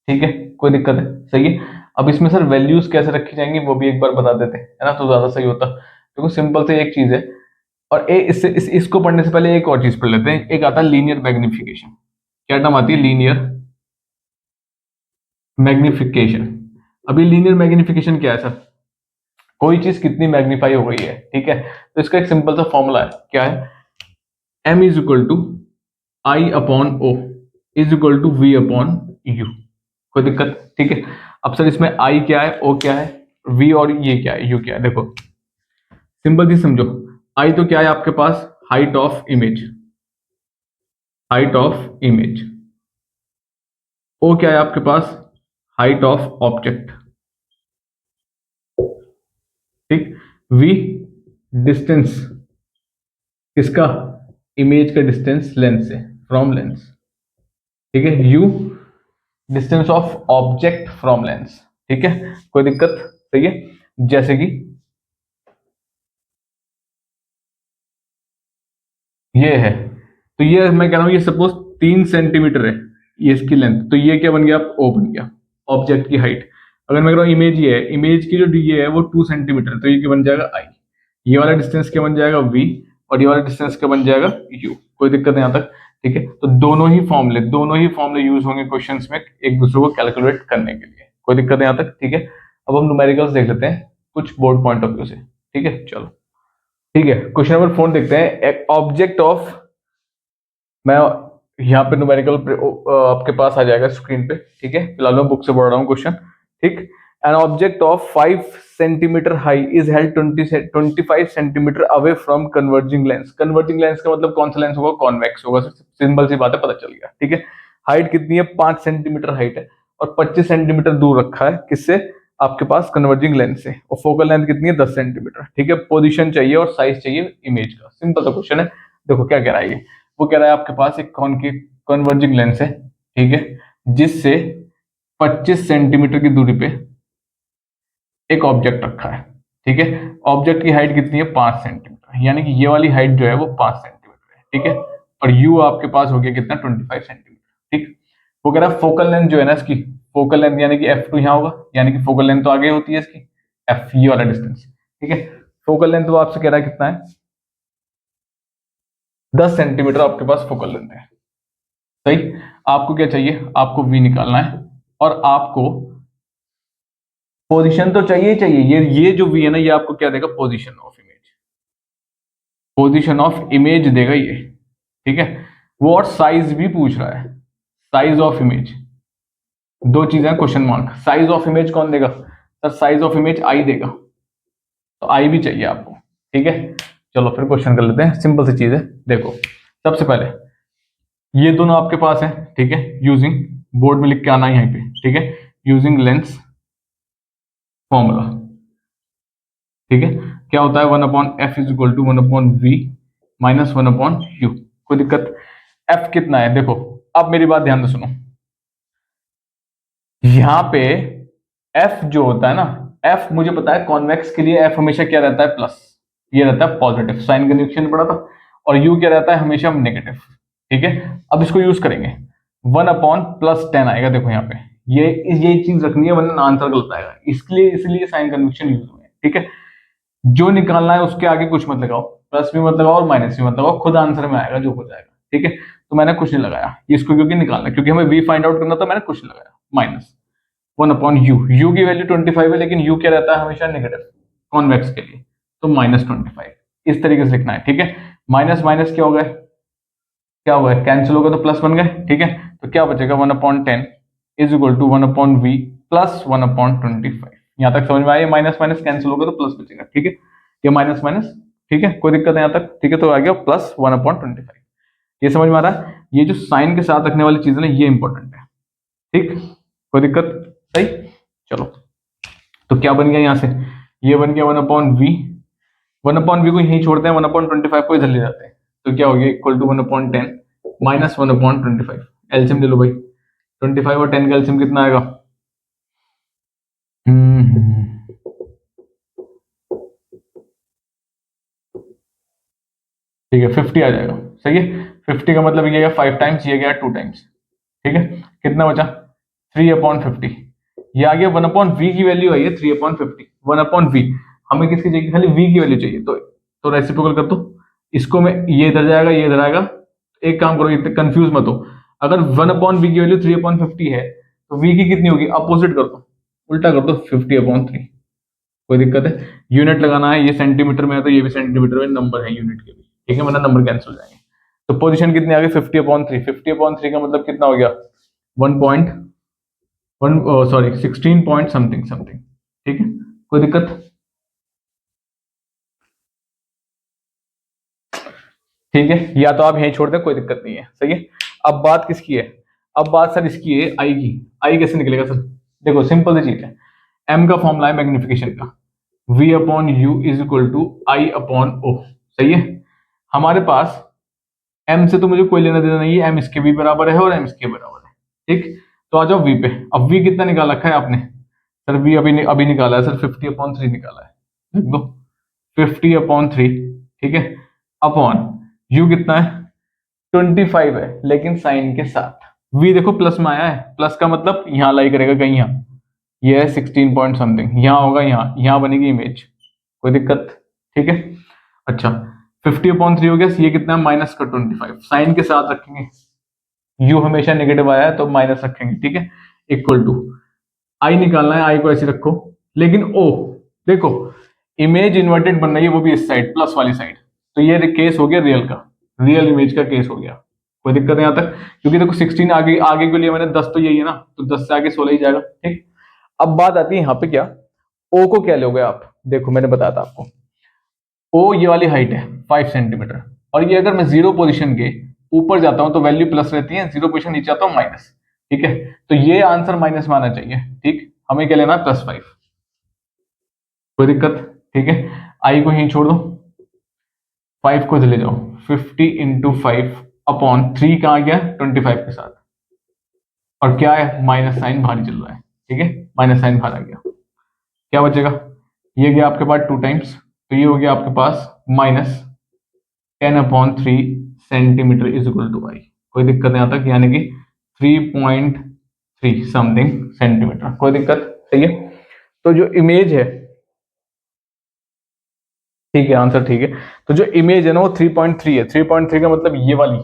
ठीक है, कोई दिक्कत है, सही है। अब इसमें सर वैल्यूज कैसे रखी जाएंगी वो भी एक बार बता देते हैं, है ना, तो ज्यादा सही होता। देखो सिंपल से एक चीज है, और इसको पढ़ने से पहले एक और चीज पढ़ लेते हैं, एक आता है लीनियर मैग्निफिकेशन। क्या टर्म आती है, लीनियर मैग्निफिकेशन। अभी लीनियर मैग्निफिकेशन क्या है सर, कोई चीज कितनी मैग्नीफाई हो गई है, ठीक है। तो इसका एक सिंपल सा फॉर्मूला है, क्या है, m is equal to I upon O is equal to v upon u, कोई दिक्कत, ठीक है। अब सर इसमें i क्या है, o क्या है, v और ये क्या है, u क्या है, देखो सिंपल चीज समझो, i तो क्या है आपके पास, height of image, height of image, O क्या है आपके पास, हाइट ऑफ ऑब्जेक्ट, ठीक। वी डिस्टेंस किसका, इमेज का डिस्टेंस लेंस से, फ्रॉम लेंस, ठीक है। U distance of object from lens, ठीक है, कोई दिक्कत, सही है। जैसे कि ये है, तो ये मैं कह रहा हूं ये सपोज 3 सेंटीमीटर है ये इसकी लेंथ, तो ये क्या बन गया, ओ बन गया ऑब्जेक्ट की हाइट। अगर मैं कह रहा हूँ इमेज ये है, इमेज की जो ये है वो 2 सेंटीमीटर, तो ये क्या बन जाएगा आई। ये वाला डिस्टेंस क्या बन जाएगा वी, और ये वाला डिस्टेंस क्या बन जाएगा यू। कोई दिक्कत नहीं यहाँ तक, ठीक है। तो दोनों ही फॉर्मूले यूज होंगे क्वेश्चंस में एक दूसरे को कैलकुलेट करने के लिए, कोई दिक्कत है यहाँ तक, ठीक है। अब हम न्यूमेरिकल्स देख लेते हैं कुछ बोर्ड पॉइंट ऑफ व्यू से, ठीक है, चलो। ठीक है, क्वेश्चन नंबर 4 देखते हैं। ऑब्जेक्ट ऑफ, मैं यहाँ पे न्यूमेरिकल आपके पास आ जाएगा स्क्रीन पे, ठीक है, फिलहाल मैं बुक से पढ़ रहा हूँ क्वेश्चन, ठीक। An object of 5 centimetre high is held 25 centimetre away from converging lens. Converging lens का मतलब कौन सा लेंस होगा, कॉन्वेक्स होगा, सिंपल सी बात है, पता चल गया, ठीक है। हाइट कितनी है, 5 सेंटीमीटर हाइट है, और 25 सेंटीमीटर दूर रखा है किससे, आपके पास कन्वर्जिंग लेंस से, और फोकल लेंथ कितनी है, 10 सेंटीमीटर, ठीक है। पोजीशन चाहिए और साइज चाहिए इमेज का, सिंपल सा क्वेश्चन है। देखो क्या कह रहा है ये, वो कह रहा है आपके पास एक कॉनकेव कन्वर्जिंग लेंस है, ठीक है, जिससे 25 सेंटीमीटर की दूरी पे एक ऑब्जेक्ट रखा है, ठीक है। ऑब्जेक्ट की हाइट कितनी है, 5 सेंटीमीटर, यानी कि ये वाली हाइट जो है वो 5 सेंटीमीटर है, ठीक है। और यू आपके पास हो गया कितना, 25 सेंटीमीटर, ठीक। वो कह रहा है फोकल लेंथ जो है ना इसकी, फोकल लेंथ यानी कि F2 यहाँ होगा, यानी कि फोकल लेंथ तो आगे होती है इसकी, एफ ये वाला डिस्टेंस, ठीक है। फोकल लेंथ वो आपसे कह रहा है कितना है, 10 सेंटीमीटर आपके पास फोकल लेंथ है, सही। आपको क्या चाहिए, आपको वी निकालना है, और आपको पोजीशन तो चाहिए ही चाहिए। ये जो वी है ना, ये आपको क्या देगा, पोजीशन ऑफ इमेज देगा ये, ठीक है। वो और साइज भी पूछ रहा है, साइज ऑफ इमेज, दो चीजें question mark. Size of image कौन देगा, sir size of image I देगा, तो आई भी चाहिए आपको, ठीक है। चलो फिर क्वेश्चन कर लेते हैं, सिंपल सी चीज है। देखो सबसे पहले ये दोनों आपके पास है, ठीक है, यूजिंग, बोर्ड में लिख के आना है यहीं पे, ठीक है, यूजिंग लेंस फॉर्मूला, ठीक है। क्या होता है, 1/f = 1/v -1/u। कोई दिक्कत, f कितना है, देखो अब मेरी बात ध्यान से सुनो, यहां पे f जो होता है ना, f मुझे पता है कॉन्वेक्स के लिए f हमेशा क्या रहता है, प्लस, ये रहता है पॉजिटिव, साइन कन्वेंशन पड़ा था। और u क्या रहता है, हमेशा नेगेटिव, ठीक है। अब इसको यूज करेंगे, 1/+10 आएगा, देखो यहाँ पे ये चीज रखनी है वरना आंसर गलत आएगा, इसलिए इसलिए साइन कन्वेंशन यूज हुए हैं, ठीक है। जो निकालना है उसके आगे कुछ मत लगाओ, प्लस भी मत लगाओ और माइनस भी मत लगाओ, खुद आंसर में आएगा जो हो जाएगा, ठीक है। तो मैंने कुछ नहीं लगाया इसको, क्योंकि निकालना, क्योंकि हमें वी फाइंड आउट करना था, मैंने कुछ नहीं लगाया। -1/u, u की वैल्यू 25 है, लेकिन u क्या रहता है, हमेशा नेगेटिव, कॉन्वेक्स के लिए, तो -25 इस तरीके से लिखना है, ठीक है। माइनस माइनस क्या हो गया, क्या हुआ है, कैंसिल हो गया तो प्लस बन गए, ठीक है। तो क्या बचेगा, 1/10 = 1/v +1/25। यहाँ तक समझ में आया, माइनस माइनस कैंसिल होगा तो प्लस बचेगा, ठीक है। ये माइनस माइनस, ठीक है, कोई दिक्कत है यहाँ तक, ठीक है। तो आ गया +1/25, ये समझ में आ रहा है। ये जो साइन के साथ रखने वाली चीज है ना, ये इंपॉर्टेंट है, ठीक, कोई दिक्कत, सही। चलो, तो क्या बन गया यहाँ से, ये बन गया 1/v, 1/v को यहीं छोड़ते हैं, 1/25 को इधर ले जाते हैं, तो क्या हो गया, इक्वल टू 1/10 -1/25। एलसीएम ले लो भाई, 25 और 10 का एलसीएम कितना आएगा, ठीक है, 50 आ जाएगा, सही है। 50 का मतलब ये गया 5 टाइम्स, ये गया 2 टाइम्स, ठीक है। कितना बचा, 3/50, ये आ गया 1/v की वैल्यू आई है 3/50, 1/v। हमें किसकी चाहिए, खाली v की वैल्यू चाहिए, तो रेसिप्रोकल कर दो इसको, मैं ये इधर जाएगा ये इधर आएगा। एक काम करो, इतने कंफ्यूज मत हो, अगर 1/v की वैल्यू 3/50 है, तो v की कितनी होगी, अपोजिट कर दो, उल्टा कर दो, 50/3। कोई दिक्कत है, यूनिट लगाना है, ये सेंटीमीटर में है तो ये भी सेंटीमीटर में, नंबर है यूनिट के भी, ठीक है, वरना नंबर कैंसिल हो जाएंगे। तो पोजीशन कितनी आ गई, 50/3, 50/3 का मतलब कितना हो गया, 1.1, सॉरी 16 पॉइंट समथिंग समथिंग, ठीक है, कोई दिक्कत, ठीक है। या तो आप यहीं छोड़ दें, कोई दिक्कत नहीं है, सही है। अब बात किसकी है, अब बात सर इसकी है आई की, आई कैसे निकलेगा सर? देखो सिंपल सी चीज है, एम का फॉर्मूला है मैग्निफिकेशन का, v upon u is equal to I upon O. सही है, हमारे पास m से तो मुझे कोई लेना देना नहीं है, m इसके भी बराबर है और m इसके बराबर है। ठीक, तो आ जाओ v पे। अब v कितना निकाल रखा है आपने? सर v अभी निकाला है सर, 50/3 निकाला है। लिख दो 50/3, ठीक है, अपॉन u कितना है? 25 है, लेकिन साइन के साथ। v देखो प्लस में आया है, प्लस का मतलब यहाँ लाई करेगा कहीं यहाँ, ये है 16 पॉइंट समथिंग, यहाँ होगा, यहाँ बनेगी इमेज, कोई दिक्कत? ठीक है, अच्छा 50/3 हो गया, ये कितना है? माइनस का 25, साइन के साथ रखेंगे, u हमेशा नेगेटिव आया है तो माइनस रखेंगे, ठीक है, इक्वल टू आई निकालना है, आई को ऐसे रखो, लेकिन o देखो इमेज इन्वर्टेड बन रही है, वो भी इस साइड प्लस वाली साइड, तो ये केस हो गया रियल का, रियल इमेज का केस हो गया। कोई दिक्कत है यहाँ तक? क्योंकि देखो 16 आगे आगे के लिए मैंने 10 तो यही है ना, तो 10 से आगे 16 ही जाएगा। ठीक, अब बात आती है यहाँ पे, क्या o को क्या लोगे आप? देखो मैंने बताया था आपको, o ये वाली हाइट है 5 सेंटीमीटर, और ये अगर मैं जीरो पोजीशन के ऊपर जाता हूं तो वैल्यू प्लस रहती है, जीरो पोजीशन नीचे आता हूं माइनस। ठीक है, तो ये आंसर माइनस में आना चाहिए। ठीक, हमें क्या लेना? +5। कोई दिक्कत? ठीक है, आई को यहीं छोड़ दो, 5 को ले जाओ, 50 × 5/3 कहाँ आ गया? 25 के साथ, और क्या है? माइनस साइन बाहर ही चल रहा है। ठीक है, माइनस साइन बाहर आ गया, क्या बचेगा? ये गया आपके पास 2 टाइम्स, तो ये हो गया आपके पास -10/3 सेंटीमीटर इज इक्वल टू आई। कोई दिक्कत यहाँ तक? यानी कि 3.3 समथिंग सेंटीमीटर। कोई दिक्कत? सही है, तो जो इमेज है, ठीक है, आंसर ठीक है, तो जो इमेज है ना वो 3.3 है। 3.3 का मतलब ये वाली,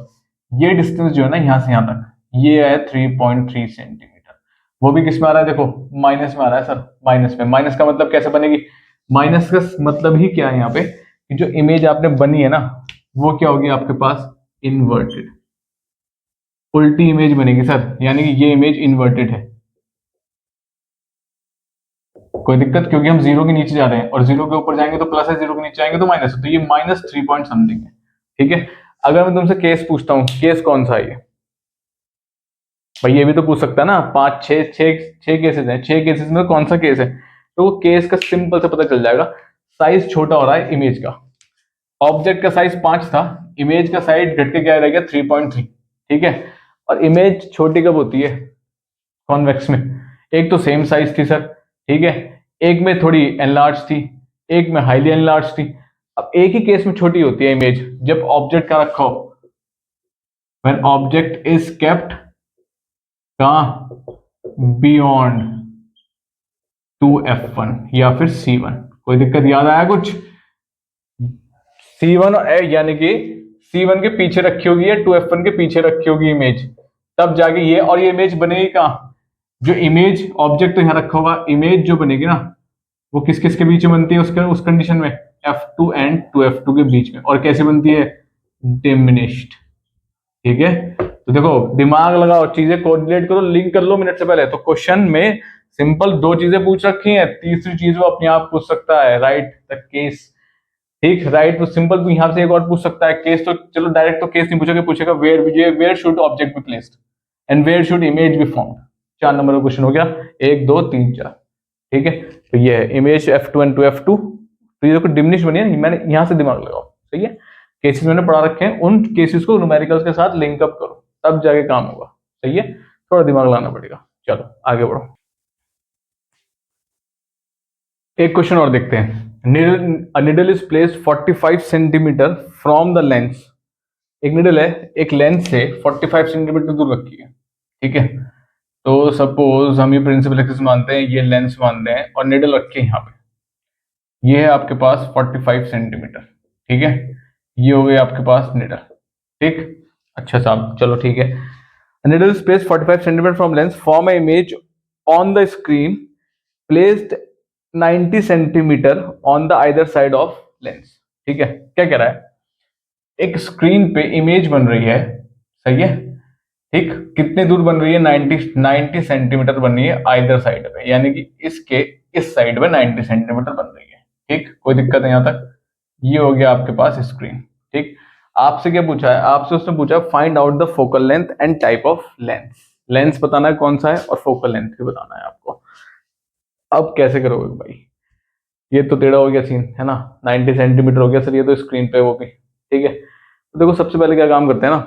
ये डिस्टेंस जो है ना यहाँ से यहाँ तक, ये है 3.3 सेंटीमीटर। वो भी किस में आ रहा है? देखो माइनस में आ रहा है सर, माइनस में। माइनस का मतलब कैसे बनेगी? माइनस का मतलब ही क्या है यहाँ पे, कि जो इमेज आपने बनी है ना, वो क्या होगी आपके पास? इन्वर्टेड, उल्टी इमेज बनेगी सर, यानी कि ये इमेज इन्वर्टेड है। कोई दिक्कत? क्योंकि हम जीरो के नीचे जा रहे हैं, और जीरो के ऊपर जाएंगे तो प्लस है, जीरो के नीचे जाएंगे तो माइनस है, तो ये -3 पॉइंट समथिंग है। ठीक है, अगर मैं तुमसे केस पूछता हूँ, केस कौन सा है ये? भाई ये भी तो पूछ सकता है ना, 5 6 6 6 केसेस हैं, 6 केसेस में कौन सा केस है? तो वो केस का सिंपल से पता चल जाएगा, साइज छोटा हो रहा है इमेज का। ऑब्जेक्ट का साइज 5 था, इमेज का साइज घट के क्या रह गया? 3.3। ठीक है, और इमेज छोटी कब होती है? कॉन्वेक्स में। एक तो सेम साइज थी सर, ठीक है, एक में थोड़ी एनलार्ज थी, एक में हाईली एनलार्ज थी। अब एक ही केस में छोटी होती है इमेज, जब ऑब्जेक्ट का रखो, व्हेन ऑब्जेक्ट इज केप्ट कहां? बियॉन्ड 2f1 या फिर c1। कोई दिक्कत? याद आया कुछ? c1 यानी कि c1 के पीछे रखी होगी या 2f1 के पीछे रखी होगी इमेज, तब जाके ये, और ये इमेज बनेगी कहां? जो इमेज, ऑब्जेक्ट तो यहां रखा होगा, इमेज जो बनेगी ना वो किस किस के बीच में बनती है उसके, उस कंडीशन में f2 एंड 2f2 के बीच में। और कैसे बनती है? डिमिनिश्ड। ठीक है, तो देखो दिमाग लगाओ, चीजें कोऑर्डिनेट करो, लिंक कर लो मिनट से पहले। तो क्वेश्चन में सिंपल 2 चीजें पूछ रखी हैं, तीसरी चीज वो अपने आप पूछ सकता है, राइट द केस। ठीक, राइट, तो सिंपल तू यहां से एक और पूछ सकता है केस, तो चलो डायरेक्ट तो केस नहीं पूछेगा, पूछेगा where should object be placed and where should image be formed. 4 number का क्वेश्चन हो गया, 1 2 3 4। ठीक है, तो ये है इमेज f2 एंड 2f2, तो ये देखो डिमिनिश बनी है, मैंने यहां से दिमाग लगाओ। सही है, केसेस मैंने पढ़ा रखे हैं, उन केसेस को न्यूमेरिकल्स के साथ लिंक अप करो, तब जाके काम होगा। सही है, थोड़ा दिमाग लाना पड़ेगा। चलो आगे बढ़ो, एक क्वेश्चन और देखते हैं। Needle is placed 45 centimetre from the lens. एक निडल है, एक लेंस से 45 सेंटीमीटर दूर रखी है। ठीक है, तो सपोज हम ये प्रिंसिपल एक्सिस मानते हैं, ये लेंस मानते हैं, और निडल रखे यहाँ पे, ये है आपके पास 45 सेंटीमीटर। ठीक है, ये हो गए आपके पास निडल। ठीक, अच्छा साहब, चलो ठीक है। Needle space 45 centimetre from lens, form A image on the screen placed 90 centimetre on the either side of lens. ठीक है, क्या कह रहा है? एक स्क्रीन पे इमेज बन रही है, सही है, ठीक, कितने दूर बन रही है? 90 सेंटीमीटर बन रही है आइदर साइड पे, यानी कि इसके इस साइड में 90 सेंटीमीटर बन रही है। ठीक, कोई दिक्कत है यहाँ तक? ये हो गया आपके पास स्क्रीन। ठीक, आपसे क्या पूछा है? आपसे उसने पूछा find out the focal length and type of lens. Lens बताना है कौन सा है और फोकल लेंथ भी बताना है आपको। अब कैसे करोगे भाई, ये तो टेढ़ा हो गया सीन है ना, 90 सेंटीमीटर हो गया सर, ये तो स्क्रीन पे वो भी ठीक है। तो देखो सबसे पहले क्या काम करते हैं ना,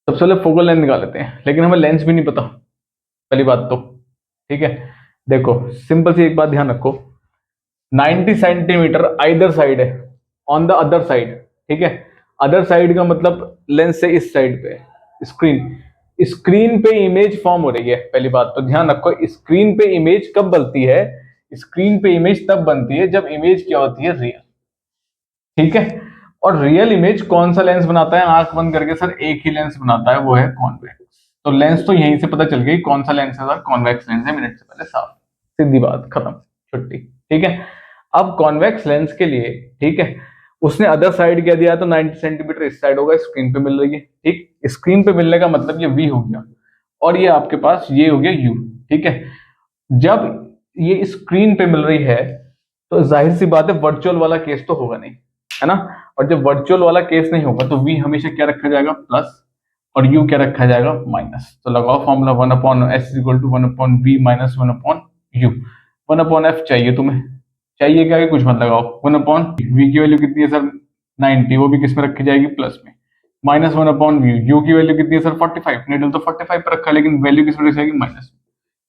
सबसे पहले फोकल लेंथ निकाल लेते हैं, लेकिन हमें लेंस भी नहीं पता पहली बात तो, ठीक है। देखो सिंपल सी एक बात ध्यान रखो, 90 सेंटीमीटर आइदर साइड है, ऑन द अदर साइड, ठीक है। अदर साइड का मतलब लेंस से इस साइड पे स्क्रीन, स्क्रीन पे इमेज फॉर्म हो रही है, पहली बात तो ध्यान रखो। स्क्रीन पे इमेज कब बनती है, स्क्रीन पे इमेज तब बनती है जब इमेज क्या होती है, रियल, ठीक है। और रियल इमेज कौन सा लेंस बनाता है, आंख बंद करके सर एक ही लेंस बनाता है, वो है कॉन्वेक्स। तो लेंस तो यहीं से पता चल गई कौन सा लेंस है सर, कॉन्वेक्स लेंस है, मिनट से पहले साफ, सीधी बात खत्म, छुट्टी, ठीक है। अब कॉन्वेक्स लेंस के लिए, ठीक है, उसने अदर साइड क्या दिया, तो 90 सेंटीमीटर इस साइड होगा, स्क्रीन पे मिल रही है, ठीक। स्क्रीन पे मिलने का मतलब ये वी हो गया, और ये आपके पास ये हो गया यू, ठीक है। जब ये स्क्रीन पे मिल रही है तो जाहिर सी बात है वर्चुअल वाला केस तो होगा नहीं, है ना। और जब वर्चुअल वाला केस नहीं होगा तो वी हमेशा क्या रखा जाएगा, प्लस, और यू क्या रखा जाएगा, माइनस। तो लगाओ formula 1/s equal to 1/v minus 1/u। 1/f चाहिए तुम्हें, चाहिए क्या कि कुछ मत लगाओ, 1/v की वैल्यू कितनी है सर 90, वो भी किस में रखी जाएगी, प्लस में, माइनस 1/v, यू की वैल्यू कितनी है सर 45, नेटल तो 45 पर रखा है लेकिन वैल्यू किस में रखी जाएगी, minus,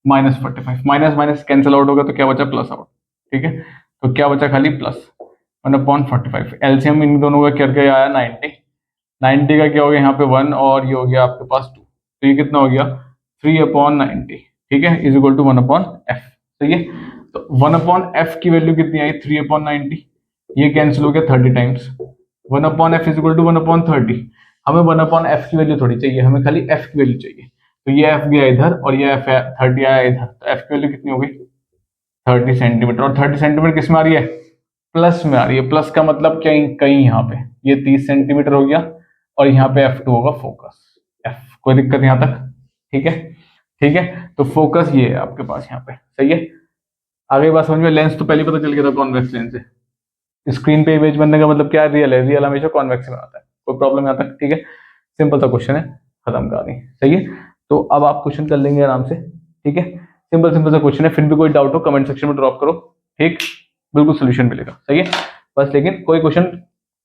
minus 45, minus minus cancel out होगा तो क्या बचा, प्लस आउट, ठीक है। तो क्या बचा, खाली प्लस 1/45। एलसीएम इन दोनों का क्या आया, 90, 90 का क्या हो गया यहाँ पे 1, और ये हो गया आपके पास 2, तो ये कितना हो गया 3/90, ठीक है, इज इक्वल टू 1/f। सही है, तो 1/f की वैल्यू कितनी आई, 3/90, ये कैंसिल हो गया 30 times, 1/f is equal to 1/30। हमें 1/f की वैल्यू थोड़ी चाहिए, हमें खाली f की वैल्यू चाहिए, तो ये f गया इधर और ये f 30 आया इधर, तो f की वैल्यू कितनी हो गई 30 सेंटीमीटर, और 30 सेंटीमीटर किस में आ रही है, प्लस में आ रही है। प्लस का मतलब क्या, कहीं यहाँ पे ये 30 सेंटीमीटर हो गया, और यहाँ पे f2 होगा फोकस, f, कोई दिक्कत यहाँ तक, ठीक है, ठीक है। तो फोकस ये है आपके पास यहाँ पे, सही है। आगे बात समझ में, लेंस तो पहले पता चल गया था कॉन्वेक्स लेंस है, स्क्रीन पे इमेज बनने का मतलब क्या है, रियल है, रियल हमेशा कॉन्वेक्स में आता है, कोई प्रॉब्लम यहाँ तक, ठीक है। सिंपल सा क्वेश्चन है, खत्म कहानी, सही है। तो अब आप क्वेश्चन कर लेंगे आराम से, ठीक है। सिंपल सिंपल सा क्वेश्चन है, फिर भी कोई डाउट हो कमेंट सेक्शन में ड्रॉप करो, ठीक, बिल्कुल सोल्यूशन मिलेगा, सही है। बस लेकिन कोई क्वेश्चन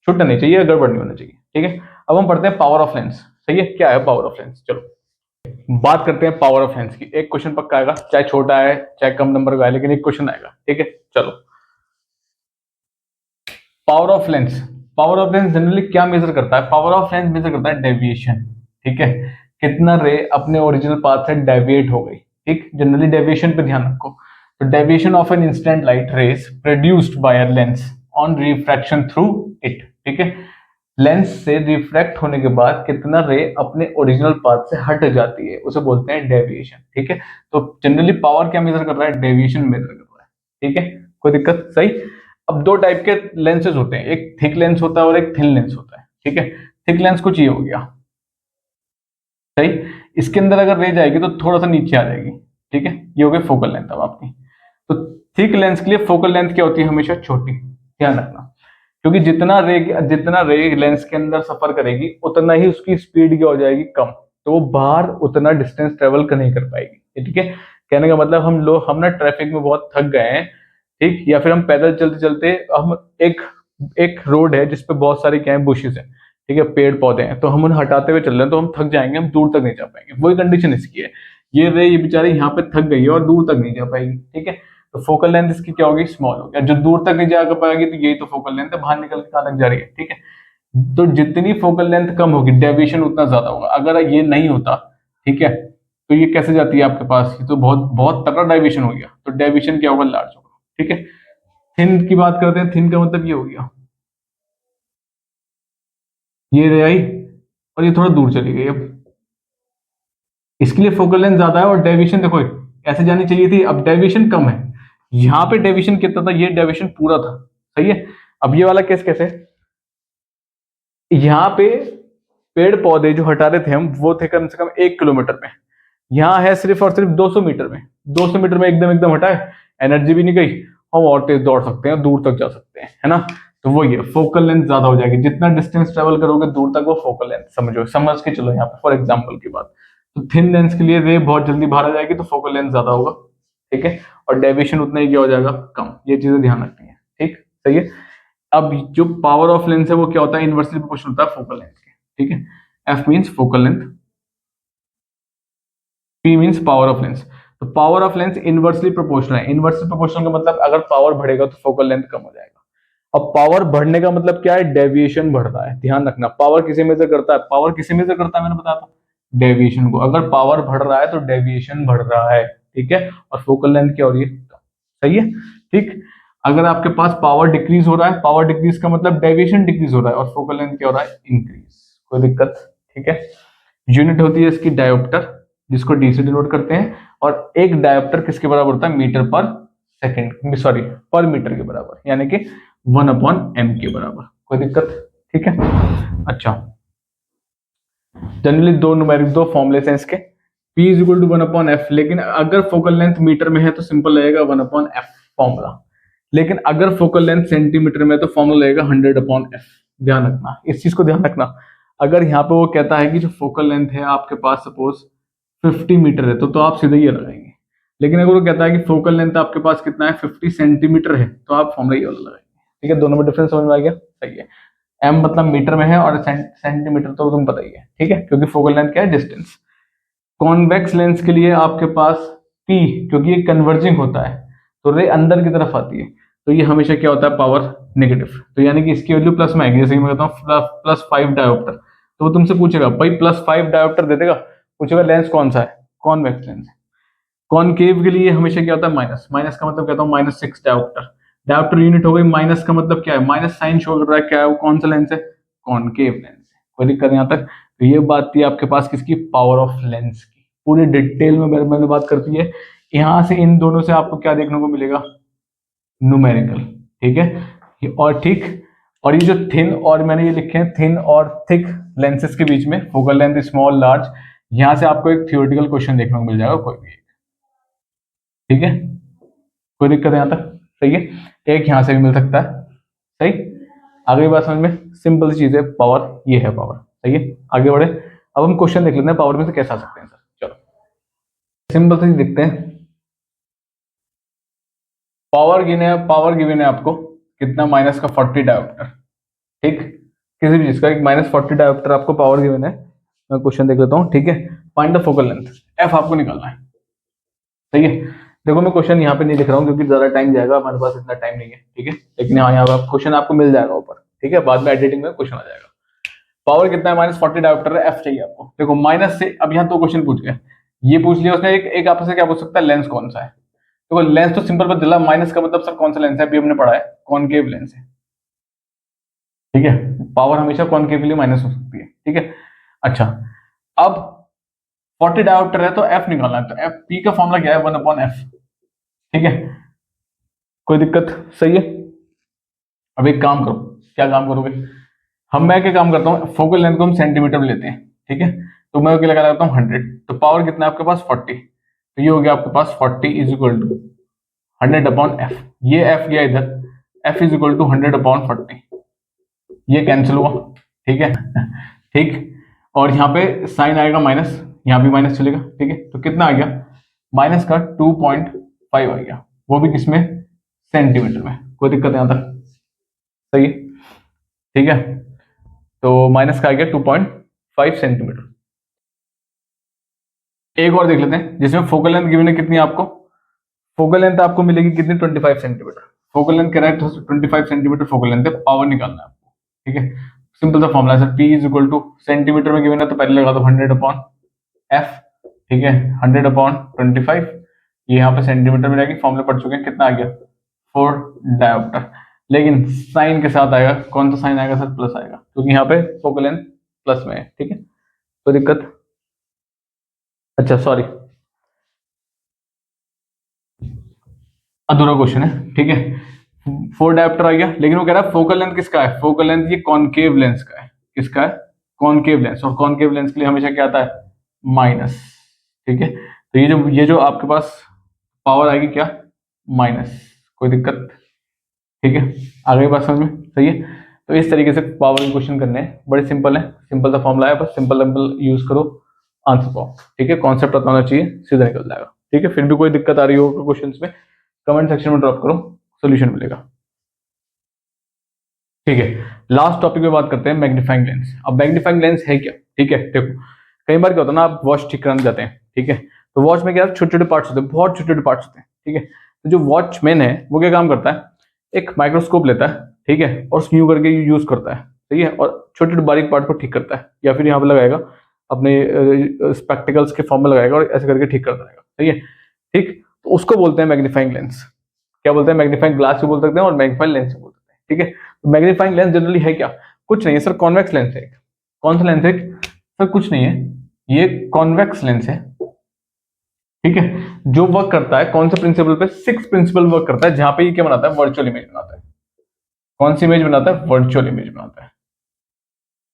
छूटना नहीं चाहिए, गड़बड़ नहीं होना चाहिए, ठीक है। अब हम पढ़ते हैं पावर ऑफ लेंस, सही है, क्या है पावर ऑफ लेंस, चलो बात करते हैं पावर ऑफ लेंस की। एक क्वेश्चन पक्का आएगा, चाहे छोटा है चाहे कम नंबर का है, लेकिन एक क्वेश्चन आएगा, ठीक है। चलो power of lens, power of lens generally क्या मेजर करता है, पावर ऑफ लेंस मेजर करता है डेविएशन, ठीक है, कितना रे अपने ओरिजिनल पाथ से डेविएट हो गई, ठीक। जनरली डेविएशन पे ध्यान रखो, तो deviation of an instant light rays produced by a lens on refraction through it, ठीक है। लेंस से रिफ्रैक्ट होने के बाद कितना रे अपने ओरिजिनल पाथ से हट जाती है, उसे बोलते हैं डेविएशन, ठीक है। तो जनरली पावर क्या मेजर कर रहा है, डेविएशन मेजर कर रहा है, ठीक है, कोई दिक्कत, सही। अब दो टाइप के लेंसेज होते हैं, एक थिक लेंस होता है और एक थिन लेंस होता है, ठीक है। थिक लेंस कुछ ये हो गया, सही, इसके अंदर अगर रे जाएगी तो थोड़ा सा नीचे आ जाएगी, ठीक है, ये हो गई फोकल लेंथ अब आपकी। तो थिक लेंस के लिए फोकल लेंथ क्या होती है, हमेशा छोटी, ध्यान रखना, क्योंकि जितना रे लेंस के अंदर सफर करेगी उतना ही उसकी स्पीड क्या हो जाएगी, कम, तो वो बाहर उतना डिस्टेंस ट्रेवल नहीं कर पाएगी, ठीक है। कहने का मतलब हम ना ट्रैफिक में बहुत थक गए हैं, ठीक, या फिर हम पैदल चलते चलते हम एक एक रोड है जिसपे बहुत सारे क्या है, बुशेस है, ठीक है, पेड़ पौधे हैं, तो हम उन्हें हटाते हुए चल रहे हैं तो हम थक जाएंगे, हम दूर तक नहीं जा पाएंगे, वही कंडीशन इसकी है। ये बेचारी यहाँ पे थक गई है और दूर तक नहीं जा पाएगी, ठीक है। तो फोकल लेंथ इसकी क्या होगी, स्मॉल हो गया, जो दूर तक नहीं जा पाएगी तो यही तो फोकल लेंथ है, बाहर निकल के कहाँ तक जा रही है, ठीक है। तो जितनी फोकल लेंथ कम होगी डेविएशन उतना ज्यादा होगा, अगर ये नहीं होता, ठीक है, तो ये कैसे जाती है आपके पास, ये तो बहुत बहुत तगड़ा डेविएशन हो गया, तो डेविएशन क्या होगा, लार्ज होगा, ठीक है। थिन की बात करते हैं, थिन का मतलब ये हो गया, ये रे आई और ये थोड़ा दूर चली गई, अब इसके लिए फोकल लेंथ ज्यादा है और डेविएशन देखो ऐसे जानी चाहिए थी, अब डेविएशन कम है, यहाँ पे डेविएशन कितना था, ये डेविएशन पूरा था, सही है। अब ये वाला केस कैसे, यहाँ पे पेड़ पौधे जो हटा रहे थे हम वो थे कम से कम 1 किलोमीटर में, यहाँ है सिर्फ और सिर्फ 200 मीटर में, 200 मीटर में एकदम एकदम हटाए, एनर्जी भी नहीं गई, हम और तेज दौड़ सकते हैं, दूर तक जा सकते हैं, है ना। तो वो ये फोकल लेंथ ज्यादा हो जाएगी, जितना डिस्टेंस ट्रेवल करोगे दूर तक वो फोकल लेंथ, समझो, समझ के चलो यहाँ पे फॉर एग्जाम्पल की बात। तो थिन लेंस के लिए रे बहुत जल्दी बाहर आ जाएगी, तो फोकल लेंथ ज्यादा होगा, ठीक है, और डेविएशन उतना ही क्या हो जाएगा, कम। ये चीजें ध्यान रखनी है, ठीक, सही है। अब जो पावर ऑफ लेंस है वो क्या होता है, इनवर्सली प्रोपोर्शनल होता है फोकल लेंथ के, ठीक है। F means focal length, P means power of lens. तो power of lens inversely proportional है। इनवर्सली प्रोपोर्शनल का मतलब अगर पावर बढ़ेगा तो फोकल लेंथ कम हो जाएगा। अब पावर बढ़ने का मतलब क्या है, डेविएशन बढ़ रहा है। ध्यान रखना, पावर किसे मेजर करता है, पावर किसे मेजर करता है, मैंने बताया था डेविएशन को। अगर पावर बढ़ रहा है तो डेविएशन बढ़ रहा है, ठीक है, और फोकल लेंथ क्या हो रही है, सही है, ठीक। अगर आपके पास पावर डिक्रीज हो रहा है, पावर डिक्रीज का मतलब डेविएशन डिक्रीज हो रहा है, और फोकल लेंथ क्या हो रहा है, इंक्रीज। कोई दिक्कत, ठीक है। यूनिट होती है इसकी डायोप्टर, जिसको डी से डिनोट करते हैं, और एक डायोप्टर किसके बराबर होता है, मीटर पर सेकंड, सॉरी पर मीटर के बराबर, यानी कि 1/m के बराबर। कोई दिक्कत, ठीक है। अच्छा, जनरली दो फॉर्मुलेस हैं इसके, P is equal to 1/f, लेकिन अगर फोकल लेंथ मीटर में है तो सिंपल रहेगा 1/f फॉर्मूला, लेकिन अगर फोकल लेंथ सेंटीमीटर में है तो फॉर्मूला रहेगा 100/f। ध्यान रखना, इस चीज को ध्यान रखना। अगर यहाँ पे वो कहता है कि जो फोकल लेंथ है आपके पास सपोज 50 मीटर है, तो आप सीधे ये लगाएंगे। लेकिन अगर वो कहता है कि फोकल लेंथ आपके पास कितना है, 50 सेंटीमीटर है, तो आप फॉर्मूला ये वाला लगाएंगे, ठीक है। दोनों में डिफरेंस समझ में आ गया, सही है। एम मतलब मीटर में है, और सेंटीमीटर तो तुम पता ही है, ठीक है, क्योंकि फोकल लेंथ क्या है, डिस्टेंस। कॉन्वेक्स लेंस के लिए आपके पास P, क्योंकि ये कन्वर्जिंग होता है तो रे अंदर की तरफ आती है, तो ये हमेशा क्या होता है, पावर नेगेटिव। तो यानी कि इसकी वैल्यू प्लस में आएगी। जैसे कि मैं कहता हूँ +5 डायोप्टर, तो वो तुमसे पूछेगा भाई +5 डायोप्टर दे देगा, पूछेगा लेंस कौन सा है, कॉन्वेक्स लेंस। कॉनकेव के लिए हमेशा क्या होता है, माइनस। माइनस का मतलब कहता हूँ -6 डायोप्टर। डायोप्टर यूनिट हो गई, माइनस का मतलब क्या है, माइनस साइन शो कर रहा है, क्या है वो, कौन सा लेंस है, कॉनकेव लेंस है। कोई दिक्कत यहाँ तक। तो ये बात थी आपके पास किसकी, पावर ऑफ लेंस की। पूरी डिटेल में मैंने बात करती है। यहाँ से इन दोनों से आपको क्या देखने को मिलेगा, न्यूमेरिकल, ठीक है। और ठीक, और ये जो थिन, और मैंने ये लिखे हैं थिन और थिक लेंसेज के बीच में फोकल लेंथ स्मॉल लार्ज, यहाँ से आपको एक थियोरेटिकल क्वेश्चन देखने को मिल जाएगा कोई भी, ठीक है। कोई दिक्कत है यहाँ तक, सही है। एक यहाँ से भी मिल सकता है, सही। आगे बात समझ में, सिंपल सी चीज है, पावर ये है, पावर, सही है। आगे बढ़े, अब हम क्वेश्चन देख लेते हैं पावर में से कैसे आ सकते हैं सर। चलो सिंपल सी देखते हैं। पावर गिवन है आपको कितना, -40 डायोप्टर, ठीक। किसी भी चीज का एक -40 डायोप्टर आपको पावर गिवन है। मैं क्वेश्चन देख लेता हूँ, ठीक है। Find the focal length, F आपको निकालना है, सही है। देखो मैं क्वेश्चन यहाँ पे नहीं लिख रहा हूँ क्योंकि ज्यादा टाइम जाएगा, हमारे पास इतना टाइम नहीं है, ठीक है। लेकिन हाँ, यहाँ क्वेश्चन आपको मिल जाएगा ऊपर, ठीक है, बाद में एडिटिंग में क्वेश्चन आ जाएगा। पावर कितना है, -40 डायोप्टर है, एफ चाहिए आपको। देखो माइनस से, अब यहाँ तो क्वेश्चन पूछ गया, ये पूछ लिया उसने, एक आपस से क्या पूछ सकता है, लेंस कौन सा है। तो लेंस तो सिंपल पता चला, माइनस का मतलब सर कौन सा लेंस है, अभी हमने पढ़ा है कॉनकेव लेंस है, ठीक है। पावर हमेशा कॉनकेव के लिए माइनस हो सकती है, ठीक है। अच्छा, अब 40 डायोप्टर है तो एफ निकालना है, तो एफ पी का फॉर्मूला क्या है, 1/f, ठीक है। कोई दिक्कत, सही है। अब एक काम करो, क्या काम करोगे, मैं क्या काम करता हूँ, फोकल लेंथ को हम सेंटीमीटर में लेते हैं, ठीक है। तो मैं क्या लगा देता हूँ 100, तो पावर कितना है आपके पास, 40। तो ये हो गया आपके पास 40 इज इक्वल टू 100/f। ये f गया इधर, f इज इक्वल टू 100/40, ये कैंसिल हुआ, ठीक है। ठीक, और यहाँ पे साइन आएगा माइनस, यहाँ भी माइनस चलेगा, ठीक है। तो कितना आ गया, माइनस का 2.5 आ गया, वो भी किसमें, सेंटीमीटर में। कोई दिक्कत यहाँ तक, सही है, ठीक है। तो माइनस का आ गया 2.5 सेंटीमीटर। एक और देख लेते हैं जिसमें फोकल लेंथ गिवन है कितनी आपको, फोकल लेंथ आपको मिलेगी कितनी, 25 centimetre. Focal length correct 25 centimetre focal length है, पावर निकालना है आपको, ठीक है। सिंपल सा फॉर्मूला है sir, P is equal to, centimetre में गिवन है तो पहले लगा दो 100/f, ठीक है, 100/25। ये यहाँ पे सेंटीमीटर में रहेगी, फॉर्मूला पढ़ चुके हैं, कितना आ गया 4 डायोप्टर। लेकिन साइन के साथ आएगा, कौन सा साइन आएगा सर, प्लस आएगा, क्योंकि यहाँ पे फोकल लेंथ प्लस में है, ठीक है। कोई दिक्कत, अच्छा सॉरी, अधूरा क्वेश्चन है, ठीक है। 4 डायोप्टर आ गया, लेकिन वो कह रहा है फोकल लेंथ किसका है, फोकल लेंथ ये कॉनकेव लेंस का है, किसका है, कॉनकेव लेंस। और कॉनकेव लेंस के लिए हमेशा क्या आता है, माइनस, ठीक है। तो ये जो आपके पास पावर आएगी क्या, माइनस। कोई दिक्कत, ठीक है। आगे बात समझ में, सही है। तो इस तरीके से पावर के क्वेश्चन करने हैं, बड़े सिंपल है, सिंपल सा फॉर्मूला है, बस सिंपल सिंपल यूज करो आंसर पाओ, ठीक है। कॉन्सेप्ट पता होना चाहिए, सीधा निकल जाएगा, ठीक है। फिर भी कोई दिक्कत आ रही हो क्वेश्चंस में, कमेंट सेक्शन में ड्रॉप करो, सोल्यूशन मिलेगा, ठीक है। लास्ट टॉपिक पे बात करते हैं, मैग्नीफाइंग लेंस। अब मैग्नीफाइंग लेंस है क्या, ठीक है। देखो कई बार क्या होता है ना, आप वॉच ठीक कराने जाते हैं, ठीक है, तो वॉच में क्या छोटे छोटे पार्ट्स होते हैं, बहुत छोटे छोटे पार्ट्स होते हैं, ठीक है। तो जो वॉचमैन है वो क्या काम करता है, एक माइक्रोस्कोप लेता है, ठीक है, और स्क्रू करके यूज करता है, ठीक है, और छोटे छोटे बारीक पार्ट को ठीक करता है, या फिर यहाँ पे लगाएगा अपने स्पेक्टिकल्स के फॉर्म में लगाएगा और ऐसे करके ठीक करता रहेगा, सही है, ठीक। तो उसको बोलते हैं मैग्नीफाइंग लेंस। क्या बोलते हैं, मैग्नीफाइंग ग्लास भी बोल सकते हैं और मैग्नीफाइंग लेंस भी बोल सकते हैं, ठीक है। तो मैग्नीफाइंग लेंस जनरली है क्या, कुछ नहीं है सर, कॉन्वेक्स लेंस है। कौन सा लेंस है सर, कुछ नहीं है, ये कॉन्वेक्स लेंस है, ठीक है। जो वर्क करता है कौन से प्रिंसिपल पे, सिक्स प्रिंसिपल वर्क करता है, जहां पे ये क्या बनाता है, वर्चुअल इमेज बनाता है। कौन सी इमेज बनाता है, वर्चुअल इमेज बनाता है,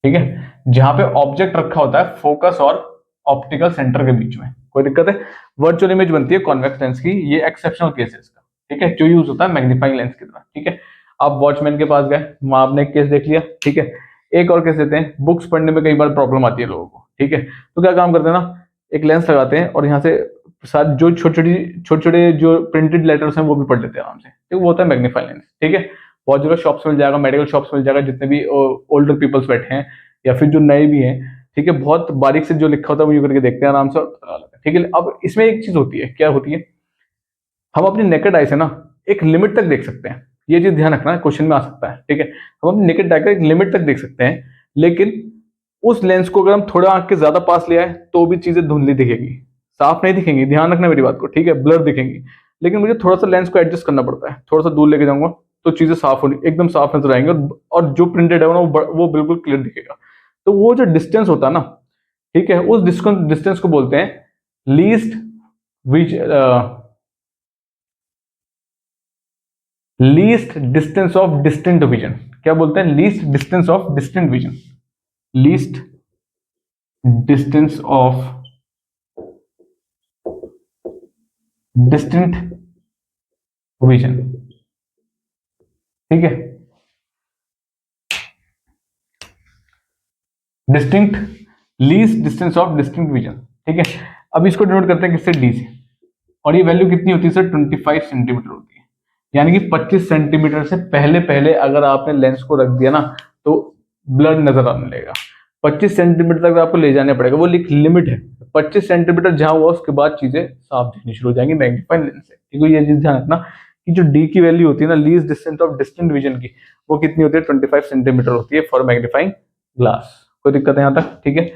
ठीक है। जहां पे ऑब्जेक्ट रखा होता है फोकस और ऑप्टिकल सेंटर के बीच में, कोई दिक्कत है, वर्चुअल इमेज बनती है कॉन्वेक्स लेंस की, ये एक्सेप्शनल केस है इसका, ठीक है, जो यूज होता है मैग्नीफाइंग लेंस की तरह, ठीक है। आप वॉचमैन के पास गए, वहां आपने एक केस देख लिया, ठीक है। एक और केस लेते हैं, बुक्स पढ़ने में कई बार प्रॉब्लम आती है लोगों को, ठीक है, तो क्या काम करते हैं ना, एक लेंस लगाते हैं और यहाँ से साथ जो छोटे छोटे जो प्रिंटेड लेटर्स हैं वो भी पढ़ लेते हैं आराम से, ठीक, वो होता है मैग्नीफाइंग लेंस, ठीक है। बहुत जगह शॉप्स मिल जाएगा, मेडिकल शॉप्स मिल जाएगा, जितने भी ओल्डर पीपल्स बैठे हैं या फिर जो नए भी हैं, ठीक है, बहुत बारीक से जो लिखा होता है वो यूं करके देखते हैं आराम से और पता लगा लेते हैं, ठीक है। अब इसमें एक चीज होती है, क्या होती है, हम अपनी नेकेड आई से ना एक लिमिट तक देख सकते हैं, ये चीज ध्यान रखना, क्वेश्चन में आ सकता है, ठीक है। हम अपनी नेकेड आई का एक लिमिट तक देख सकते हैं, लेकिन उस लेंस को अगर हम थोड़ा आंख के ज्यादा पास ले आए तो भी चीजें धुंधली दिखेगी, साफ नहीं दिखेंगी, ध्यान रखना मेरी बात को, ठीक है, ब्लर दिखेंगी। लेकिन मुझे थोड़ा सा लेंस को एडजस्ट करना पड़ता है, थोड़ा सा दूर लेके जाऊंगा तो चीजें साफ होनी, एकदम साफ नजर आएंगे, और जो प्रिंटेड है ना वो बिल्कुल क्लियर दिखेगा। तो वो जो डिस्टेंस होता है ना, ठीक है, उस डिस्टेंस को बोलते हैं least which least distance of distant vision. क्या बोलते हैं, least distance of distant vision, least distance of distant vision, ठीक है, distinct, least distance of distinct vision, ठीक है। अब इसको डिनोट करते हैं किससे, डी से, और ये वैल्यू कितनी होती है सर, 25 सेंटीमीटर होती है, यानी कि 25 सेंटीमीटर से पहले पहले अगर आपने लेंस को रख दिया ना तो ब्लर नजर आने लगेगा। 25 सेंटीमीटर तक आपको ले जाना पड़ेगा, वो लिमिट है, 25 सेंटीमीटर जहां हुआ उसके बाद चीजें साफ दिखनी शुरू हो जाएंगी मैग्नीफाइंग लेंस से, ठीक है। ये चीज ध्यान रखना कि जो डी की वैल्यू होती है ना, least distance of distant vision की, वो कितनी होती है, 25 सेंटीमीटर होती है फॉर मैग्नीफाइंग ग्लास। कोई दिक्कत है यहाँ तक, ठीक है।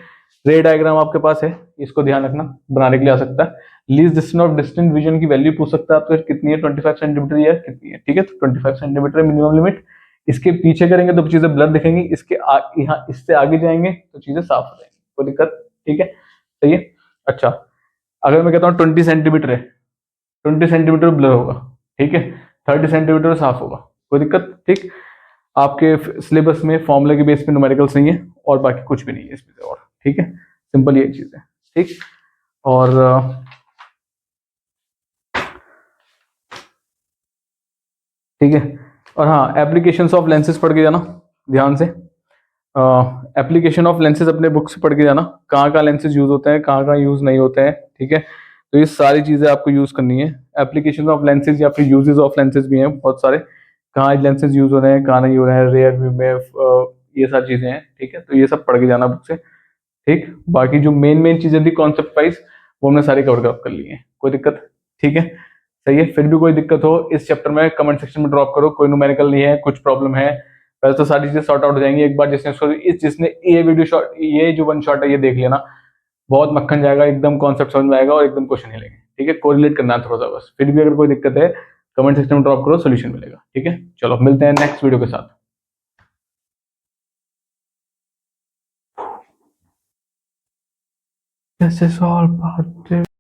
रे डायग्राम आपके पास है, इसको ध्यान रखना, बनाने के लिए आ सकता है। Least distance of distant vision की वैल्यू पूछ सकता है आपसे, कितनी है, 25 सेंटीमीटर या कितनी है, ठीक है। तो 25 सेंटीमीटर मिनिमम लिमिट, इसके पीछे करेंगे तो चीजें ब्लर दिखेंगी, इसके यहाँ इससे आगे जाएंगे तो चीजें साफ हो जाएंगी, कोई दिक्कत, ठीक है, सही है। अच्छा, अगर मैं कहता हूँ 20 सेंटीमीटर है, 20 सेंटीमीटर ब्लर होगा, ठीक है, 30 सेंटीमीटर साफ होगा, कोई दिक्कत, ठीक। आपके सिलेबस में फॉर्मूले के बेस पे न्यूमेरिकल्स नहीं है और बाकी कुछ भी नहीं है इसमें और, ठीक है, सिंपल ये चीज है, ठीक। और ठीक है, और हाँ, एप्लीकेशंस ऑफ लेंसेज पढ़ के जाना ध्यान से, एप्लीकेशन ऑफ लेंसेज अपने बुक से पढ़ के जाना, कहाँ कहाँ लेंसेज यूज होते हैं, कहाँ कहाँ यूज नहीं होते हैं, ठीक है। तो ये सारी चीजें आपको यूज करनी है, एप्लीकेशन ऑफ लेंसेज या फिर यूजेस ऑफ लेंसेज भी हैं बहुत सारे, कहाँ लेंसेज यूज हो रहे हैं, कहाँ नहीं हो रहे हैं, रेयर व्यू में, ये सारी चीजें हैं, ठीक है। तो ये सब पढ़ के जाना बुक से, ठीक। बाकी जो मेन मेन चीजें थी कॉन्सेप्ट वाइज वो हमने सारी कवर कर ली है, कोई दिक्कत, ठीक है, सही है। फिर भी कोई दिक्कत हो इस चैप्टर में कमेंट सेक्शन में ड्रॉप करो, कोई न्यूमेरिकल नहीं है, कुछ प्रॉब्लम है, वैसे तो सारी चीजें सॉर्ट आउट हो जाएंगी एक बार जिसने ये वीडियो शॉट, ये जो वन शॉट है ये देख लेना, बहुत मक्खन जाएगा, एकदम कॉन्सेप्ट समझ में आएगा और एकदम क्वेश्चन ही लेंगे, ठीक है। कोरिलेट करना है थोड़ा सा बस, फिर भी अगर कोई दिक्कत है कमेंट सेक्शन में ड्रॉप करो, सोल्यूशन मिलेगा, ठीक है। चलो मिलते हैं नेक्स्ट वीडियो के साथ। This is all part